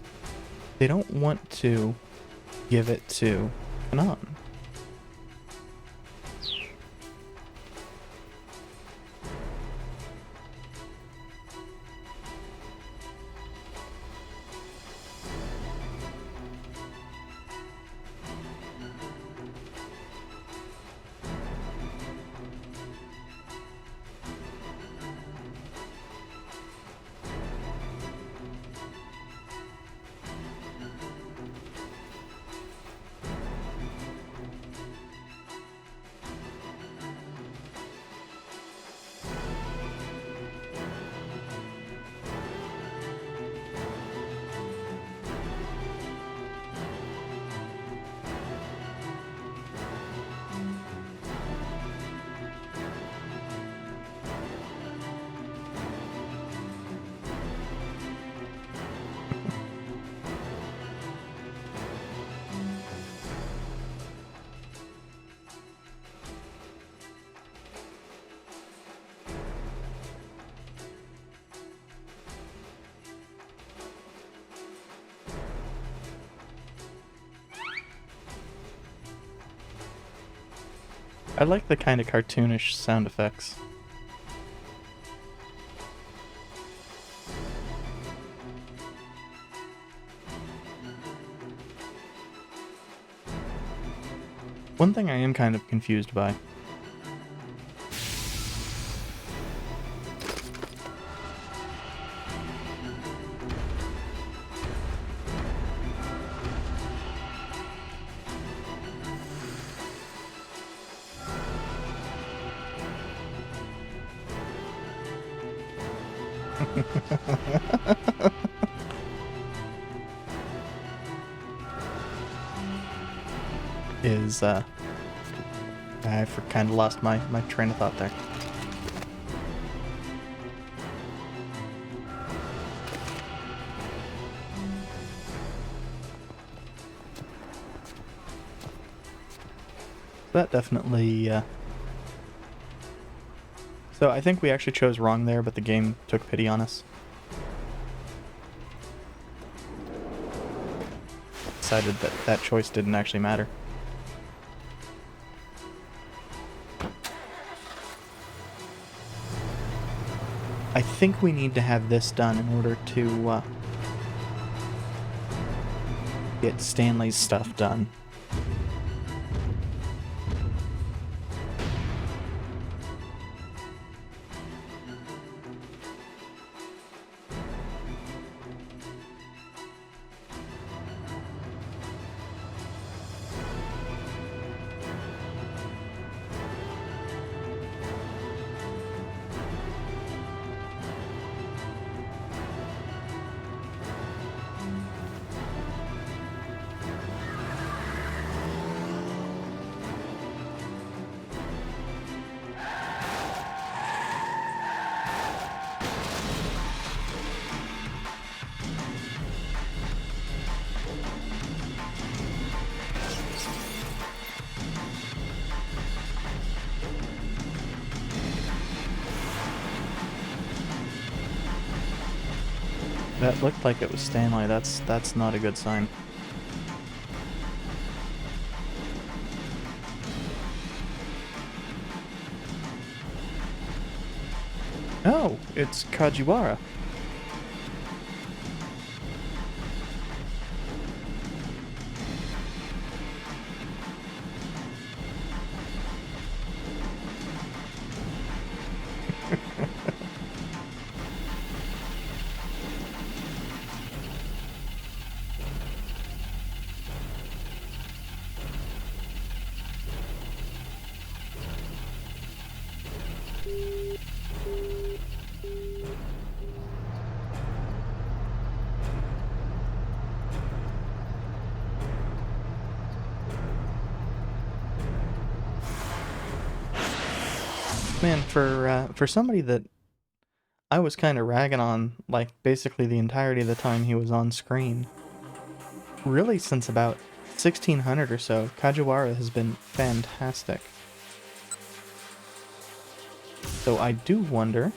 S1: They don't want to give it to Kanan. I like the kind of cartoonish sound effects. One thing I am kind of confused by. is I kind of lost my train of thought there. That definitely so I think we actually chose wrong there, but the game took pity on us. Decided that that choice didn't actually matter. I think we need to have this done in order to get Stanley's stuff done. That looked like it was Stanley. That's not a good sign. Oh, it's Kajiwara. Man, for somebody that I was kind of ragging on, like, basically the entirety of the time he was on screen, really since about 1600 or so, Kajiwara has been fantastic. So I do wonder...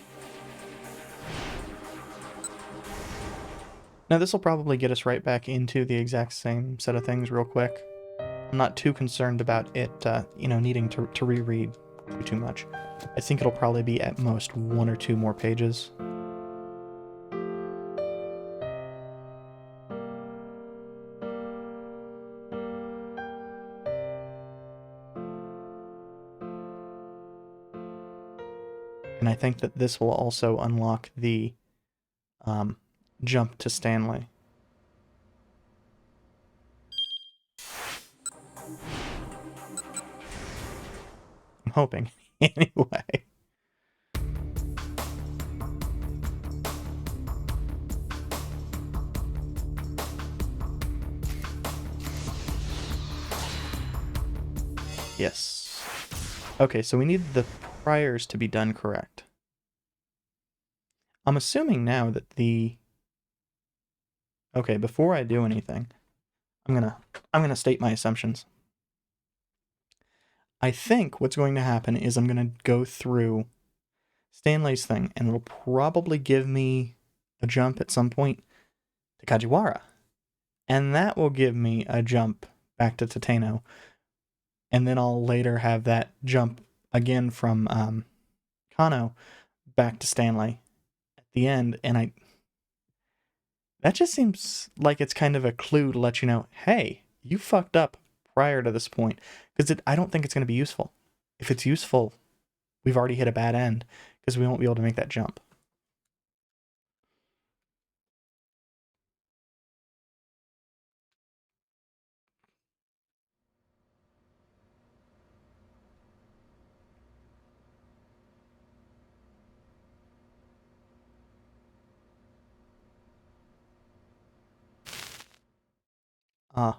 S1: Now this will probably get us right back into the exact same set of things real quick. I'm not too concerned about it, needing to reread too much. I think it'll probably be at most 1 or 2 more pages. And I think that this will also unlock the jump to Stanley. I'm hoping. Anyway. Yes. Okay, so we need the priors to be done correct. I'm assuming now that the... Okay, before I do anything, I'm gonna state my assumptions. I think what's going to happen is I'm going to go through Stanley's thing, and it'll probably give me a jump at some point to Kajiwara. And that will give me a jump back to Tateno. And then I'll later have that jump again from Kano back to Stanley at the end. And that just seems like it's kind of a clue to let you know, hey, you fucked up prior to this point. Because I don't think it's going to be useful. If it's useful, we've already hit a bad end, because we won't be able to make that jump. Ah.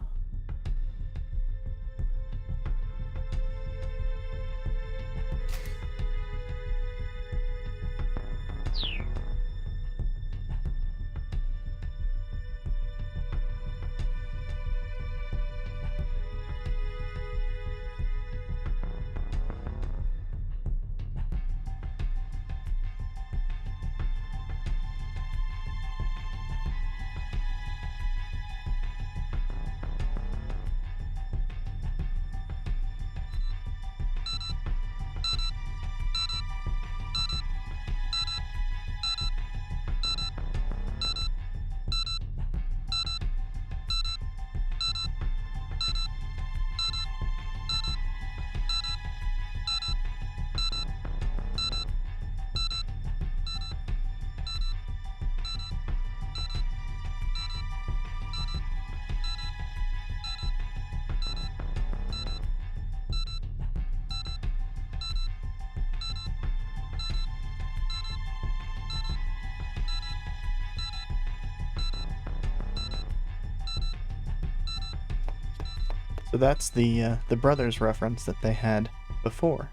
S1: So that's the brothers reference that they had before.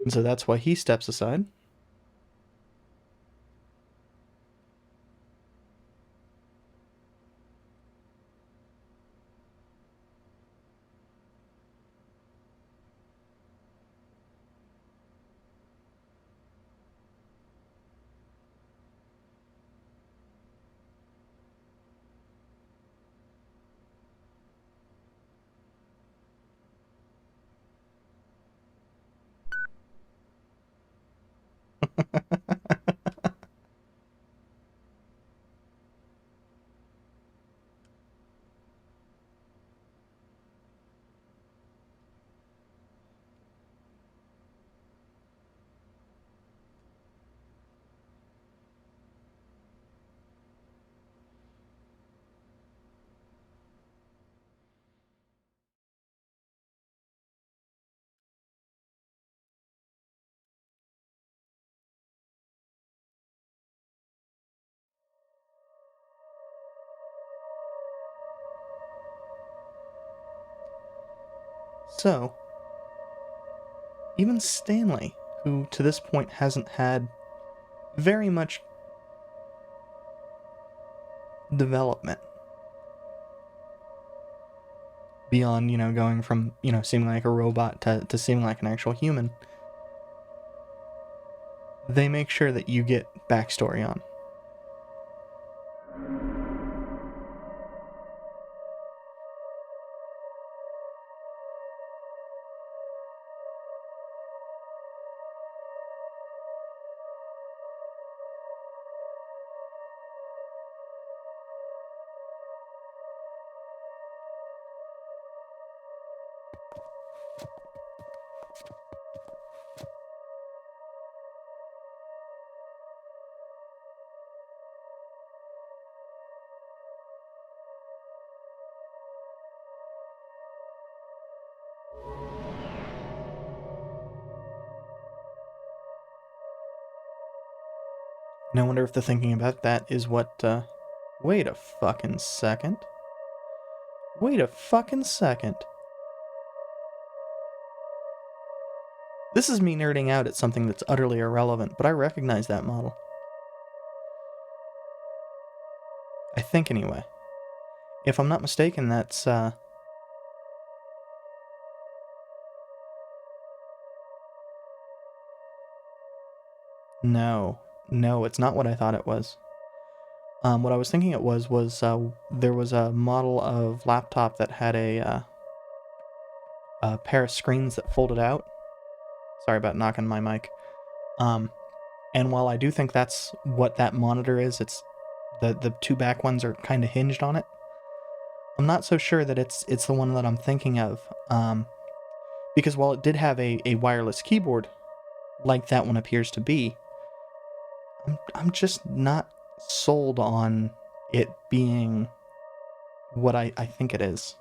S1: And so that's why he steps aside. So, even Stanley, who to this point hasn't had very much development beyond, going from, seeming like a robot to seeming like an actual human, they make sure that you get backstory on. And I wonder if the thinking about that is what, wait a fucking second. Wait a fucking second. This is me nerding out at something that's utterly irrelevant, but I recognize that model. I think, anyway. If I'm not mistaken, that's, No. No, it's not what I thought it was. What I was thinking it was, there was a model of laptop that had a pair of screens that folded out. Sorry about knocking my mic. And while I do think that's what that monitor is, it's the two back ones are kind of hinged on it. I'm not so sure that it's the one that I'm thinking of. Because while it did have a wireless keyboard, like that one appears to be, I'm just not sold on it being what I think it is.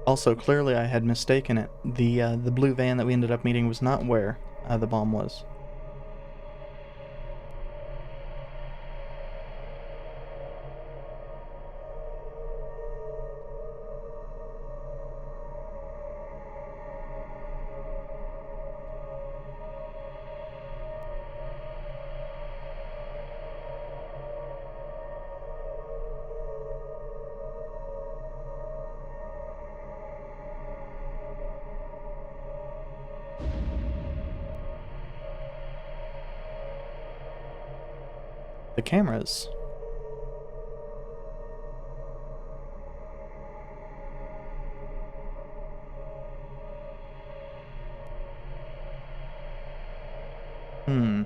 S1: Also, clearly I had mistaken it. The blue van that we ended up meeting was not where the bomb was. The cameras. Hmm.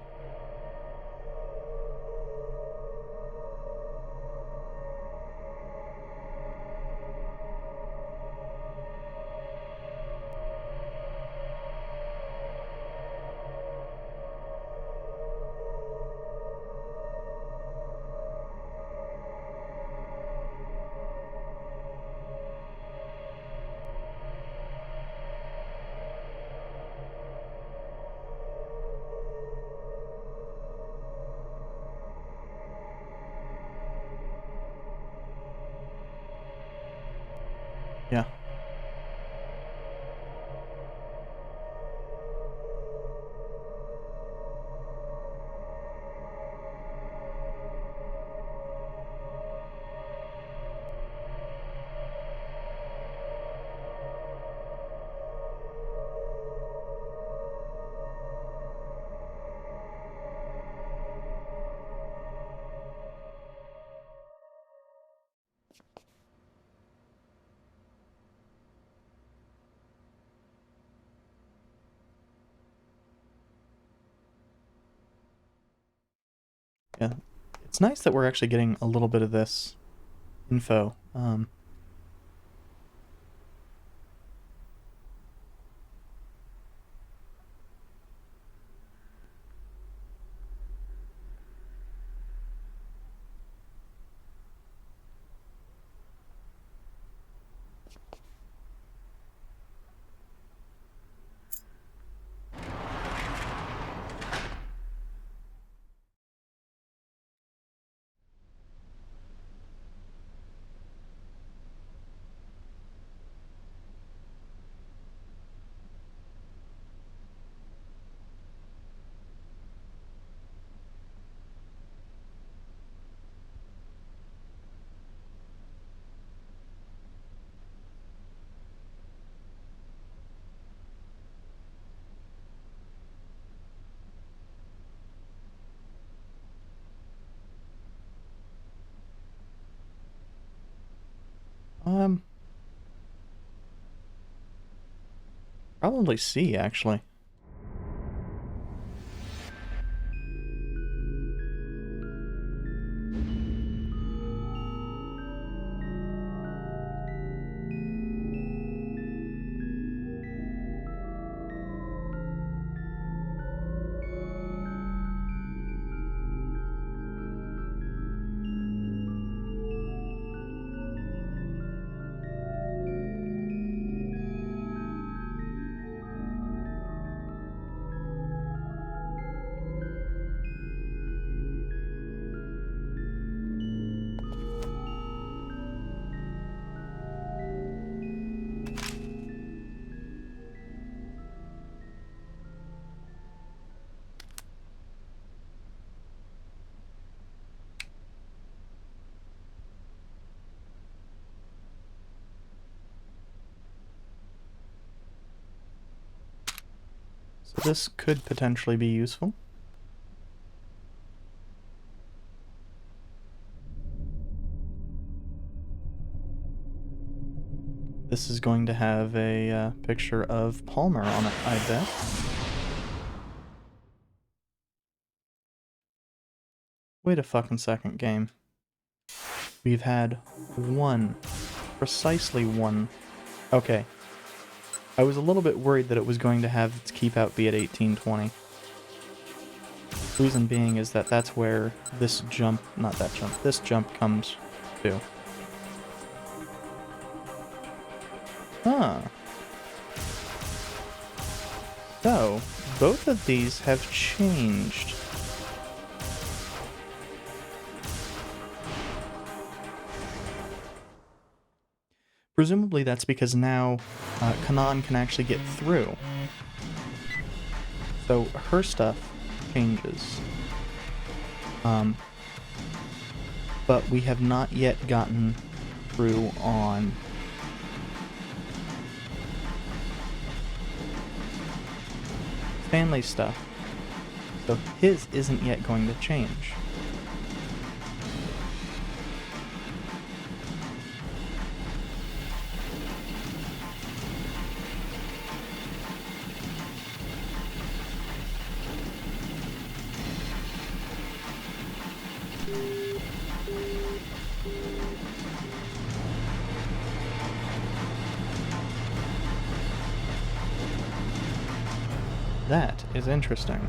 S1: Yeah. Yeah. It's nice that we're actually getting a little bit of this info. Um, Probably C, actually. So this could potentially be useful. This is going to have a picture of Palmer on it, I bet. Wait a fucking second, game. We've had one. Precisely one. Okay. I was a little bit worried that it was going to have its keep out be at 1820. Reason being is that that's where this jump, not that jump, this jump comes to. Huh. So, both of these have changed. Presumably that's because now Kanan can actually get through. So her stuff changes. But we have not yet gotten through on Stanley's stuff. So his isn't yet going to change. that is interesting.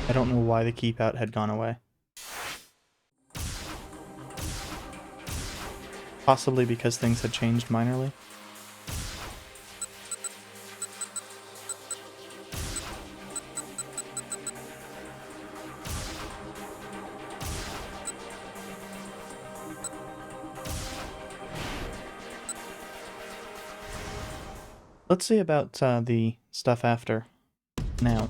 S1: I don't know why the keep out had gone away. Possibly because things had changed minorly. Let's see about the stuff after. Now.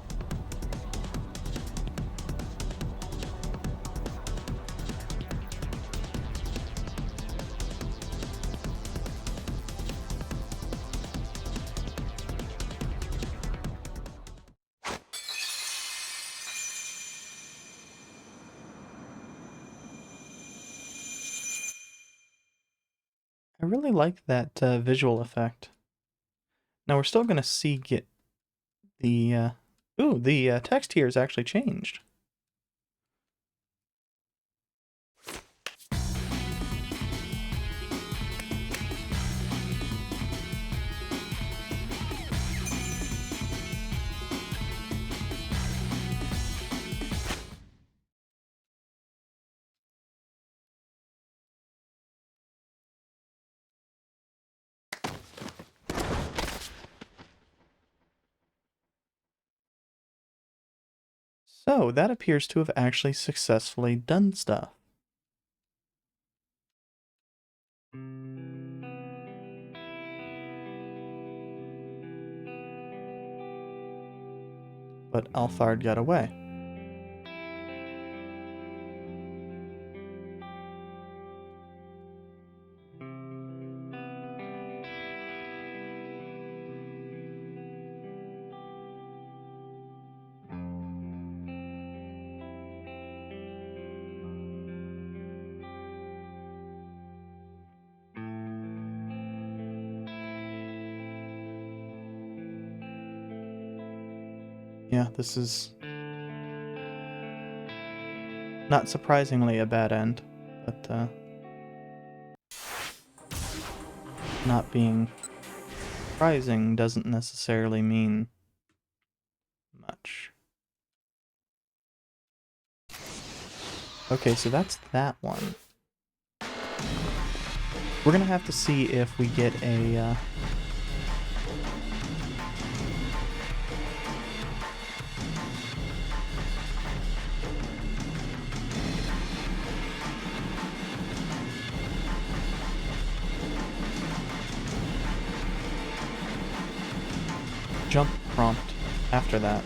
S1: I really like that visual effect. Now we're still gonna get the the text here is actually changed. So that appears to have actually successfully done stuff. But Althard got away. Yeah, this is not surprisingly a bad end, but not being surprising doesn't necessarily mean much. Okay, so that's that one. We're gonna have to see if we get a jump prompt after that.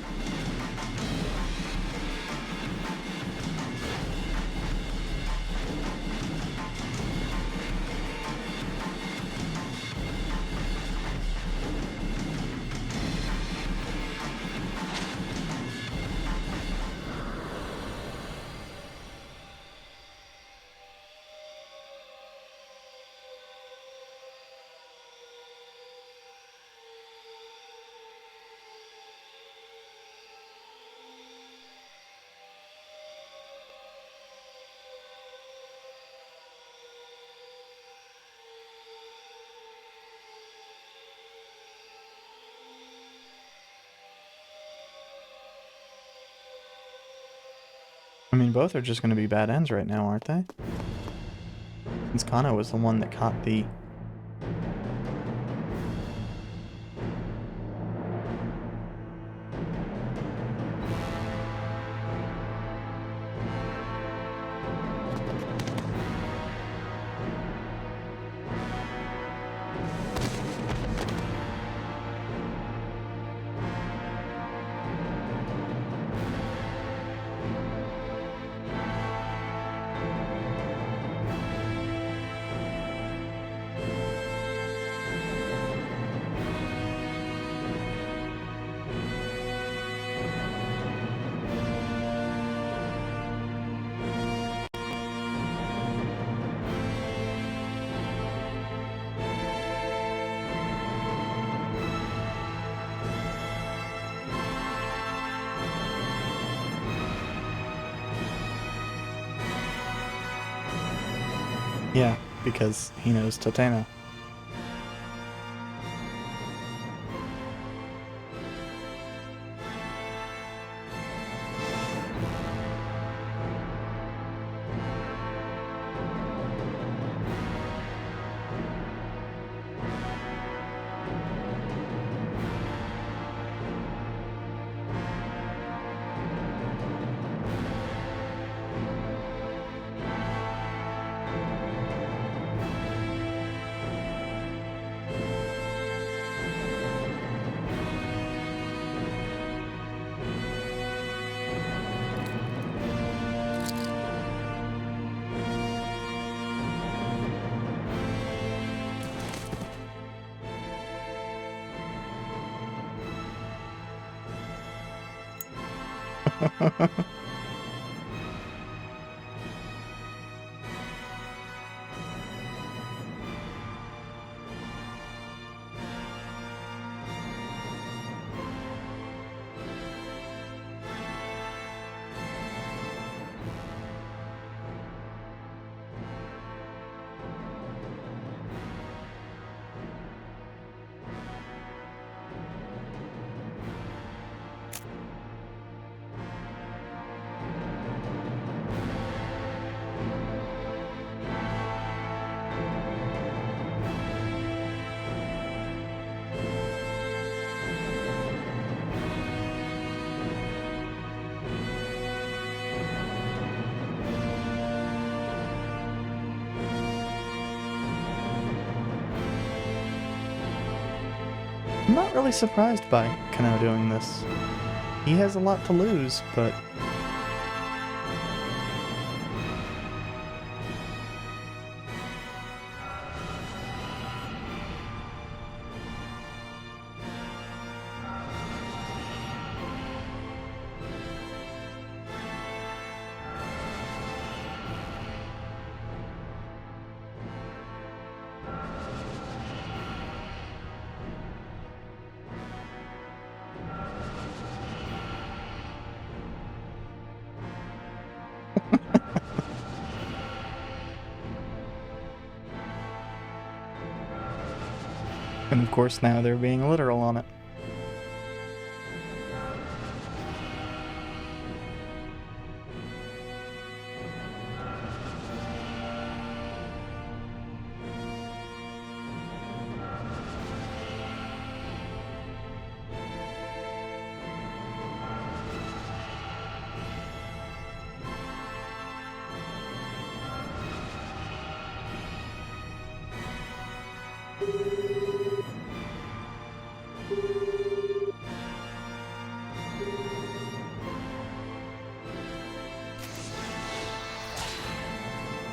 S1: I mean, both are just going to be bad ends right now, aren't they? Since Kano was the one that caught the... Yeah, because he knows Totema. I'm not really surprised by Kano doing this. He has a lot to lose, but... And of course now they're being literal on it.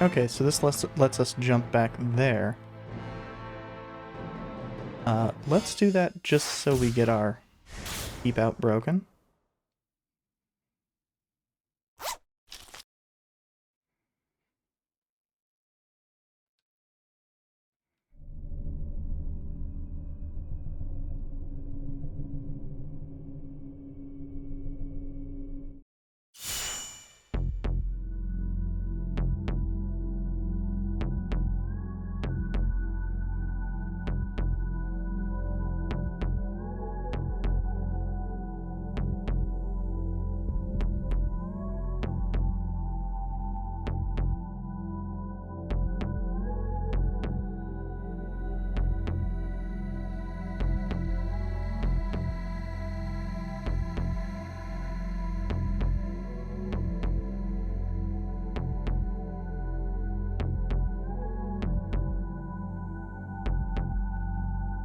S1: Okay, so this lets us jump back there. Let's do that just so we get our keep out broken.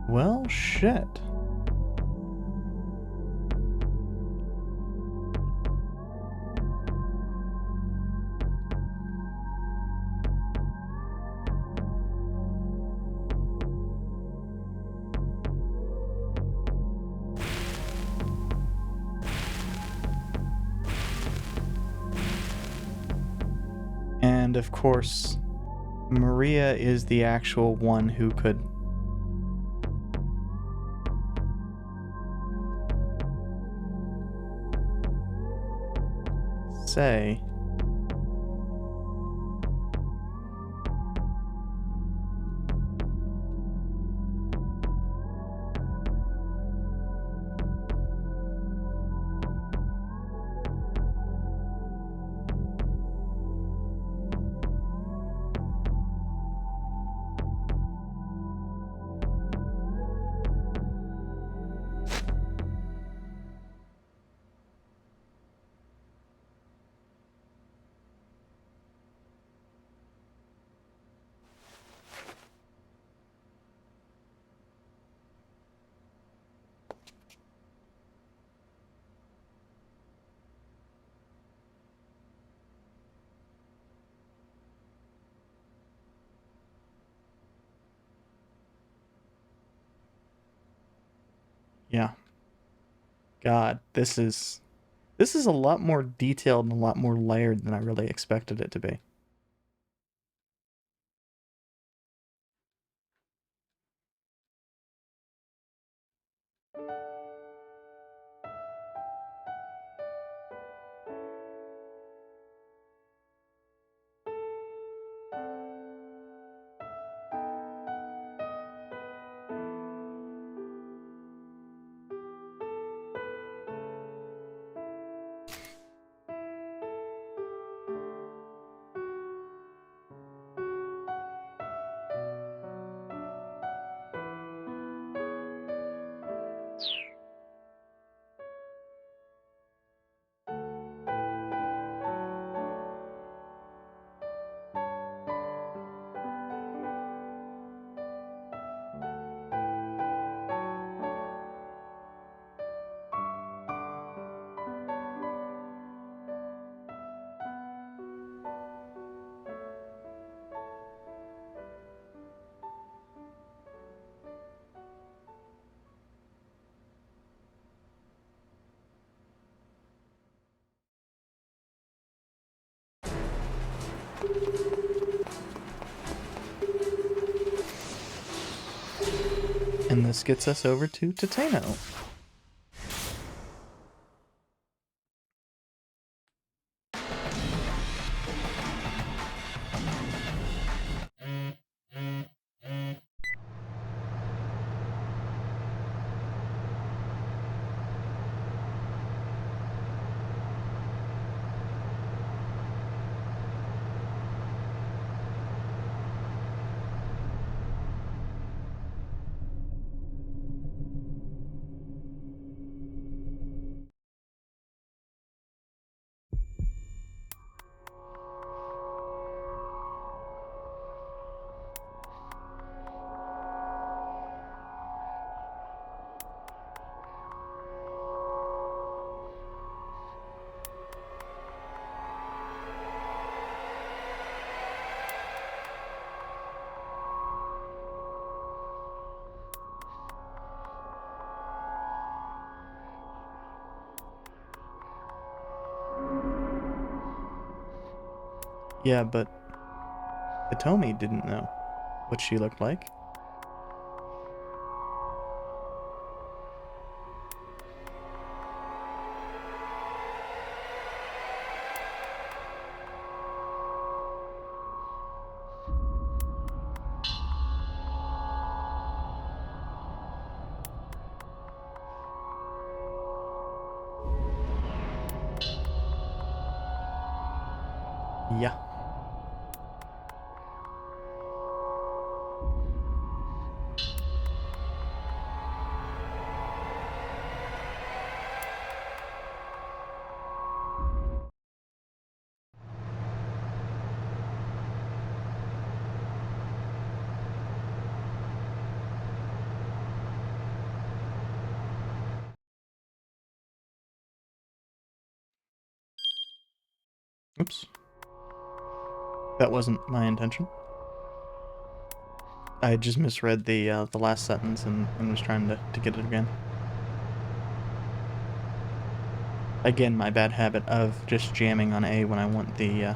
S1: Well, shit. And of course, Maria is the actual one who could say yeah. God, this is This is a lot more detailed and a lot more layered than I really expected it to be. And this gets us over to Tateno. Yeah, but Hitomi didn't know what she looked like. Yeah. Oops. That wasn't my intention. I just misread the last sentence and was trying to get it again. Again, my bad habit of just jamming on A when I want the yeah.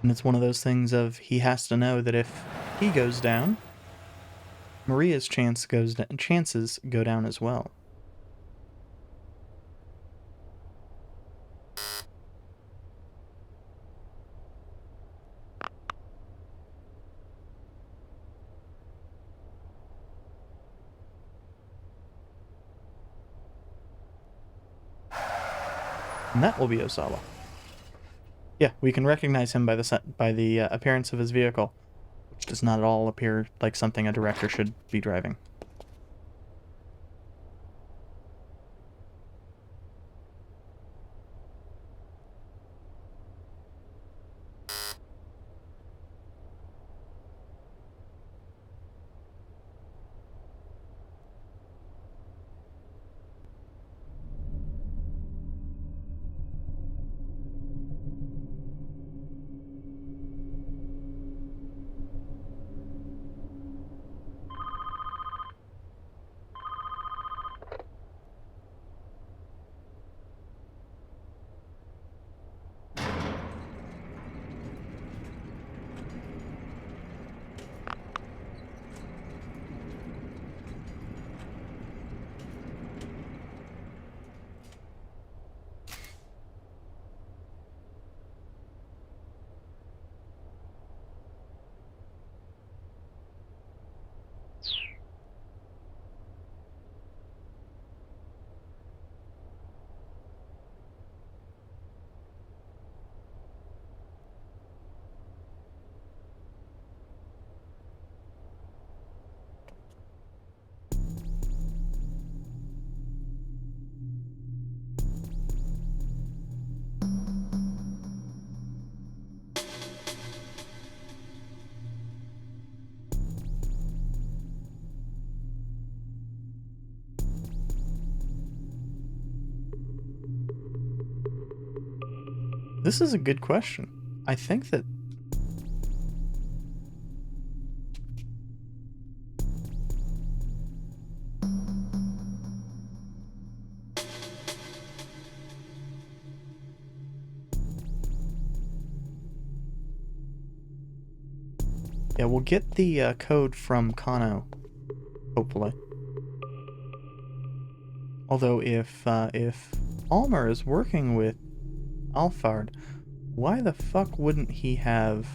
S1: And it's one of those things of he has to know that if he goes down, Maria's chances go down as well. And that will be Osawa. Yeah, we can recognize him by the appearance of his vehicle, which does not at all appear like something a director should be driving. This is a good question. I think that... Yeah, we'll get the code from Kano, hopefully. Although if Almer is working with Alphard, why the fuck wouldn't he have...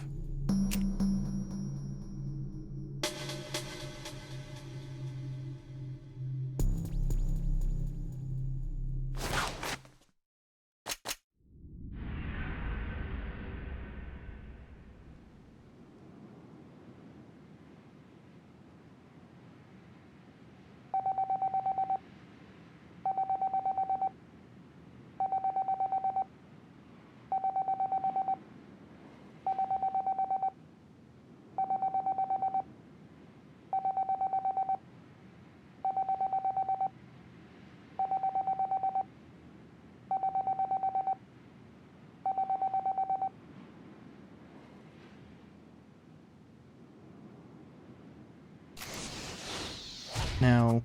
S1: Now,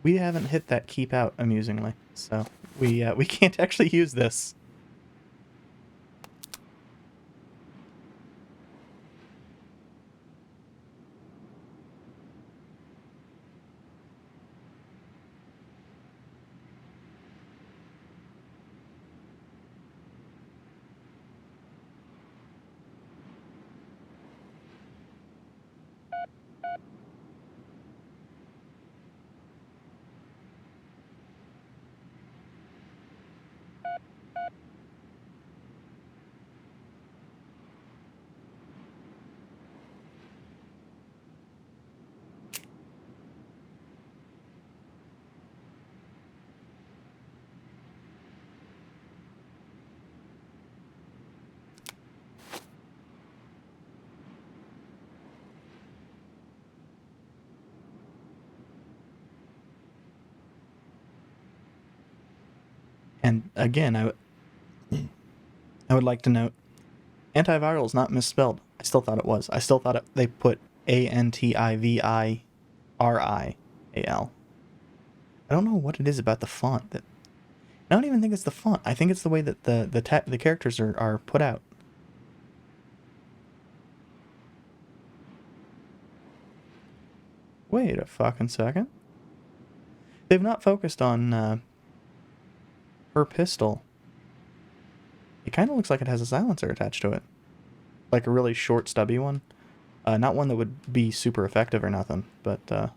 S1: we haven't hit that keep out, amusingly, so we can't actually use this. And again, I would like to note, antiviral is not misspelled. I still thought it was. I still thought they put Antiviril. I don't know what it is about the font that... I don't even think it's the font. I think it's the way that the characters are put out. Wait a fucking second. They've not focused on her pistol. It kind of looks like it has a silencer attached to it. Like a really short, stubby one. Not one that would be super effective or nothing, but...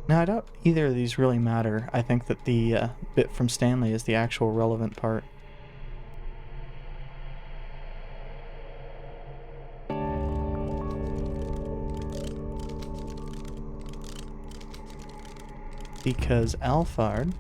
S1: Now, I doubt either of these really matter. I think that the bit from Stanley is the actual relevant part. Because Alphard...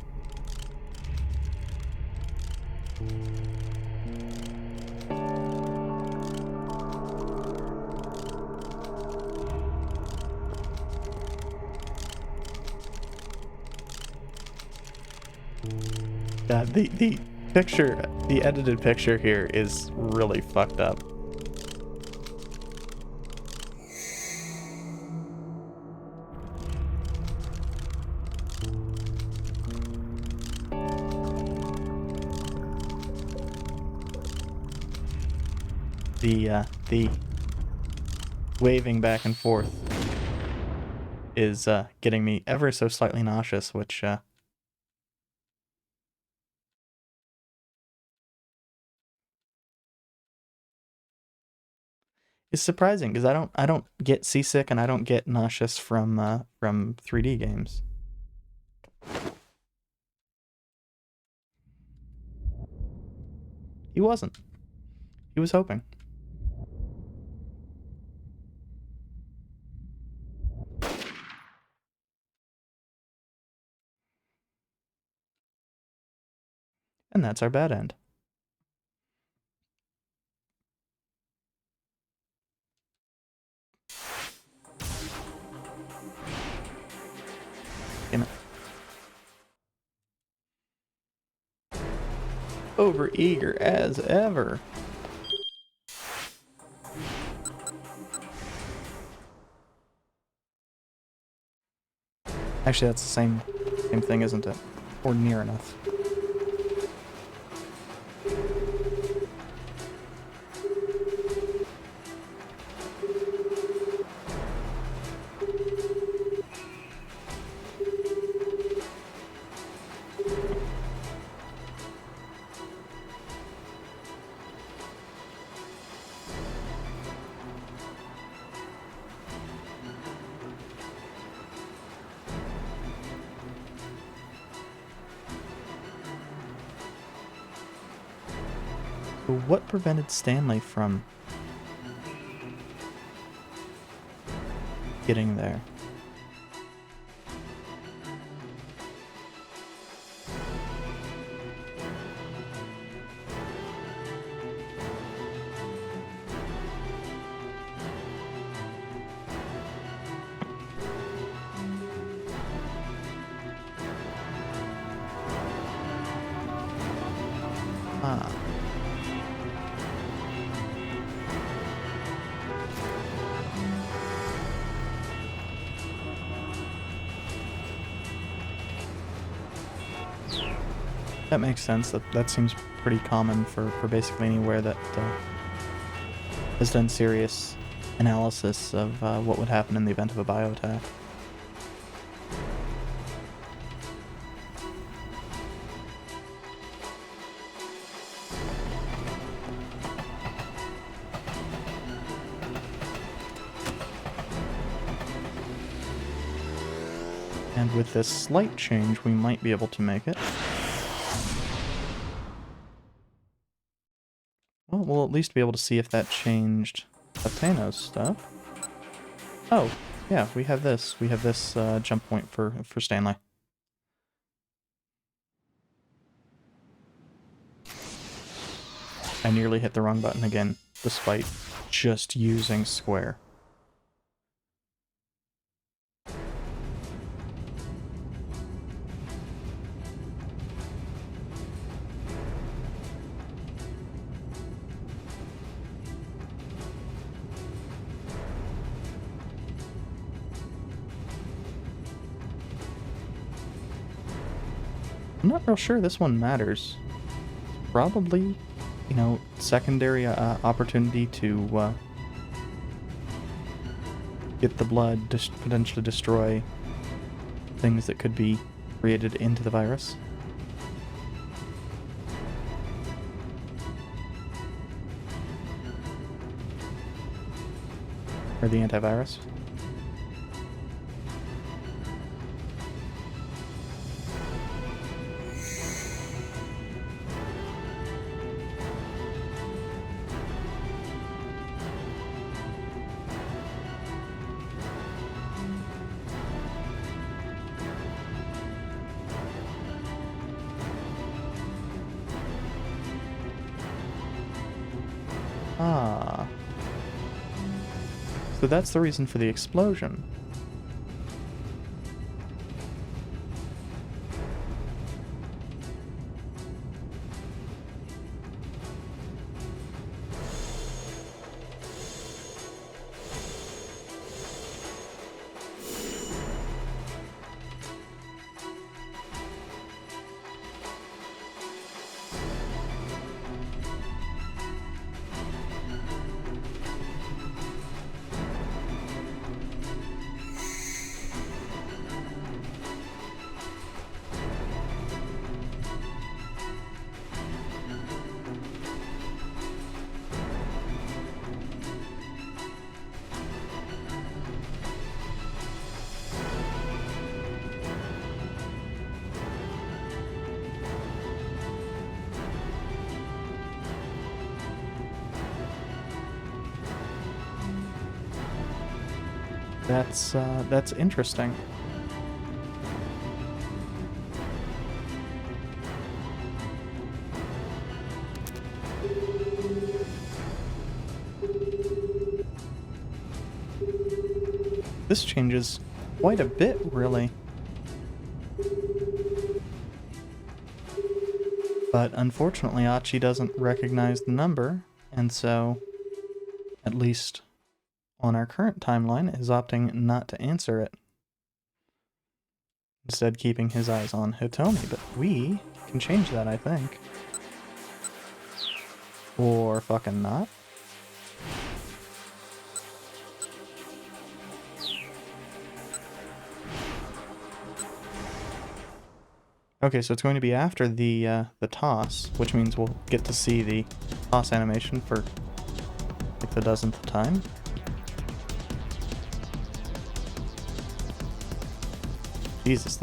S1: the picture, the edited picture here is really fucked up. The waving back and forth is getting me ever so slightly nauseous, which is surprising because I don't get seasick and I don't get nauseous from 3D games. He wasn't. He was hoping. And that's our bad end. Damn it. Overeager as ever. Actually, that's the same thing, isn't it? Or near enough. So what prevented Stanley from getting there? Ah. That makes sense. That seems pretty common for basically anywhere that has done serious analysis of what would happen in the event of a bioattack. And with this slight change, we might be able to make it. Well, we'll at least be able to see if that changed Ateno's stuff. Oh, yeah, we have this. We have this jump point for Stanley. I nearly hit the wrong button again, despite just using square. I'm not real sure this one matters. Probably, you know, secondary opportunity to get the blood, potentially destroy things that could be created into the virus. Or the antivirus. Ah. So that's the reason for the explosion. That's interesting. This changes quite a bit, really. But unfortunately, Achi doesn't recognize the number, and so, at least on our current timeline, is opting not to answer it. Instead, keeping his eyes on Hitomi, but we can change that, I think. Or fucking not. Okay, so it's going to be after the toss, which means we'll get to see the toss animation for like the dozenth time. Jesus,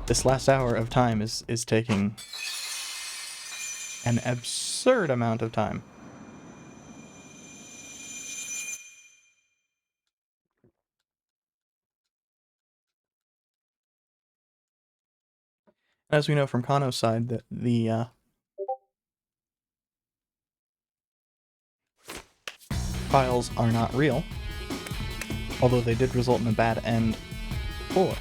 S1: this last hour of time is taking an absurd amount of time. As we know from Kano's side, that the files are not real, although they did result in a bad end for.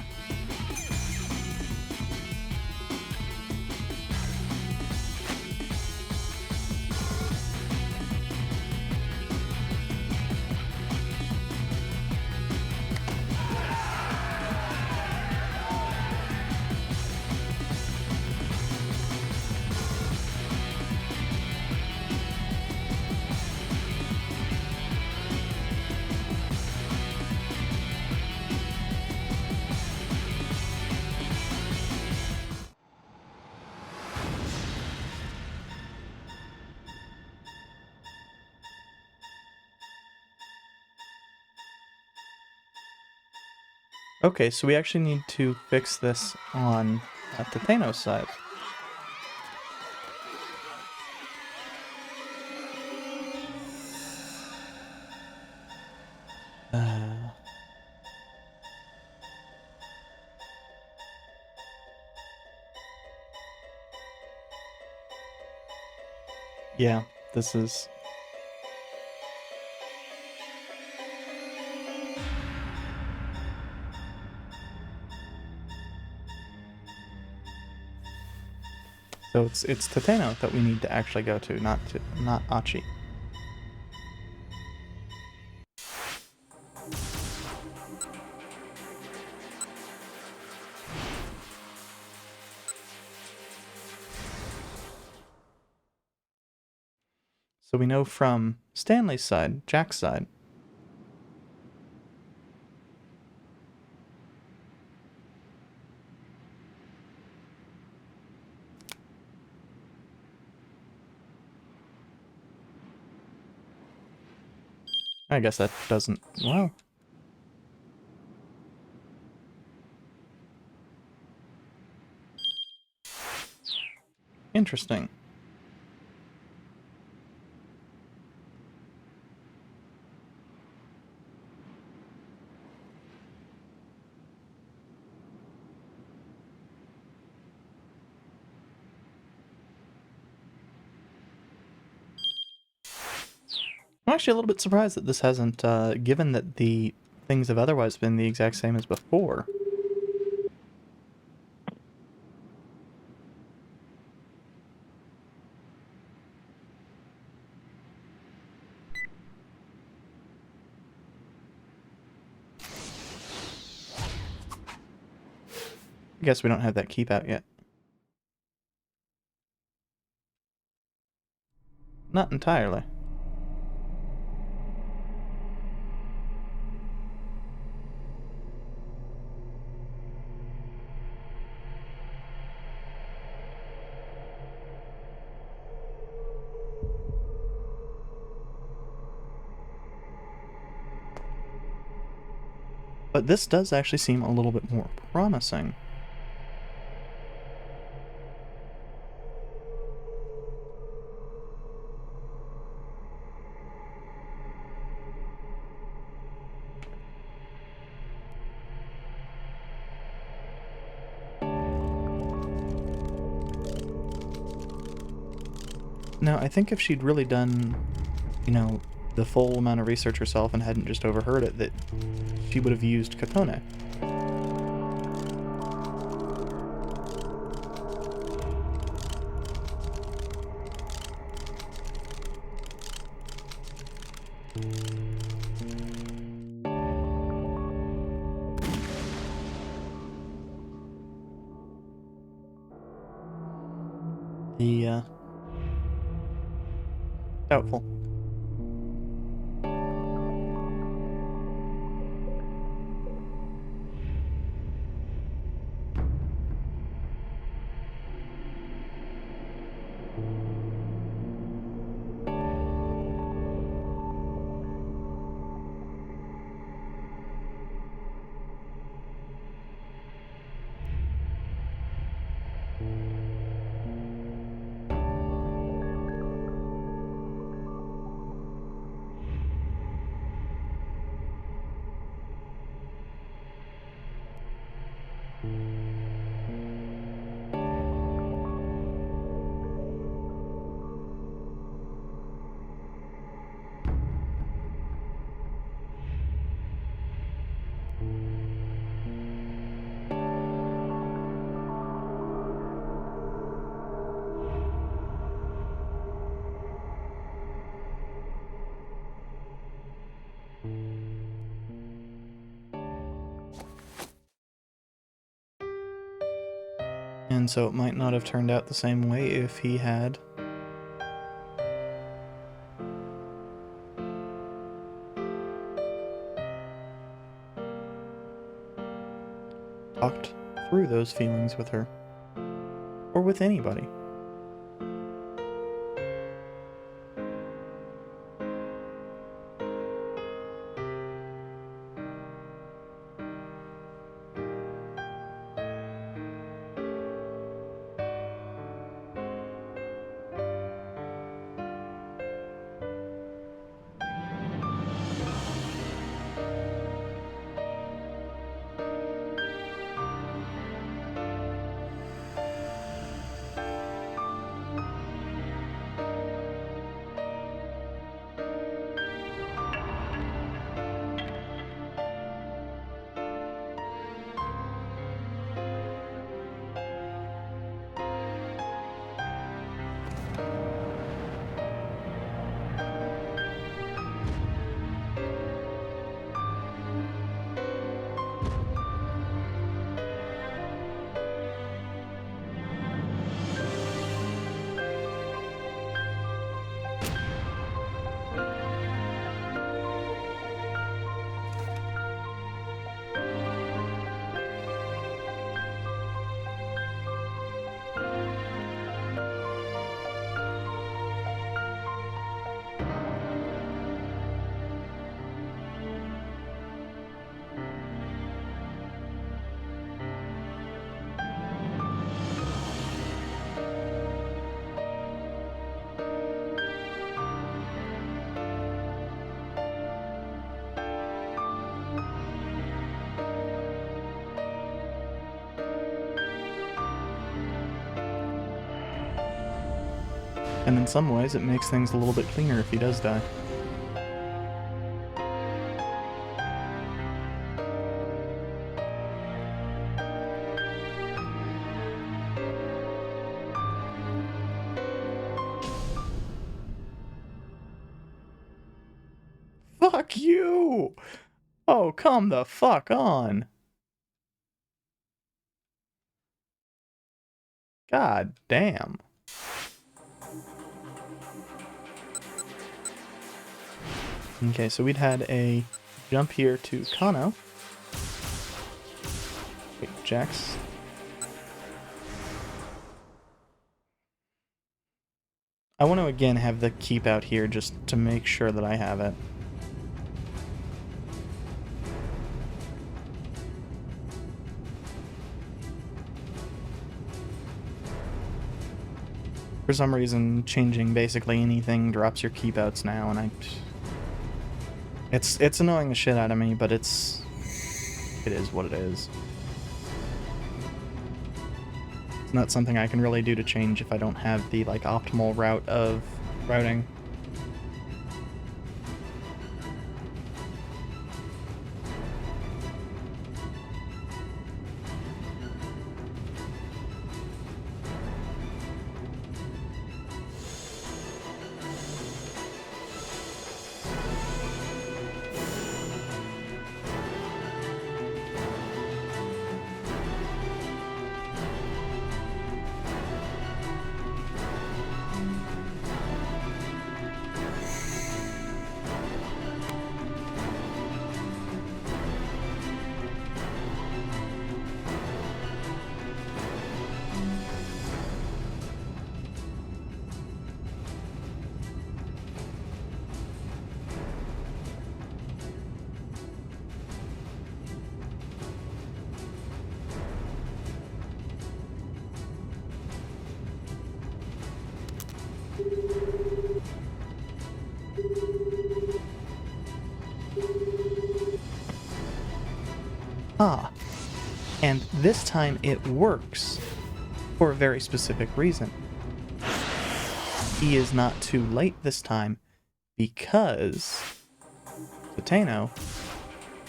S1: Okay, so we actually need to fix this on Tateno's side. Yeah, this is... So it's Tateno that we need to actually go to, not Achi. So we know from Stanley's side, Jack's side, I guess that doesn't... well... Interesting. I'm actually a little bit surprised that this hasn't, given that the things have otherwise been the exact same as before. I guess we don't have that keep out yet. Not entirely. But this does actually seem a little bit more promising. No, I think if she'd really done, you know, the full amount of research herself and hadn't just overheard it, that she would have used Kakone. Doubtful. And so it might not have turned out the same way if he had talked through those feelings with her. Or with anybody. And in some ways, it makes things a little bit cleaner if he does die. Fuck you! Oh, come the fuck on! God damn. Okay, so we'd had a jump here to Kano. Wait, Jax. I want to again have the keep out here just to make sure that I have it. For some reason, changing basically anything drops your keep outs now, and it's annoying the shit out of me, but it is what it is. It's not something I can really do to change if I don't have the, like, optimal route of routing. Ah, and this time it works for a very specific reason. He is not too late this time because Satano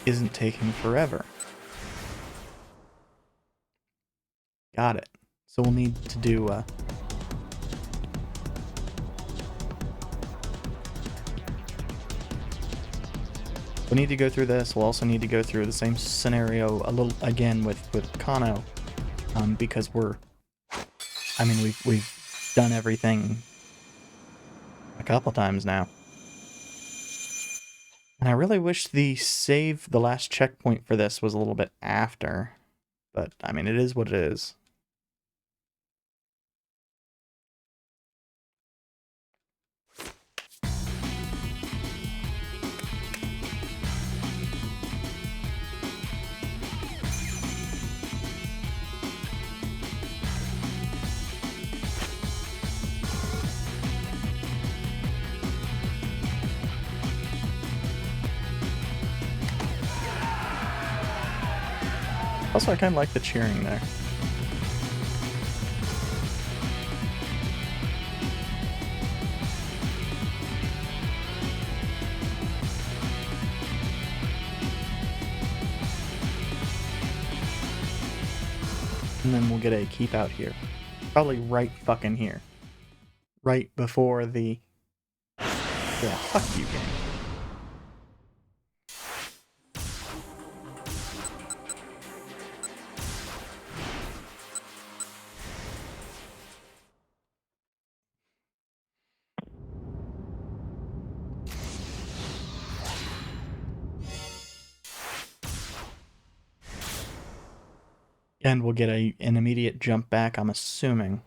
S1: isn't taking forever. Got it. So we'll need to do we'll need to go through this. We'll also need to go through the same scenario a little again with Kano, because we've done everything a couple times now. And I really wish the last checkpoint for this was a little bit after. But, I mean, it is what it is. Also, I kind of like the cheering there. And then we'll get a keep out here. Probably right fucking here. Right before the... Yeah, fuck you, game. And we'll get an immediate jump back, I'm assuming.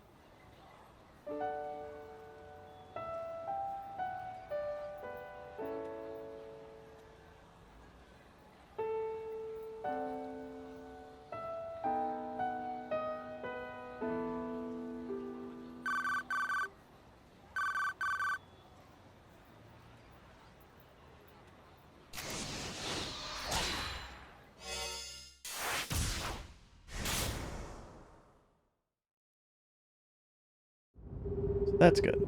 S1: That's good.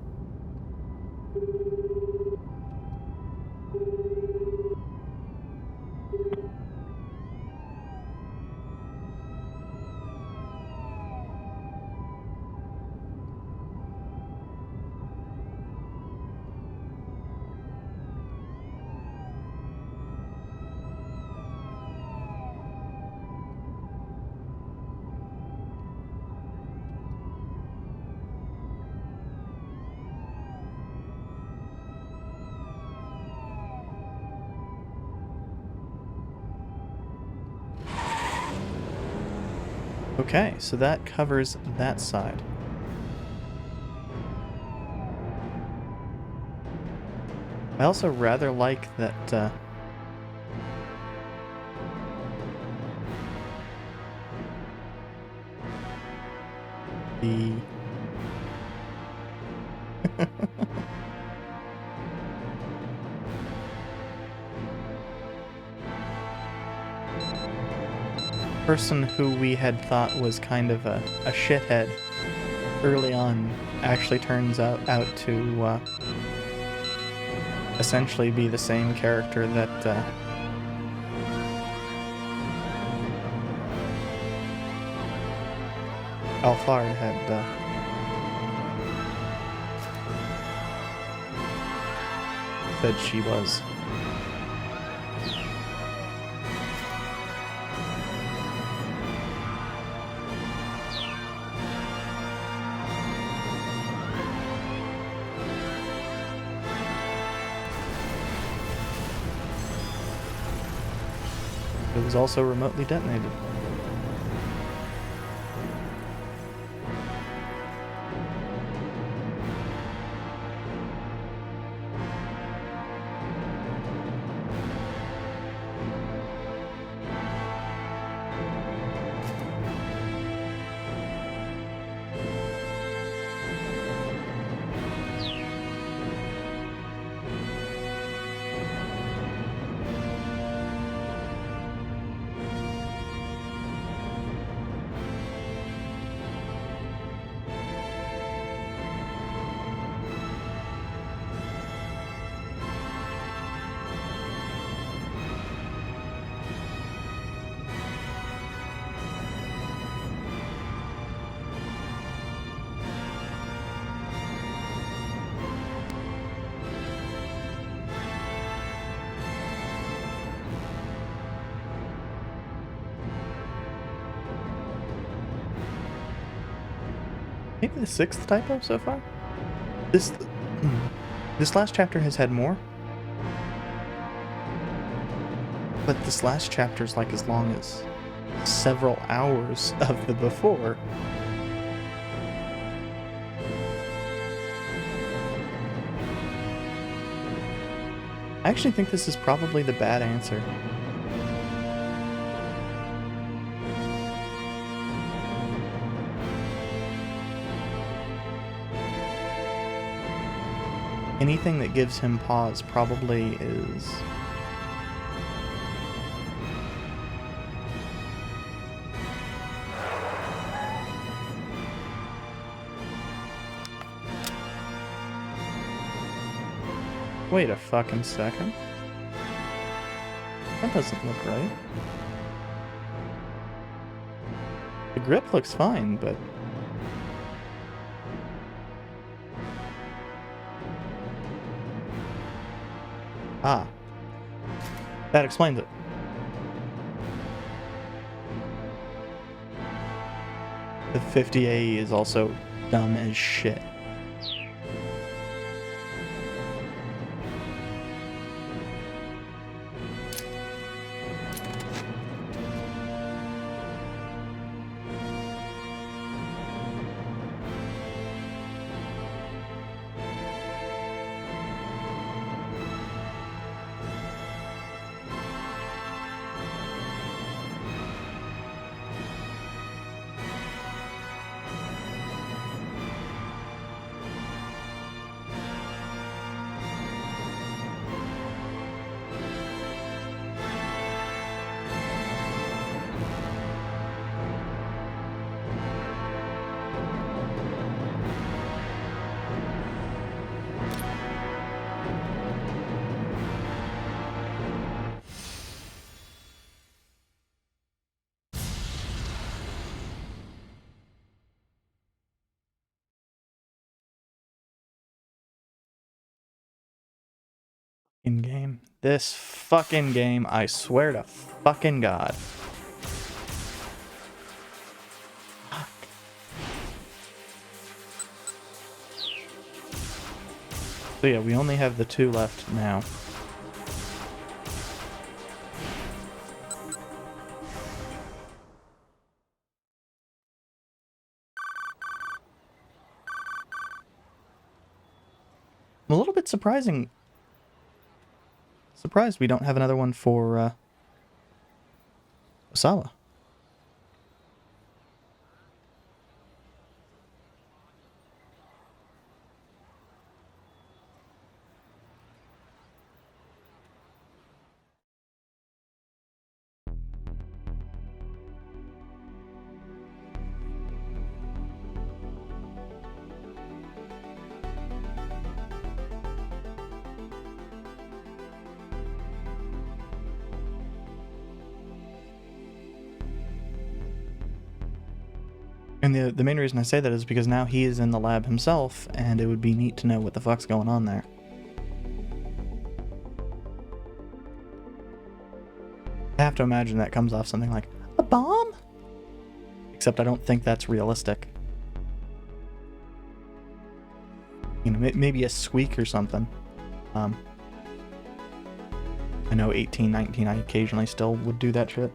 S1: Okay, so that covers that side. I also rather like that, the... person who we had thought was kind of a shithead early on actually turns out to essentially be the same character that Alphard had said she was. It was also remotely detonated. Maybe the 6th typo so far? This last chapter has had more. But this last chapter is like as long as several hours of the before. I actually think this is probably the bad answer. Anything that gives him pause probably is... Wait a fucking second. That doesn't look right. The grip looks fine, but... Ah. That explains it. The 50A is also dumb as shit. In-game. This fucking game, I swear to fucking God. So yeah, we only have the 2 left now. I'm a little bit surprised we don't have another one for Osawa. And the main reason I say that is because now he is in the lab himself, and it would be neat to know what the fuck's going on there. I have to imagine that comes off something like, a bomb? Except I don't think that's realistic. You know, maybe a squeak or something. I know 18, 19, I occasionally still would do that shit.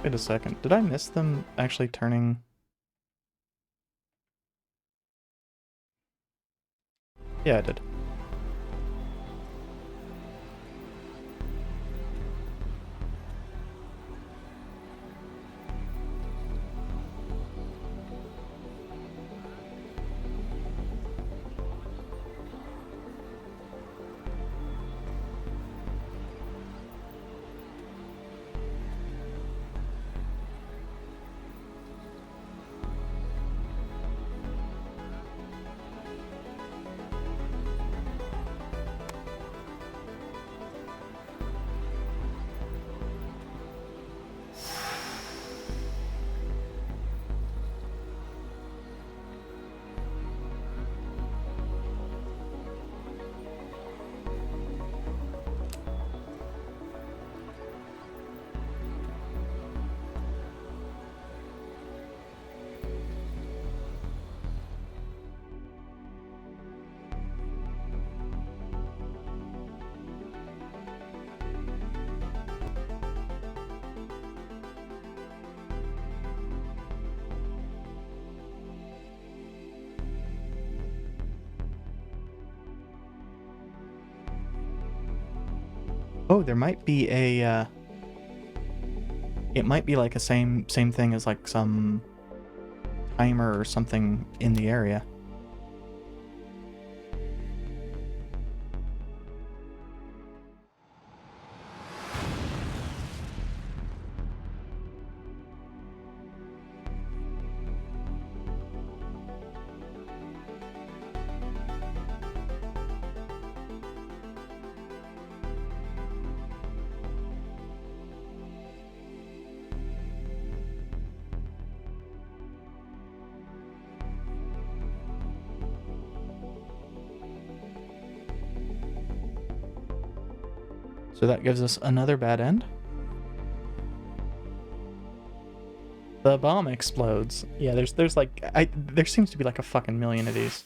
S1: Wait a second, did I miss them actually turning? Yeah, I did. Oh, there might be a, it might be like a same thing as like some timer or something in the area. So that gives us another bad end. The bomb explodes. Yeah, there's like there seems to be like a fucking million of these.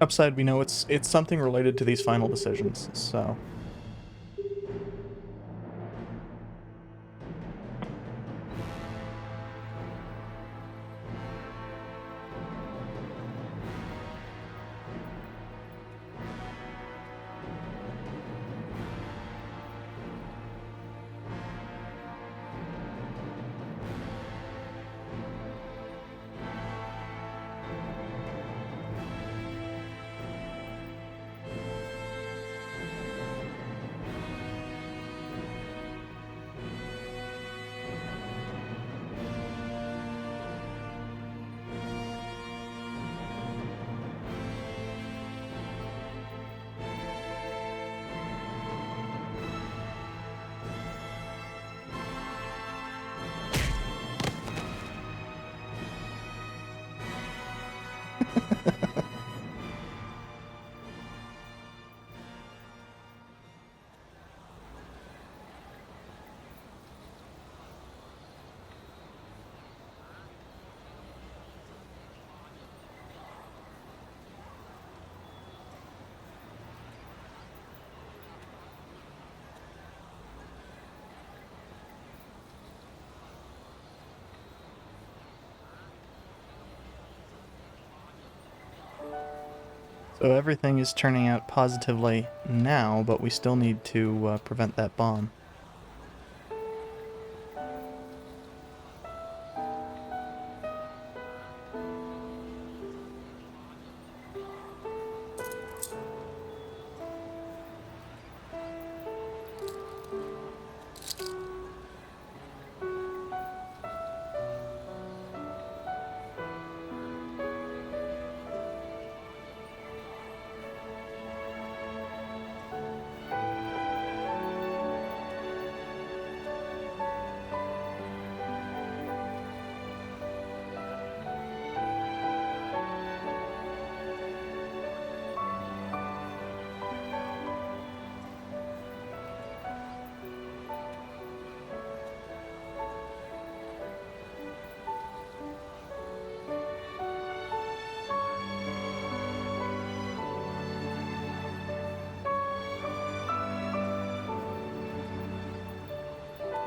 S1: Upside, we know it's something related to these final decisions. So So everything is turning out positively now, but we still need to prevent that bomb.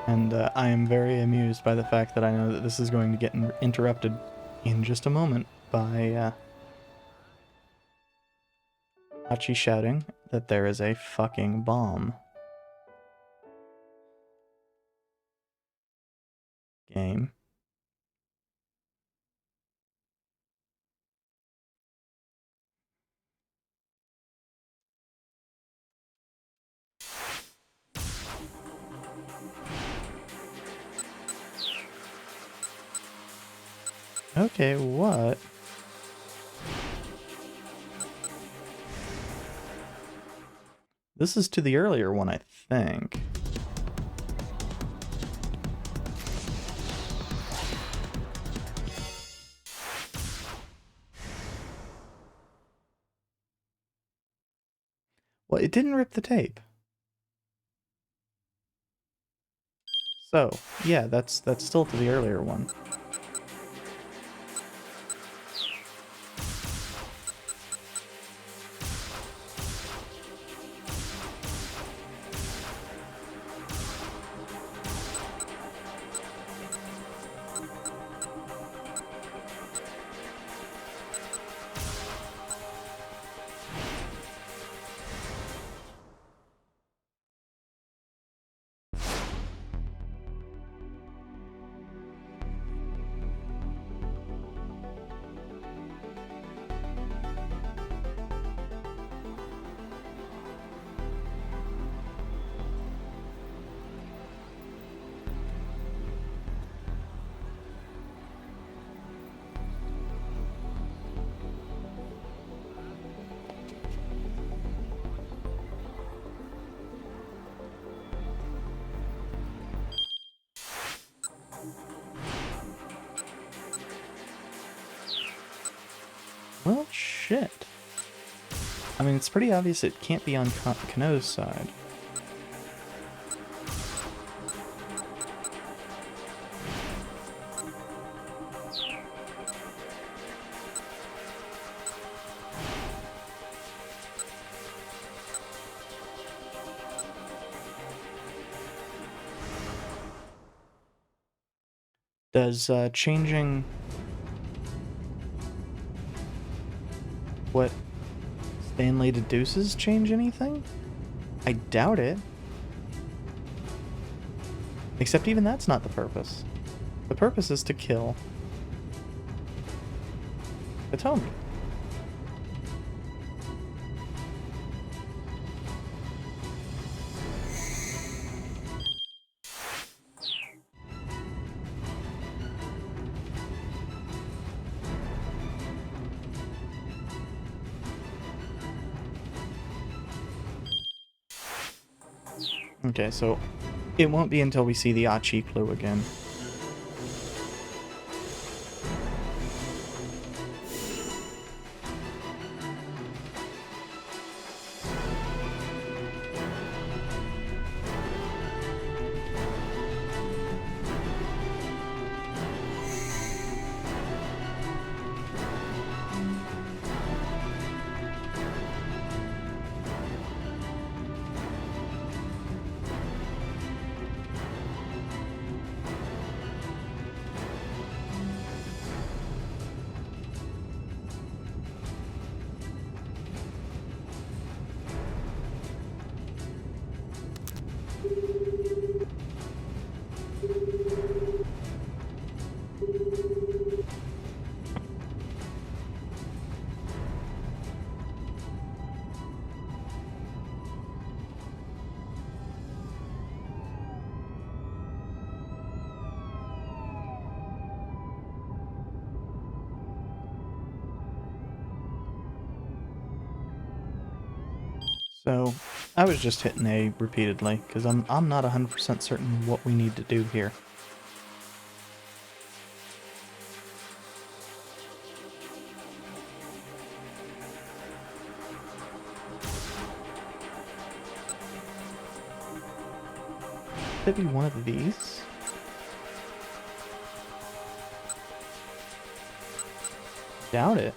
S1: And I am very amused by the fact that I know that this is going to get interrupted in just a moment by Hachi shouting that there is a fucking bomb. Game. Okay, what? This is to the earlier one, I think. Well, it didn't rip the tape. So, yeah, that's still to the earlier one. Well, shit. I mean, it's pretty obvious it can't be on Kano's side. Does changing what Stanley deduces change anything? I doubt it. Except even that's not the purpose. The purpose is to kill Hitomi. Okay, so it won't be until we see the Achi clue again. So, I was just hitting A repeatedly, because I'm not 100% certain what we need to do here. Could it be one of these? Doubt it.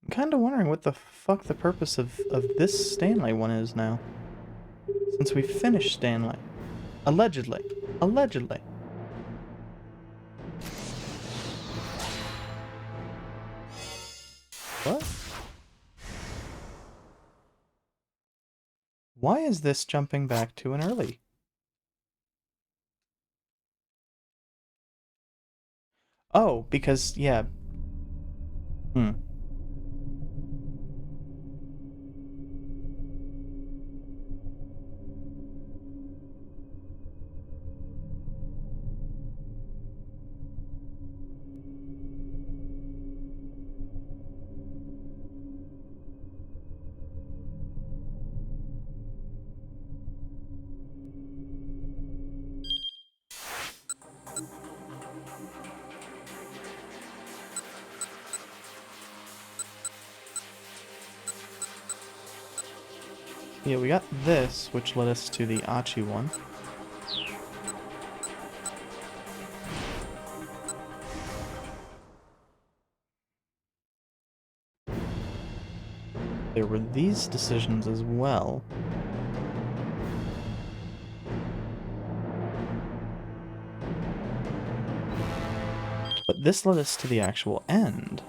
S1: I'm kind of wondering what the fuck the purpose of this Stanley one is now. Since we finished Stanley. Allegedly. Allegedly. What? Why is this jumping back to an early? Oh, because, yeah. Hmm. Yeah, we got this, which led us to the Achi one. There were these decisions as well. But this led us to the actual end.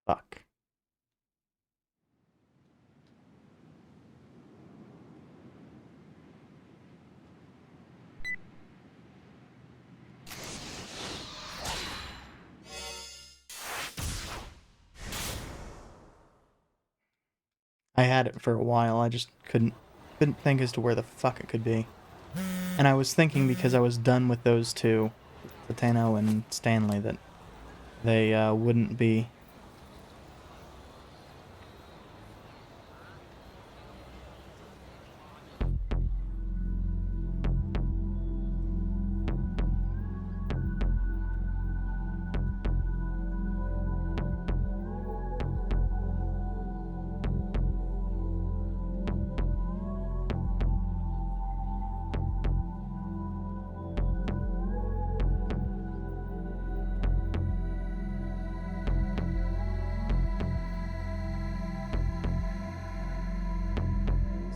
S1: Fuck. I had it for a while, I just couldn't think as to where the fuck it could be. And I was thinking because I was done with those two, Satano and Stanley, that they wouldn't be.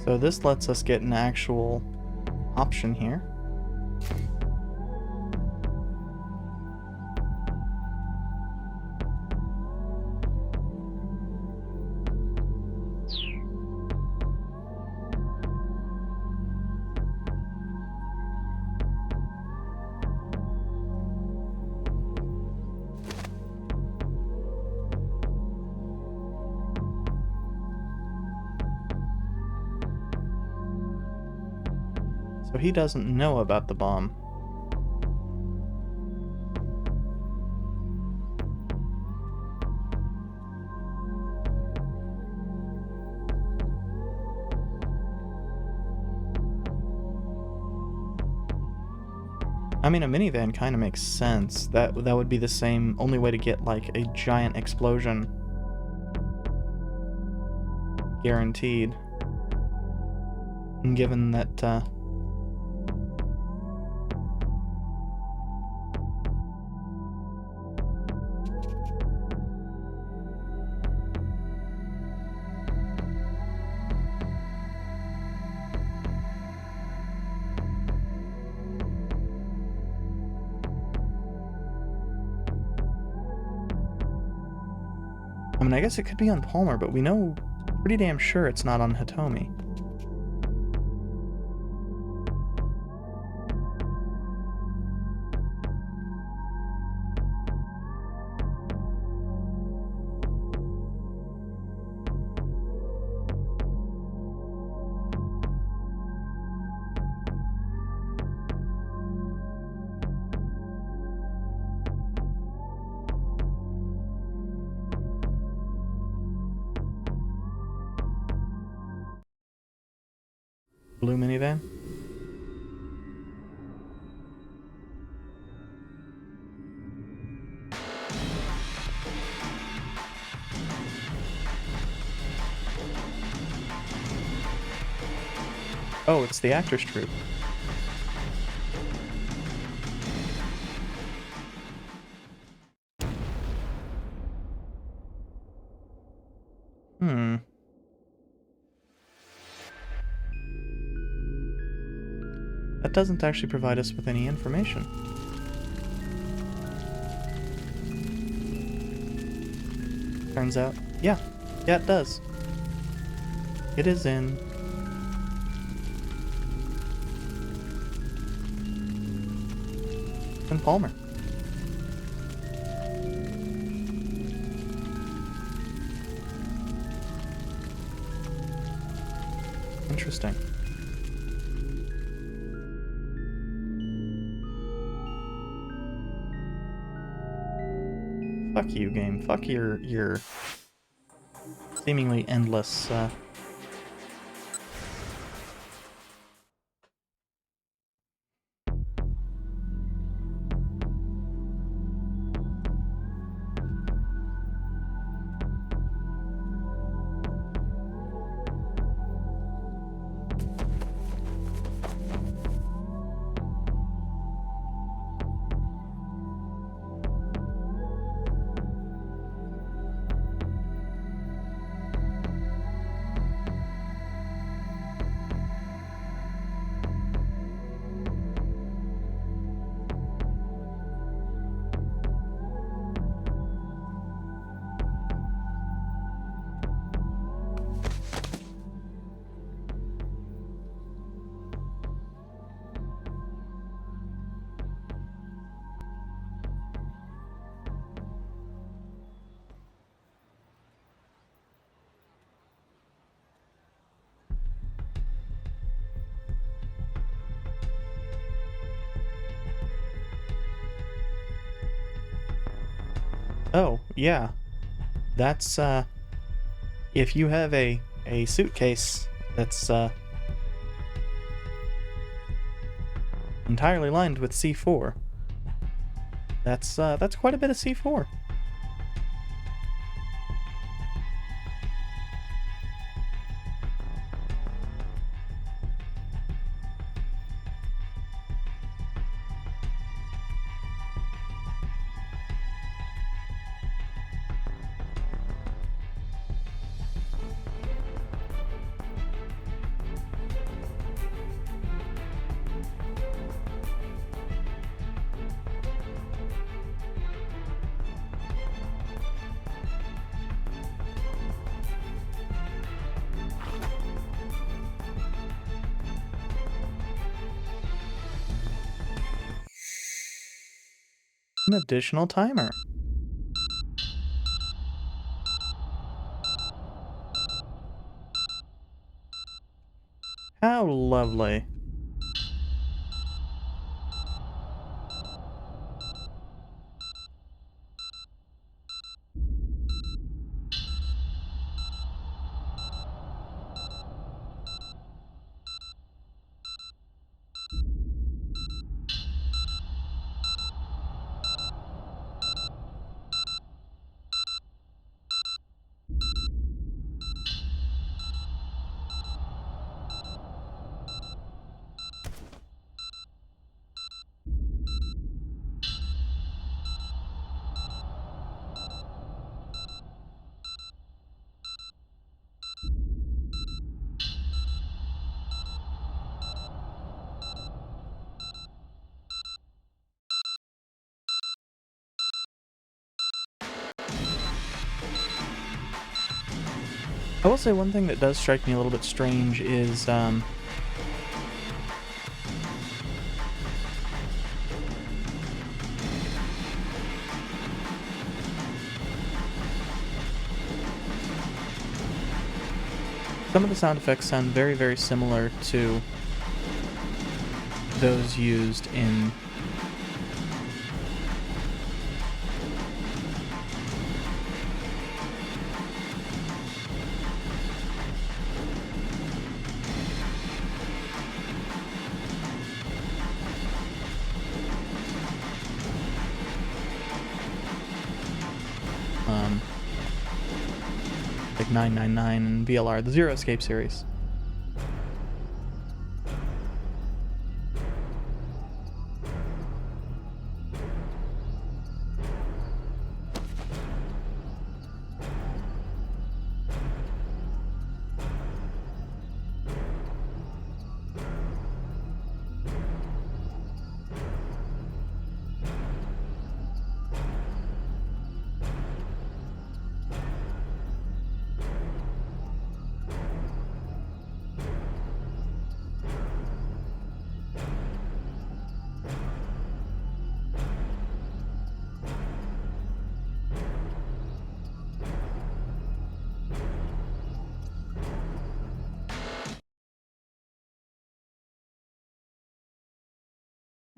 S1: So this lets us get an actual option here. So he doesn't know about the bomb. I mean, a minivan kind of makes sense. That would be the same only way to get like a giant explosion guaranteed. And given that I mean, I guess it could be on Palmer, but we know pretty damn sure it's not on Hitomi. Blue minivan? Oh, it's the actors' troupe. That doesn't actually provide us with any information. Turns out, yeah, it does. It is in Palmer. Interesting. Fuck you, game. Fuck your seemingly endless Oh, yeah. That's if you have a suitcase that's entirely lined with C4. That's quite a bit of C4. An additional timer. How lovely. I will say one thing that does strike me a little bit strange is, some of the sound effects sound very, very similar to those used in like 999 and VLR, the Zero Escape series.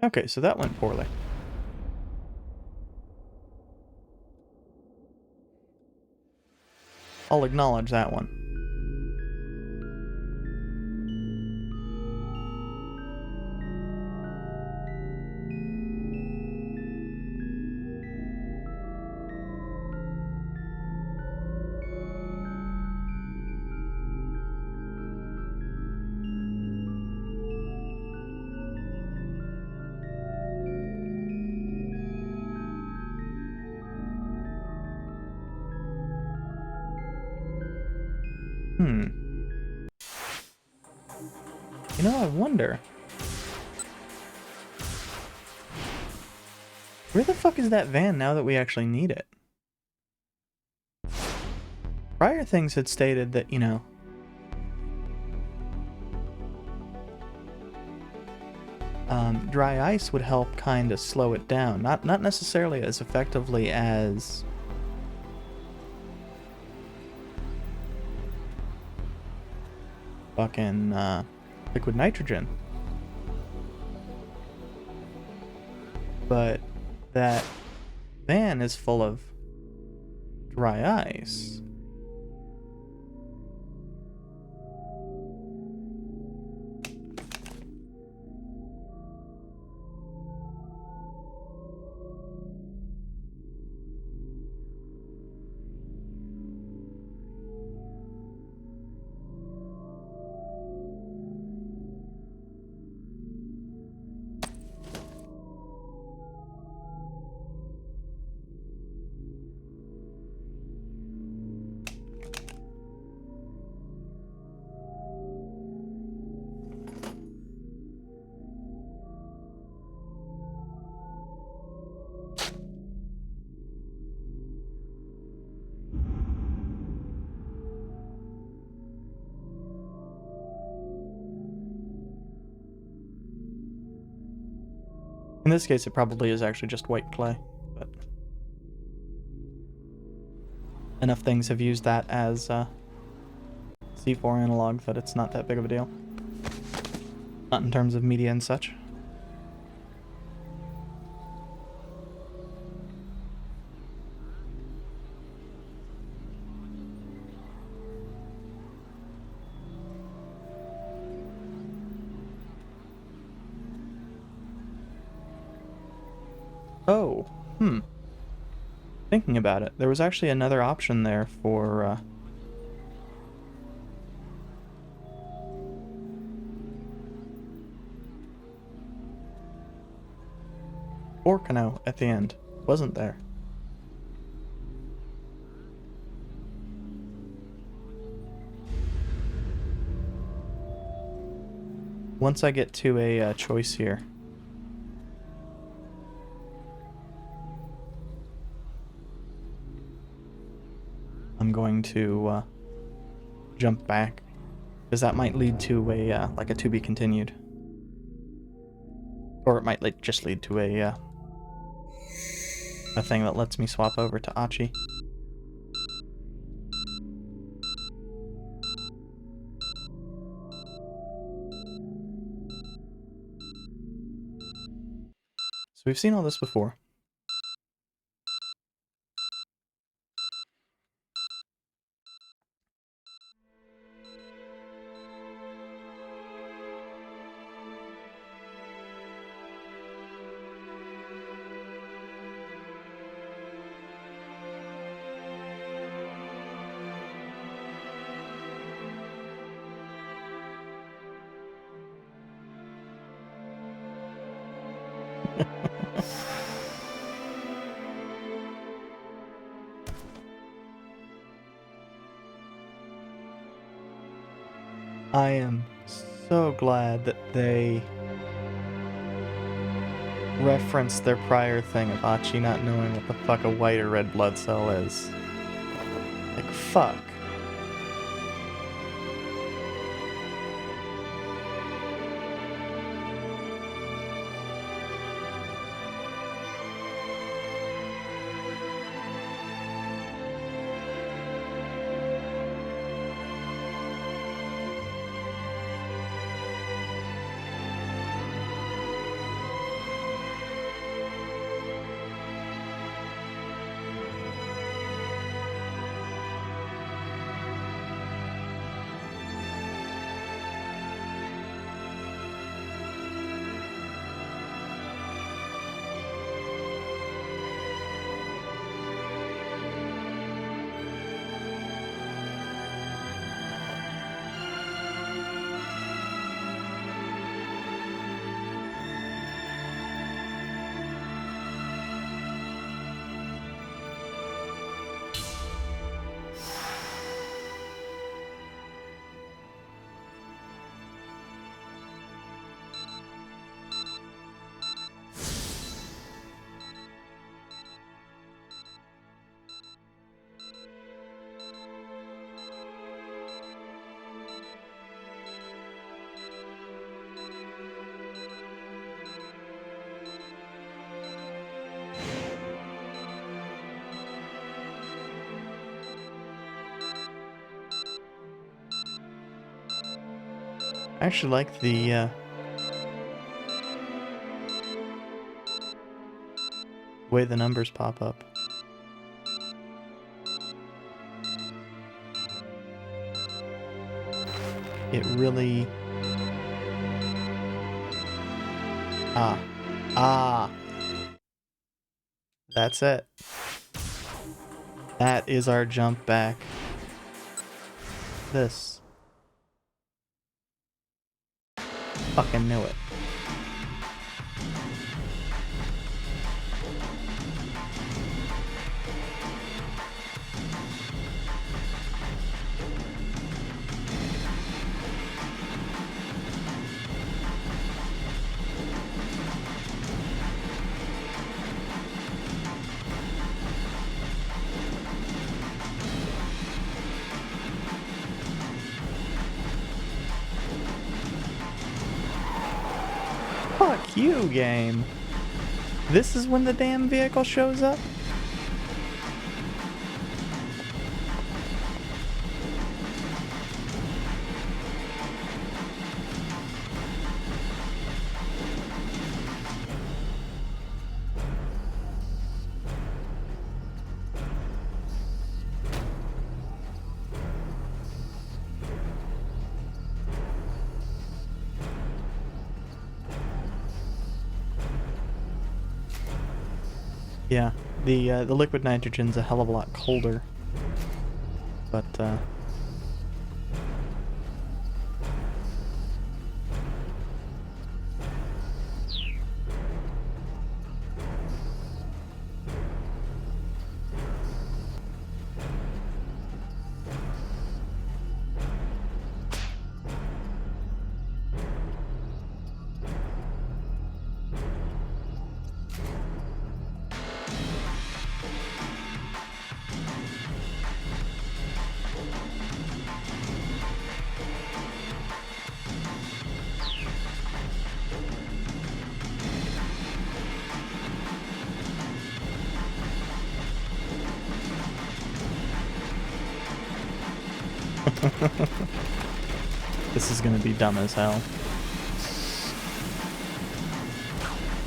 S1: Okay, so that went poorly. I'll acknowledge that one. You know, I wonder. Where the fuck is that van now that we actually need it? Prior things had stated that, you know, dry ice would help kind of slow it down. Not necessarily as effectively as fucking liquid nitrogen. But that van is full of dry ice. In this case, it probably is actually just white clay, but enough things have used that as C4 analog that it's not that big of a deal. Not in terms of media and such. Oh, thinking about it, there was actually another option there for Orkano at the end, wasn't there? Once I get to a choice here. I'm going to jump back, because that might lead to a like a to be continued, or it might just lead to a thing that lets me swap over to Achi. So we've seen all this before. I am so glad that they referenced their prior thing of Achi not knowing what the fuck a white or red blood cell is. Like, fuck. I actually like the way the numbers pop up. It really... That's it. That is our jump back. This. Fucking knew it. Fuck you, game. This is when the damn vehicle shows up? Yeah, the liquid nitrogen's a hell of a lot colder, but This is gonna be dumb as hell.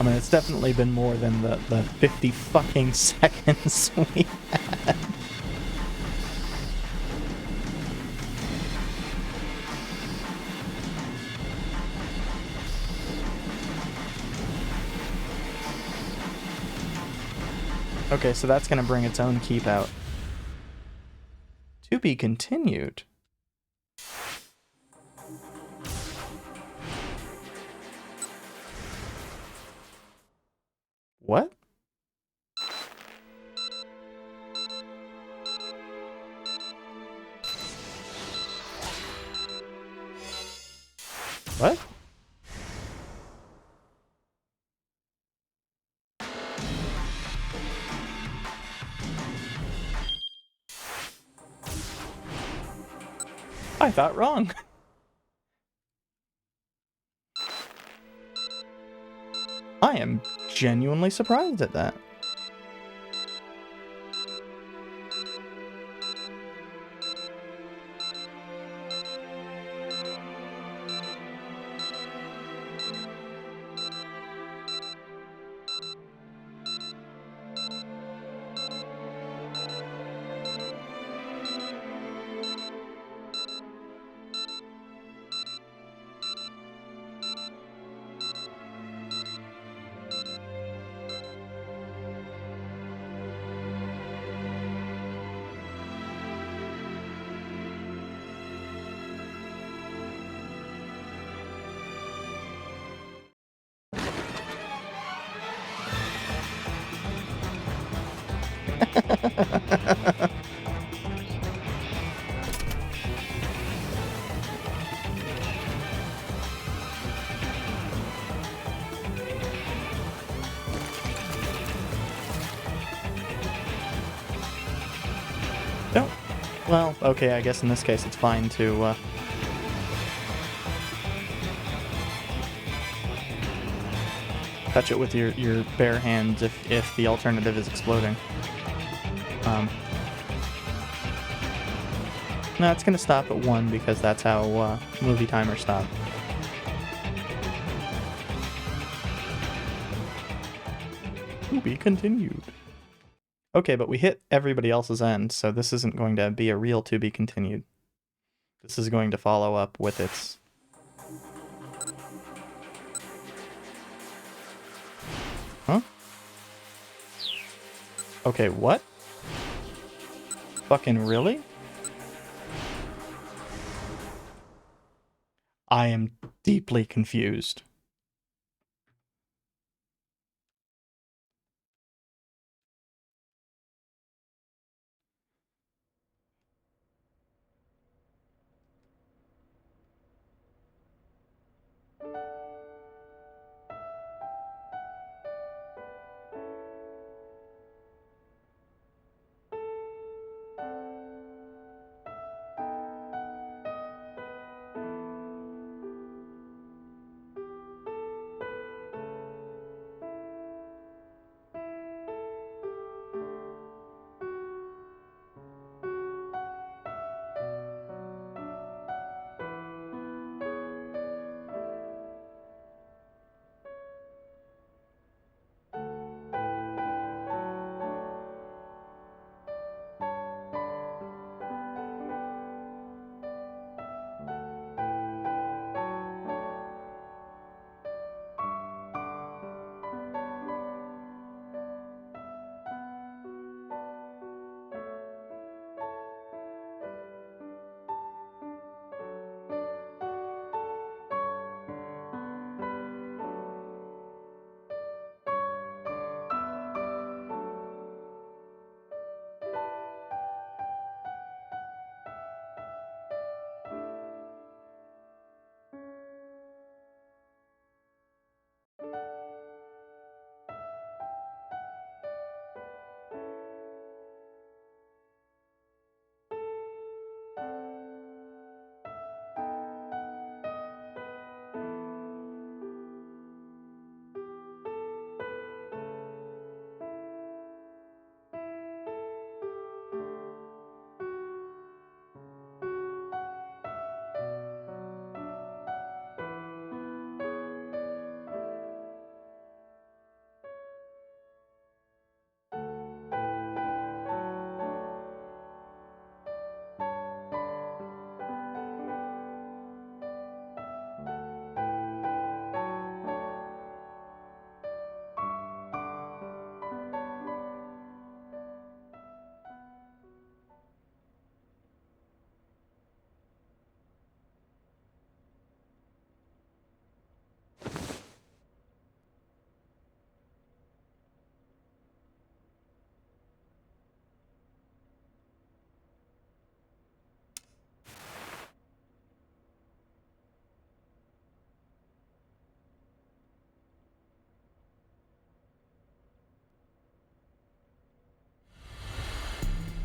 S1: I mean, it's definitely been more than the 50 fucking seconds we had. Okay, so that's gonna bring its own keep out. To be continued. What? What? I thought wrong. I am genuinely surprised at that. Don't. Well, okay, I guess in this case it's fine to, touch it with your bare hands if the alternative is exploding. No, it's gonna stop at 1 because that's how movie timers stop. To be continued. Okay, but we hit everybody else's end, so this isn't going to be a real to be continued. This is going to follow up with its... Huh? Okay, what? Fucking really? I am deeply confused.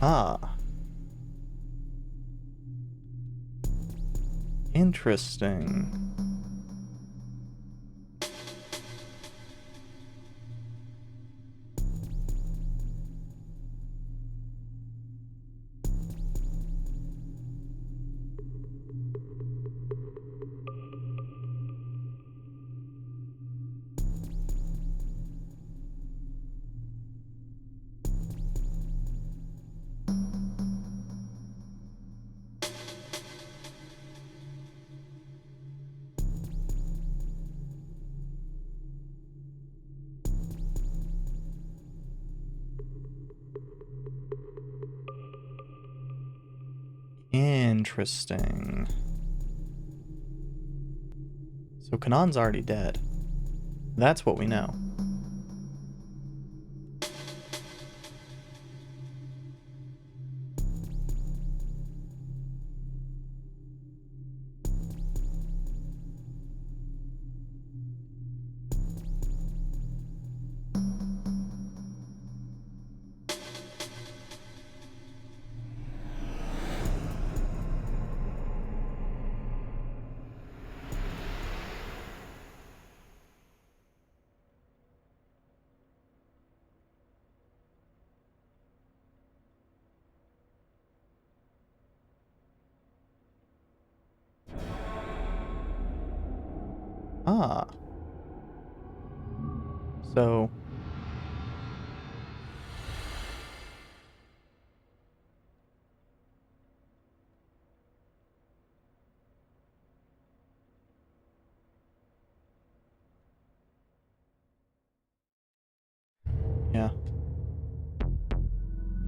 S1: Ah. Interesting. Interesting. So Kanan's already dead. That's what we know. Ah. So... yeah.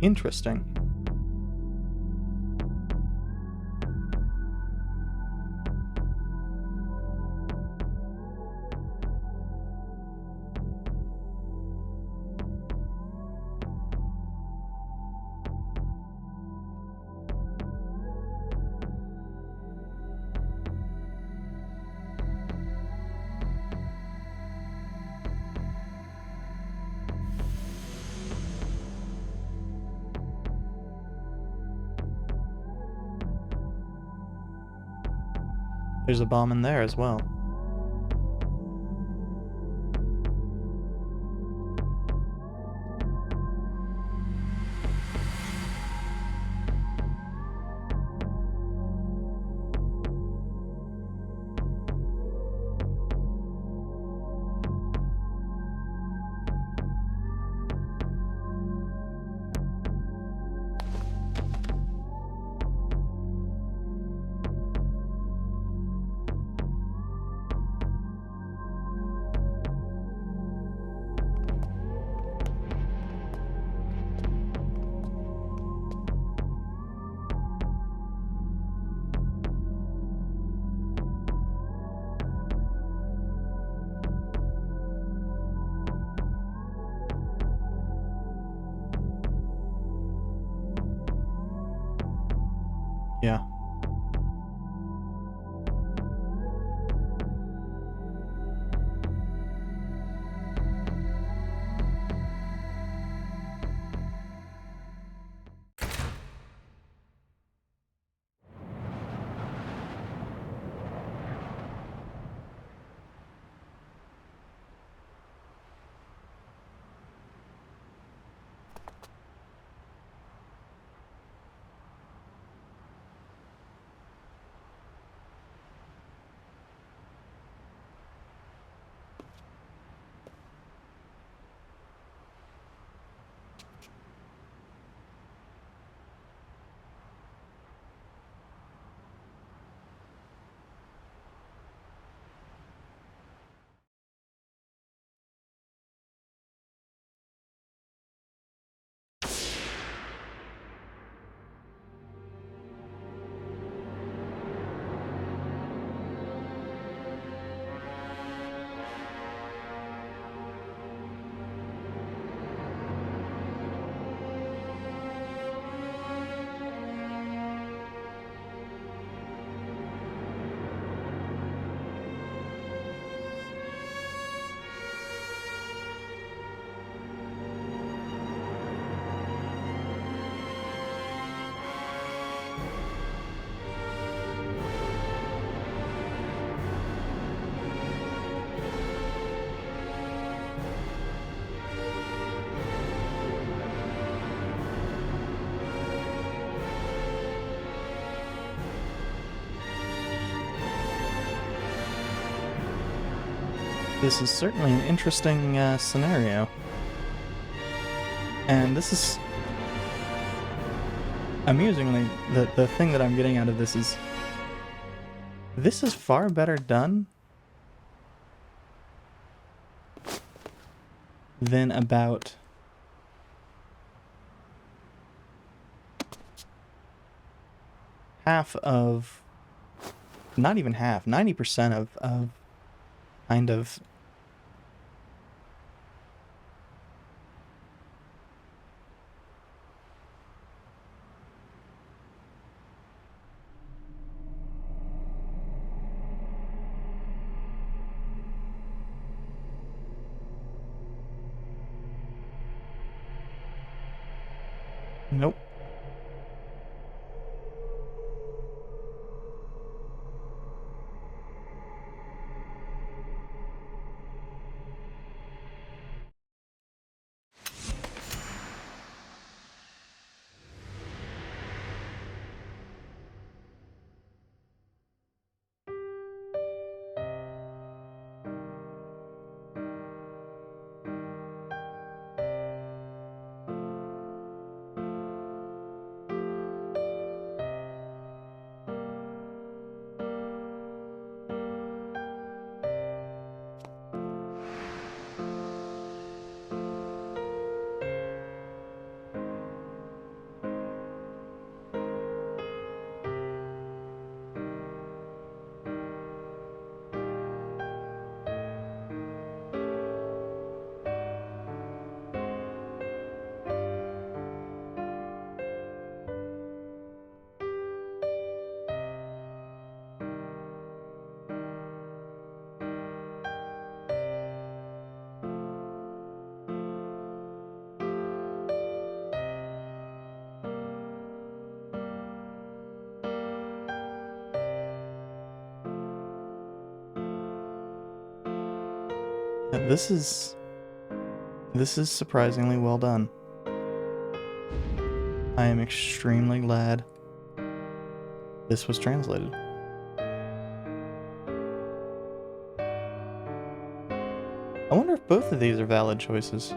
S1: Interesting. There's a bomb in there as well. Yeah. This is certainly an interesting scenario. And this is... Amusingly, the thing that I'm getting out of this is... This is far better done than about... half of... Not even half, 90% of kind of... Nope. This is surprisingly well done. I am extremely glad this was translated. I wonder if both of these are valid choices.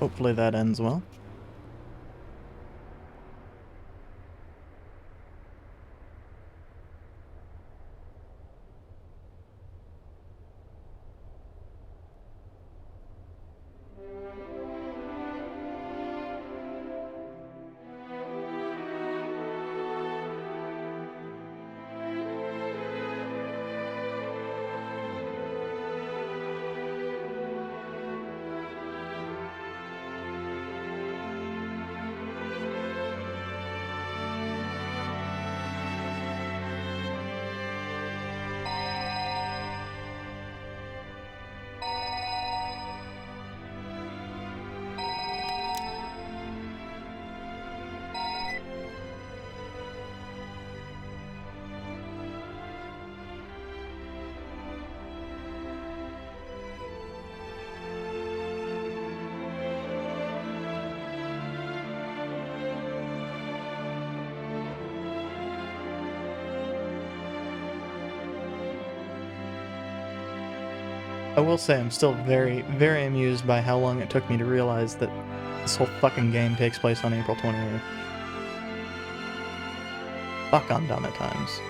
S1: Hopefully that ends well. I will say I'm still very, very amused by how long it took me to realize that this whole fucking game takes place on April 28th. Fuck, I'm dumb at times.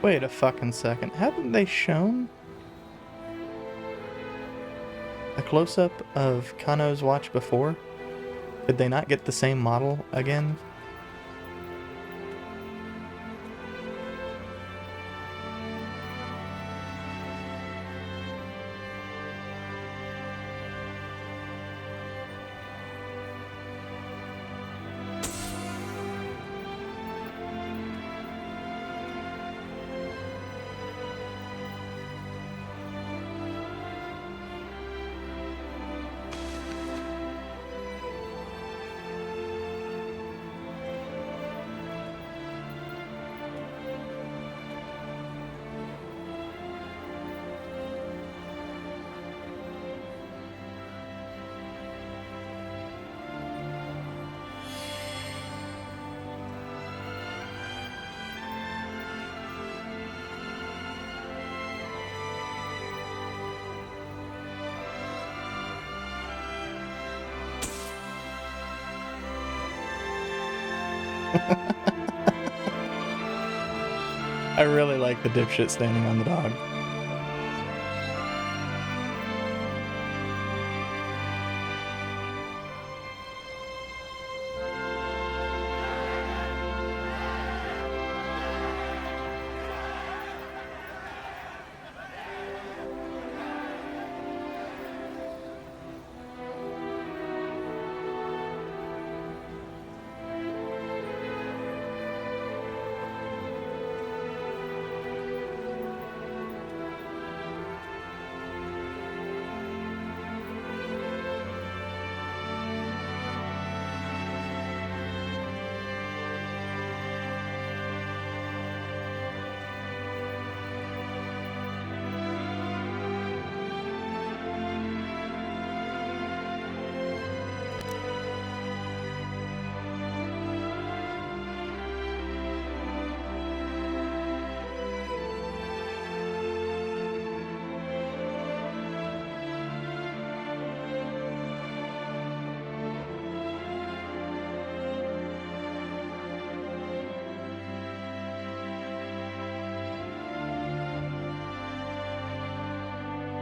S1: Wait a fucking second. Haven't they shown a close-up of Kano's watch before? Did they not get the same model again? I really like the dipshit standing on the dog.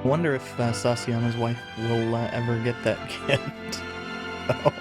S1: Wonder if Sasayama's wife will ever get that gift. Oh.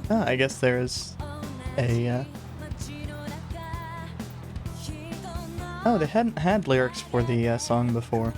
S1: I guess there's a, oh, they hadn't had lyrics for the song before.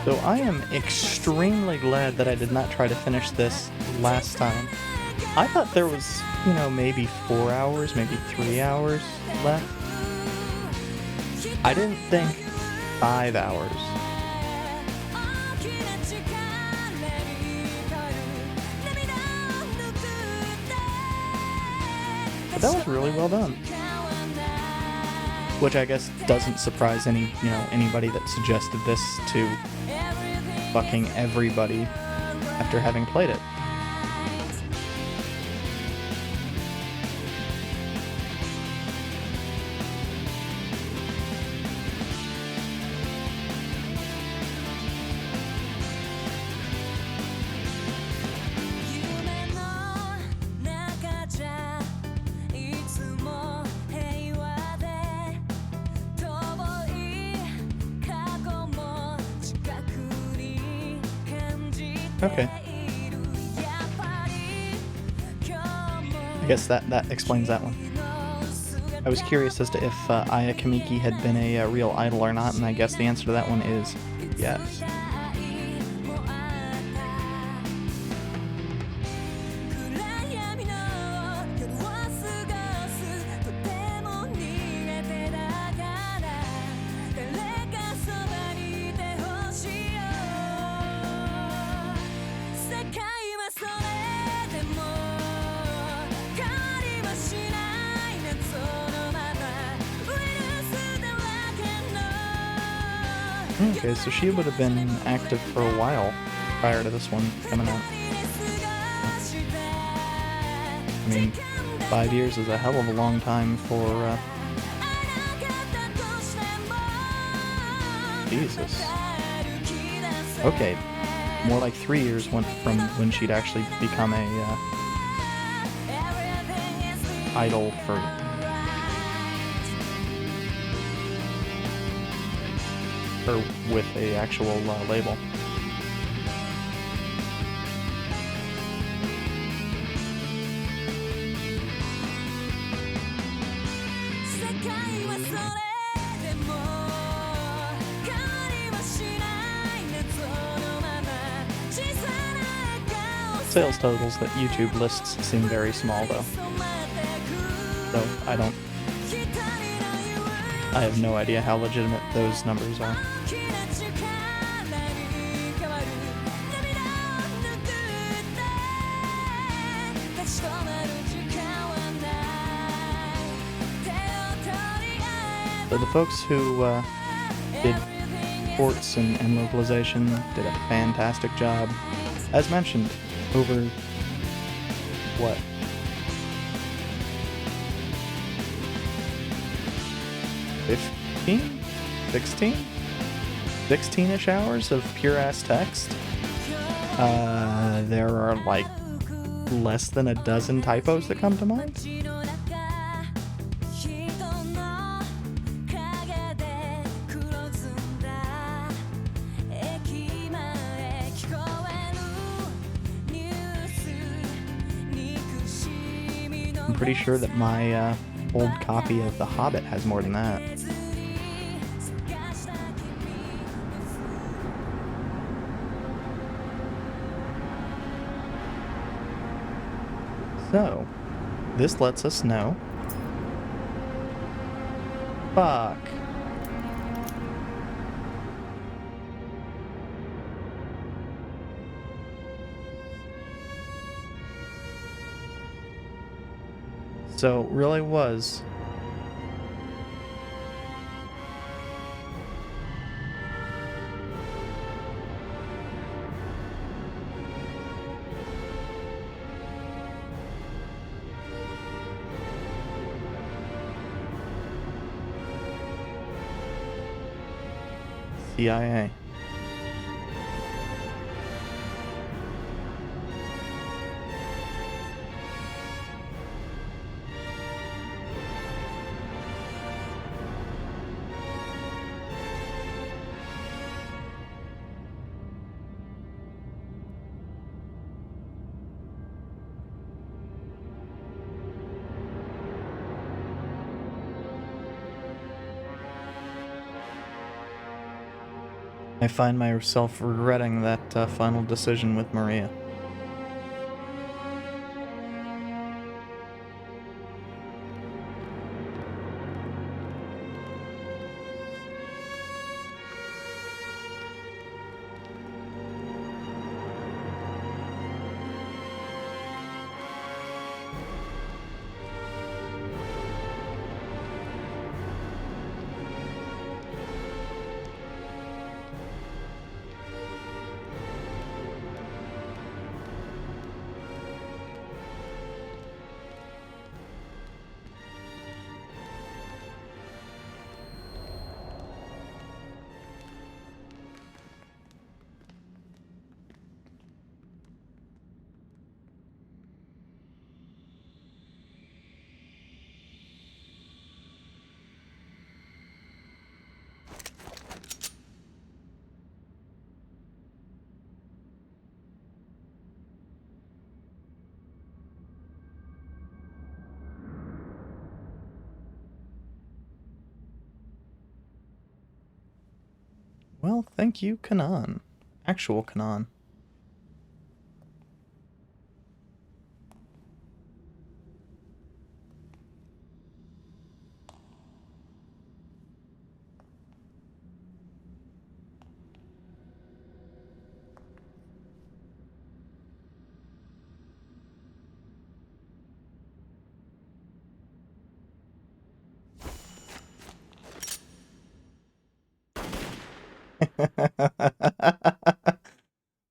S1: So I am extremely glad that I did not try to finish this last time. I thought there was, maybe 4 hours, maybe 3 hours left. I didn't think 5 hours. But that was really well done. Which I guess doesn't surprise anybody that suggested this to fucking everybody after having played it. Okay. I guess that explains that one. I was curious as to if Aya Kamiki had been a real idol or not, and I guess the answer to that one is yes. Okay, so she would have been active for a while prior to this one coming out. I mean, 5 years is a hell of a long time for, Jesus. Okay, more like 3 years went from when she'd actually become a, idol for... or with a actual label. Sales totals that YouTube lists seem very small though. So I have no idea how legitimate those numbers are. So the folks who did ports and localization did a fantastic job. As mentioned, over what? 15? 16? 16-ish hours of pure-ass text. There are like less than a dozen typos that come to mind. I'm pretty sure that my old copy of The Hobbit has more than that. So, this lets us know. Fuck. So, it really was. TIA. I find myself regretting that final decision with Maria. Well, thank you, Kanan. Actual Kanan.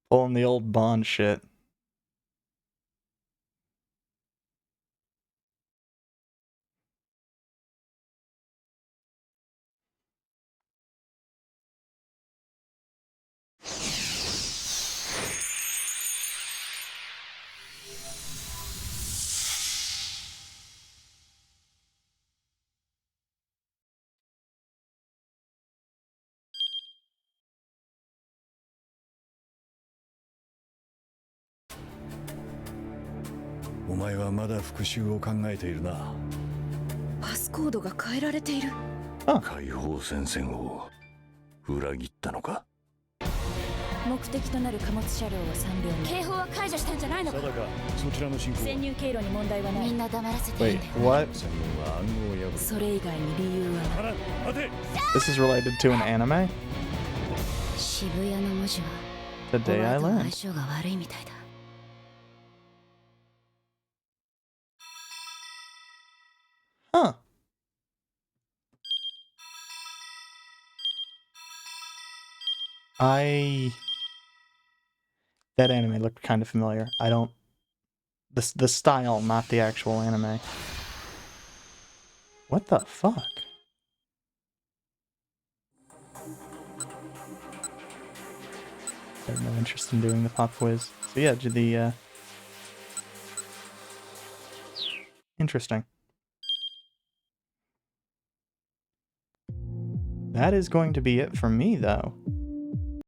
S1: Pulling the old Bond shit. Wait, what? This is related to an anime? The day I learned. Huh. That anime looked kind of familiar. I don't... The style, not the actual anime. What the fuck? I have no interest in doing the pop quiz. So yeah, interesting. That is going to be it from me, though.